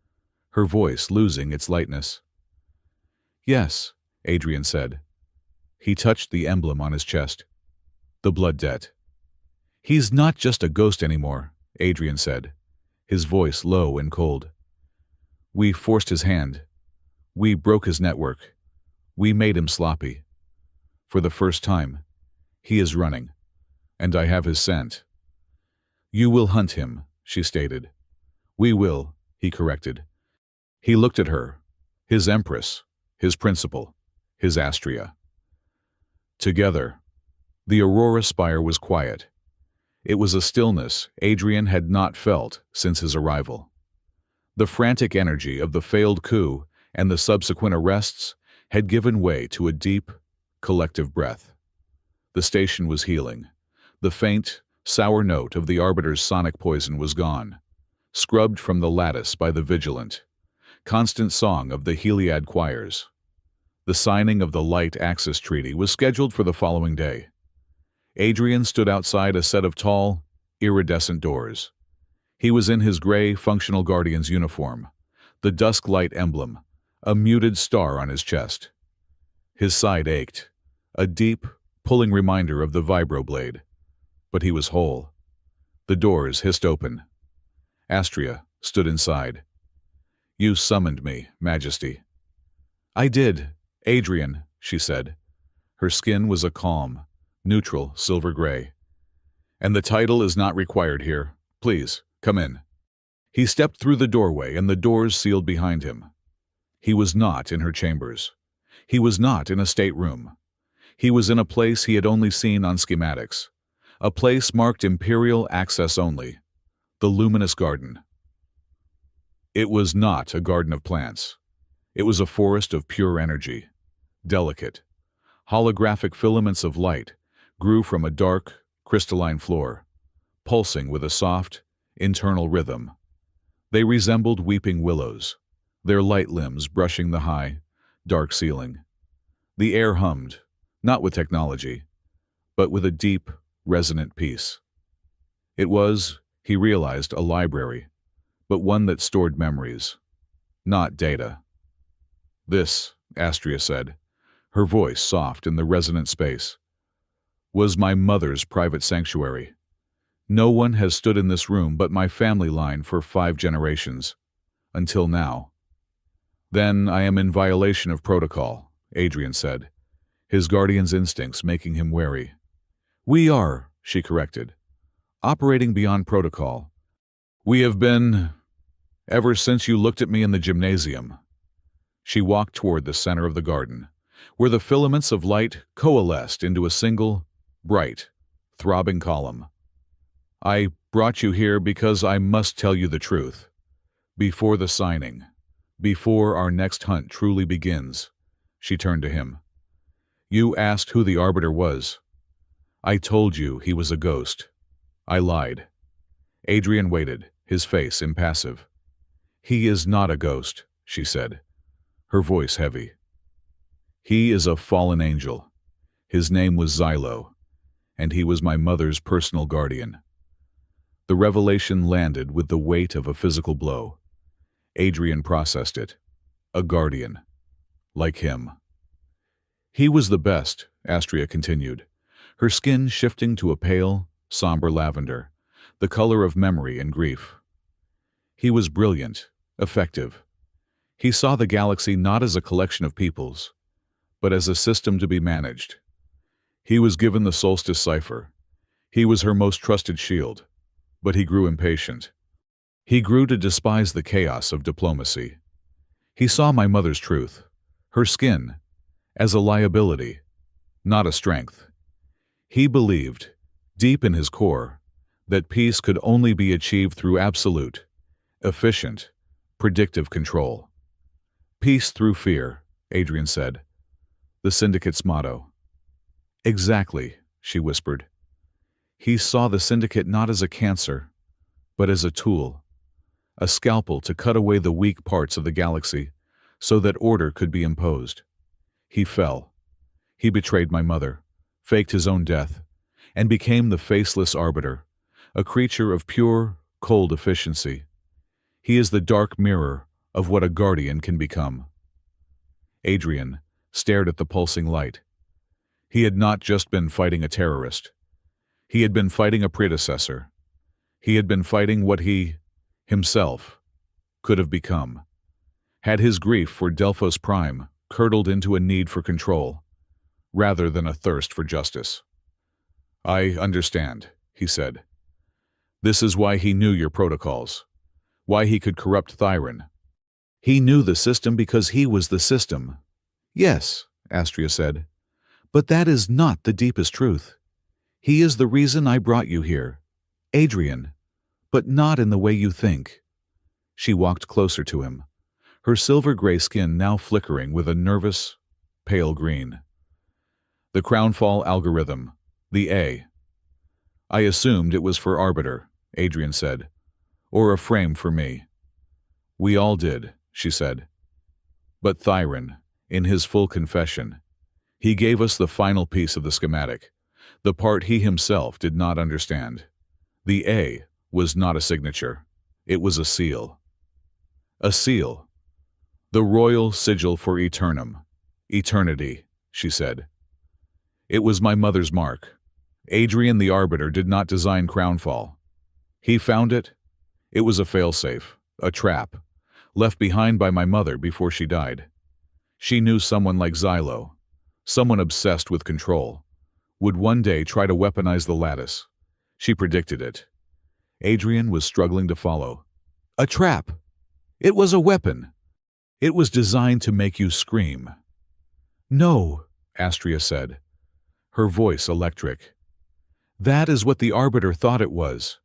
her voice losing its lightness. "Yes," Adrian said. He touched the emblem on his chest. "The blood debt." "He's not just a ghost anymore," Adrian said, his voice low and cold. "We forced his hand. We broke his network. We made him sloppy. For the first time, he is running, and I have his scent." "You will hunt him," she stated. "We will," he corrected. He looked at her, his Empress, his principal, his Astria. Together, the Aurora spire was quiet. It was a stillness Adrian had not felt since his arrival. The frantic energy of the failed coup and the subsequent arrests had given way to a deep, collective breath. The station was healing. The faint, sour note of the Arbiter's sonic poison was gone, scrubbed from the lattice by the vigilant, constant song of the Heliad choirs. The signing of the Light Axis Treaty was scheduled for the following day. Adrian stood outside a set of tall, iridescent doors. He was in his gray, functional Guardian's uniform, the dusk light emblem, a muted star on his chest. His side ached, a deep, pulling reminder of the vibroblade. But he was whole. The doors hissed open. Astria stood inside. "You summoned me, Majesty." "I did, Adrian," she said. Her skin was a calm, neutral silver gray. "And the title is not required here. Please, come in." He stepped through the doorway and the doors sealed behind him. He was not in her chambers. He was not in a stateroom. He was in a place he had only seen on schematics, a place marked Imperial access only, the luminous garden. It was not a garden of plants. It was a forest of pure energy, delicate. Holographic filaments of light grew from a dark, crystalline floor, pulsing with a soft, internal rhythm. They resembled weeping willows, their light limbs brushing the high, dark ceiling. The air hummed, not with technology, but with a deep, resonant peace. It was, he realized, a library, but one that stored memories, not data. "This," Astria said, her voice soft in the resonant space, "was my mother's private sanctuary. No one has stood in this room but my family line for 5 generations, until now." "Then I am in violation of protocol," Adrian said, his guardian's instincts making him wary. "We are," she corrected, "operating beyond protocol. We have been ever since you looked at me in the gymnasium. She walked toward the center of the garden, where the filaments of light coalesced into a single, bright, throbbing column. I brought you here because I must tell you the truth. Before the signing, before our next hunt truly begins, she turned to him. You asked who the Arbiter was. I told you he was a ghost. I lied. Adrian waited, his face impassive. He is not a ghost, she said, her voice heavy. He is a fallen angel. His name was Xylo, and he was my mother's personal guardian. The revelation landed with the weight of a physical blow. Adrian processed it. A guardian. Like him. He was the best, Astria continued, her skin shifting to a pale, somber lavender, the color of memory and grief. He was brilliant, effective. He saw the galaxy not as a collection of peoples, but as a system to be managed. He was given the Solstice cipher. He was her most trusted shield, but he grew impatient. He grew to despise the chaos of diplomacy. He saw my mother's truth, her skin, as a liability, not a strength. He believed, deep in his core, that peace could only be achieved through absolute, efficient, predictive control. Peace through fear, Adrian said, the Syndicate's motto. Exactly, she whispered. He saw the Syndicate not as a cancer, but as a tool, a scalpel to cut away the weak parts of the galaxy so that order could be imposed. He fell. He betrayed my mother, faked his own death, and became the faceless arbiter, a creature of pure, cold efficiency. He is the dark mirror of what a guardian can become. Adrian stared at the pulsing light. He had not just been fighting a terrorist. He had been fighting a predecessor. He had been fighting what he, himself, could have become. Had his grief for Delphos Prime curdled into a need for control, rather than a thirst for justice. I understand, he said. This is why he knew your protocols, why he could corrupt Thyron. He knew the system because he was the system. Yes, Astria said, but that is not the deepest truth. He is the reason I brought you here, Adrian, but not in the way you think. She walked closer to him, her silver-gray skin now flickering with a nervous, pale green. The Crownfall algorithm, the A. I assumed it was for Arbiter, Adrian said, or a frame for me. We all did, she said. But Thyron, in his full confession, he gave us the final piece of the schematic, the part he himself did not understand. The A was not a signature. It was a seal. A seal. The royal sigil for eternum. Eternity, she said. It was my mother's mark. Adrian the Arbiter did not design Crownfall. He found it. It was a failsafe, a trap, left behind by my mother before she died. She knew someone like Xylo, someone obsessed with control, would one day try to weaponize the lattice. She predicted it. Adrian was struggling to follow. A trap! It was a weapon! It was designed to make you scream. No, Astria said, her voice electric. That is what the Arbiter thought it was.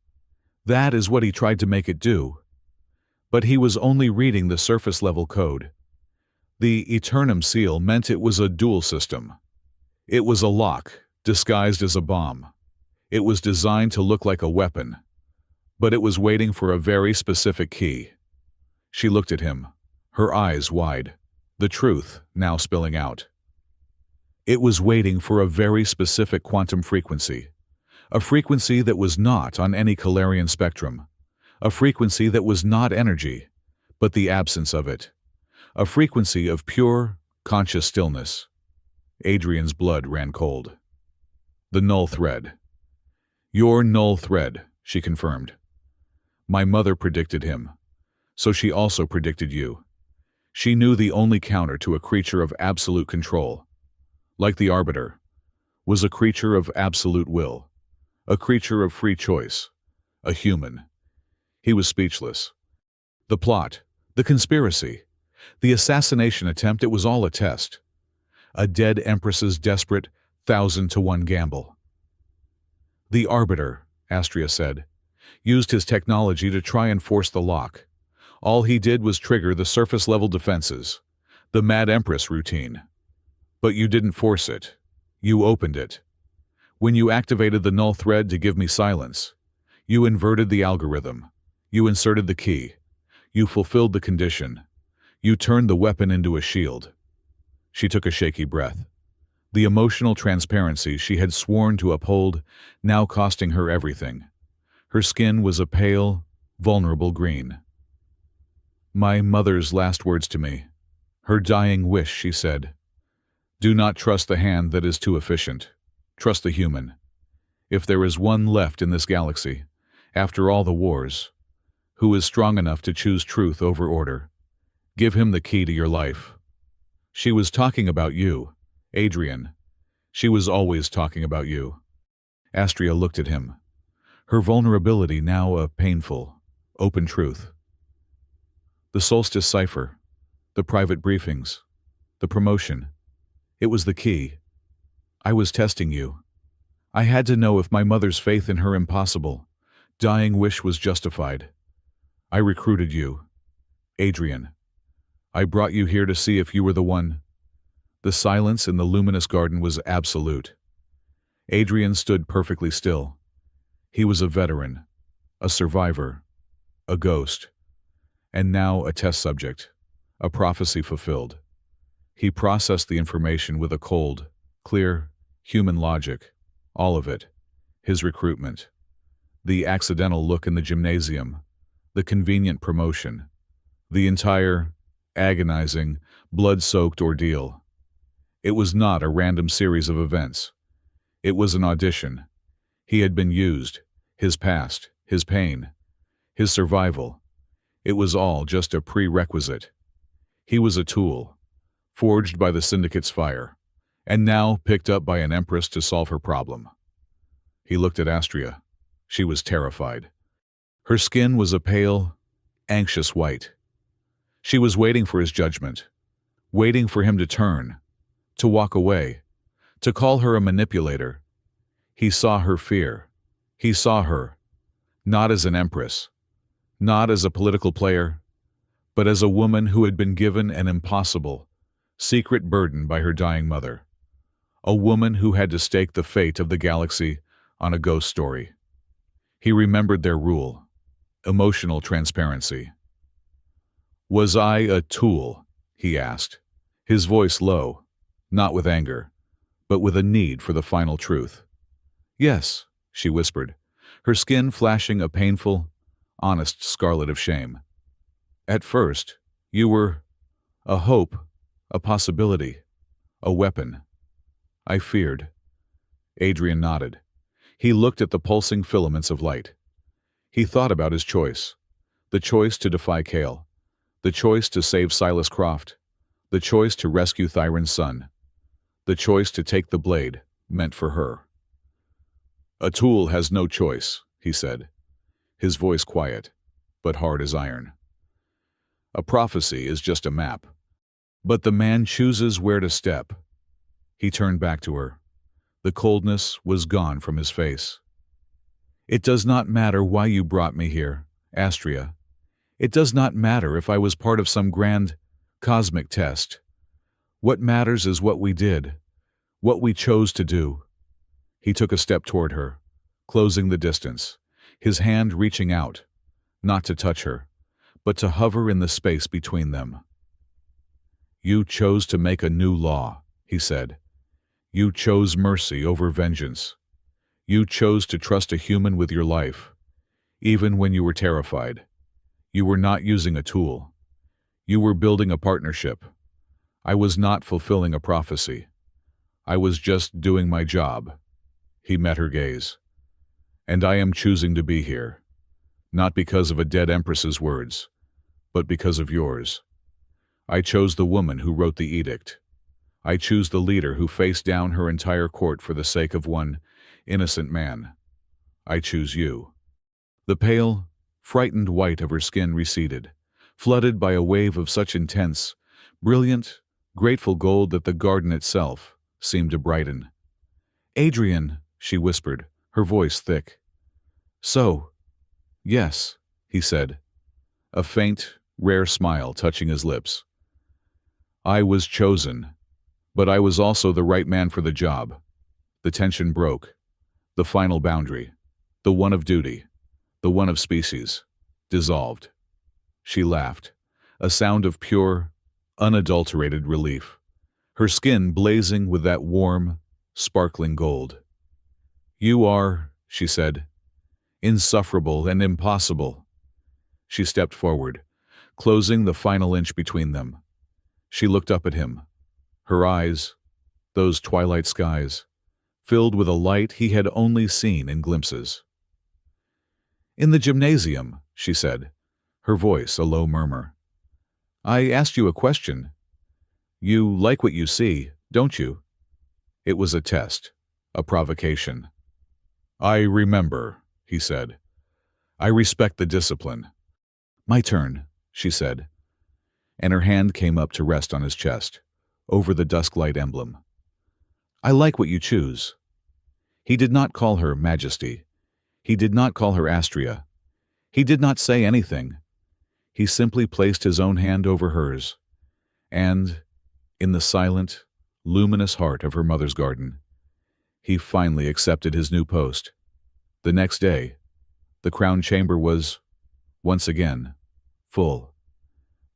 That is what he tried to make it do. But he was only reading the surface-level code. The Eternum seal meant it was a dual system. It was a lock, disguised as a bomb. It was designed to look like a weapon, but it was waiting for a very specific key. She looked at him, her eyes wide, the truth now spilling out. It was waiting for a very specific quantum frequency, a frequency that was not on any Calarian spectrum, a frequency that was not energy, but the absence of it, a frequency of pure, conscious stillness. Adrian's blood ran cold. The null thread. Your null thread, she confirmed. My mother predicted him, so she also predicted you. She knew the only counter to a creature of absolute control, like the Arbiter, was a creature of absolute will, a creature of free choice, a human. He was speechless. The plot, the conspiracy, the assassination attempt, it was all a test. A dead Empress's desperate 1,000-to-1 gamble. The Arbiter, Astria said, used his technology to try and force the lock. All he did was trigger the surface-level defenses, the Mad Empress routine. But you didn't force it. You opened it. When you activated the null thread to give me silence, you inverted the algorithm. You inserted the key. You fulfilled the condition. You turned the weapon into a shield. She took a shaky breath. The emotional transparency she had sworn to uphold now costing her everything. Her skin was a pale, vulnerable green. My mother's last words to me. Her dying wish, she said. Do not trust the hand that is too efficient. Trust the human. If there is one left in this galaxy, after all the wars, who is strong enough to choose truth over order, give him the key to your life. She was talking about you, Adrian. She was always talking about you. Astria looked at him. Her vulnerability now a painful, open truth. The Solstice cipher, the private briefings, the promotion. It was the key. I was testing you. I had to know if my mother's faith in her impossible, dying wish was justified. I recruited you. Adrian. I brought you here to see if you were the one. The silence in the luminous garden was absolute. Adrian stood perfectly still. He was a veteran, a survivor, a ghost, and now a test subject, a prophecy fulfilled. He processed the information with a cold, clear, human logic, all of it, his recruitment, the accidental look in the gymnasium, the convenient promotion, the entire, agonizing, blood-soaked ordeal. It was not a random series of events. It was an audition. He had been used, his past, his pain, his survival. It was all just a prerequisite. He was a tool, forged by the Syndicate's fire, and now picked up by an Empress to solve her problem. He looked at Astria. She was terrified. Her skin was a pale, anxious white. She was waiting for his judgment, waiting for him to turn, to walk away, to call her a manipulator. He saw her fear. He saw her, not as an Empress, not as a political player, but as a woman who had been given an impossible, secret burden by her dying mother. A woman who had to stake the fate of the galaxy on a ghost story. He remembered their rule, emotional transparency. Was I a tool? He asked, his voice low, not with anger, but with a need for the final truth. Yes, she whispered, her skin flashing a painful, honest scarlet of shame. At first, you were a hope, a possibility, a weapon. I feared. Adrian nodded. He looked at the pulsing filaments of light. He thought about his choice. The choice to defy Kale. The choice to save Silas Croft. The choice to rescue Thyron's son. The choice to take the blade, meant for her. A tool has no choice, he said, his voice quiet, but hard as iron. A prophecy is just a map, but the man chooses where to step. He turned back to her. The coldness was gone from his face. It does not matter why you brought me here, Astria. It does not matter if I was part of some grand, cosmic test. What matters is what we did, what we chose to do. He took a step toward her, closing the distance, his hand reaching out, not to touch her, but to hover in the space between them. You chose to make a new law, he said. You chose mercy over vengeance. You chose to trust a human with your life, even when you were terrified. You were not using a tool. You were building a partnership. I was not fulfilling a prophecy. I was just doing my job. He met her gaze. And I am choosing to be here, not because of a dead Empress's words, but because of yours. I chose the woman who wrote the edict. I choose the leader who faced down her entire court for the sake of one innocent man. I choose you. The pale, frightened white of her skin receded, flooded by a wave of such intense, brilliant, grateful gold that the garden itself seemed to brighten. "Adrian," she whispered, her voice thick. "So, yes," he said, a faint, rare smile touching his lips. "I was chosen, but I was also the right man for the job." The tension broke. The final boundary, the one of duty, the one of species, dissolved. She laughed, a sound of pure, unadulterated relief, her skin blazing with that warm, sparkling gold. "You are," she said, "insufferable and impossible." She stepped forward, closing the final inch between them. She looked up at him, her eyes, those twilight skies, filled with a light he had only seen in glimpses. "In the gymnasium," she said, her voice a low murmur. "I asked you a question. You like what you see, don't you?" It was a test, a provocation. "I remember," he said. "I respect the discipline." "My turn," she said, and her hand came up to rest on his chest, over the dusklight emblem. "I like what you choose." He did not call her Majesty. He did not call her Astria. He did not say anything. He simply placed his own hand over hers, and, in the silent, luminous heart of her mother's garden, he finally accepted his new post. The next day, the crown chamber was, once again, full.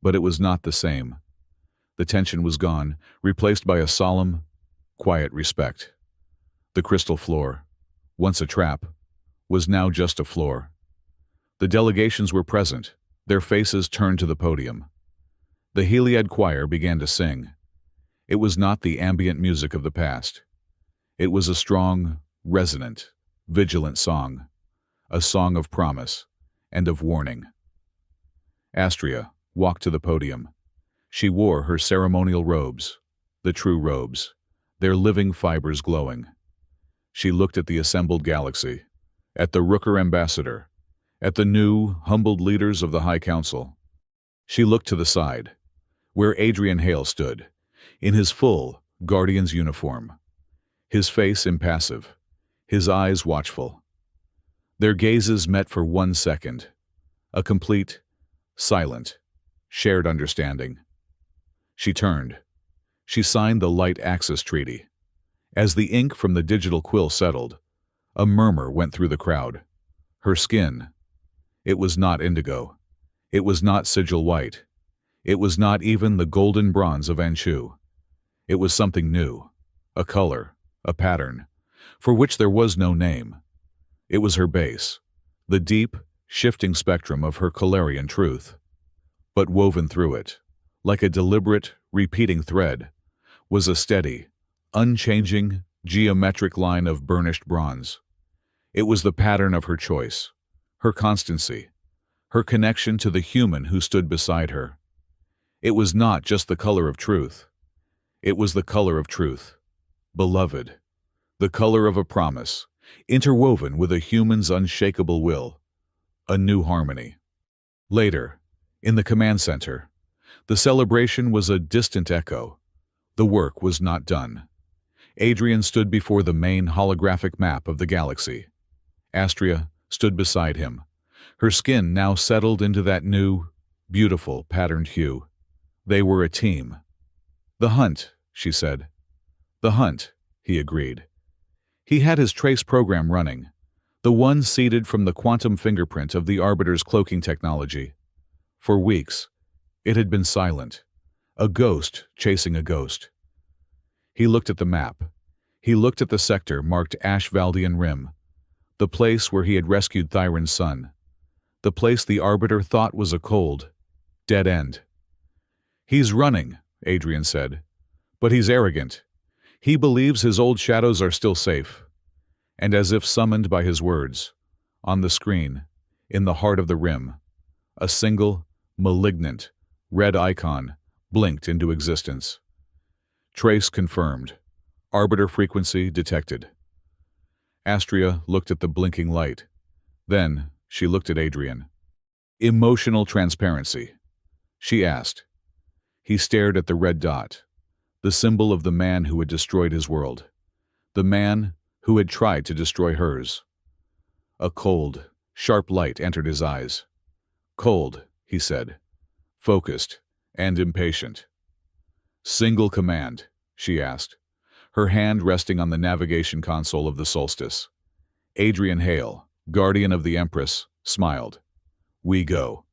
But it was not the same. The tension was gone, replaced by a solemn, quiet respect. The crystal floor, once a trap, was now just a floor. The delegations were present, their faces turned to the podium. The Heliad choir began to sing. It was not the ambient music of the past. It was a strong, resonant, vigilant song, a song of promise and of warning. Astria walked to the podium. She wore her ceremonial robes, the true robes, their living fibers glowing. She looked at the assembled galaxy, at the Rooker ambassador, at the new, humbled leaders of the High Council. She looked to the side, where Adrian Hale stood, in his full Guardian's uniform, his face impassive, his eyes watchful. Their gazes met for 1 second, a complete, silent, shared understanding. She turned. She signed the Light Axis Treaty. As the ink from the digital quill settled, a murmur went through the crowd. Her skin, it was not indigo. It was not sigil white. It was not even the golden bronze of Anshu. It was something new, a color, a pattern, for which there was no name. It was her base, the deep, shifting spectrum of her Calarian truth. But woven through it, like a deliberate, repeating thread, was a steady, unchanging, geometric line of burnished bronze. It was the pattern of her choice, her constancy, her connection to the human who stood beside her. It was not just the color of truth. It was the color of truth, beloved, the color of a promise, interwoven with a human's unshakable will, a new harmony. Later, in the command center, the celebration was a distant echo. The work was not done. Adrian stood before the main holographic map of the galaxy. Astria stood beside him, her skin now settled into that new, beautiful, patterned hue. They were a team. "The hunt," she said. "The hunt," he agreed. He had his trace program running, the one seeded from the quantum fingerprint of the Arbiter's cloaking technology. For weeks, it had been silent, a ghost chasing a ghost. He looked at the map. He looked at the sector marked Ashvaldian Rim, the place where he had rescued Thyron's son, the place the Arbiter thought was a cold, dead end. "He's running," Adrian said, "but he's arrogant. He believes his old shadows are still safe." And as if summoned by his words, on the screen, in the heart of the rim, a single, malignant, red icon blinked into existence. Trace confirmed. Arbiter frequency detected. Astria looked at the blinking light. Then she looked at Adrian. Emotional transparency, she asked. He stared at the red dot, the symbol of the man who had destroyed his world, the man who had tried to destroy hers. A cold, sharp light entered his eyes. Cold, he said, focused and impatient. Single command, she asked, her hand resting on the navigation console of the Solstice. Adrian Hale, guardian of the Empress, smiled. We go.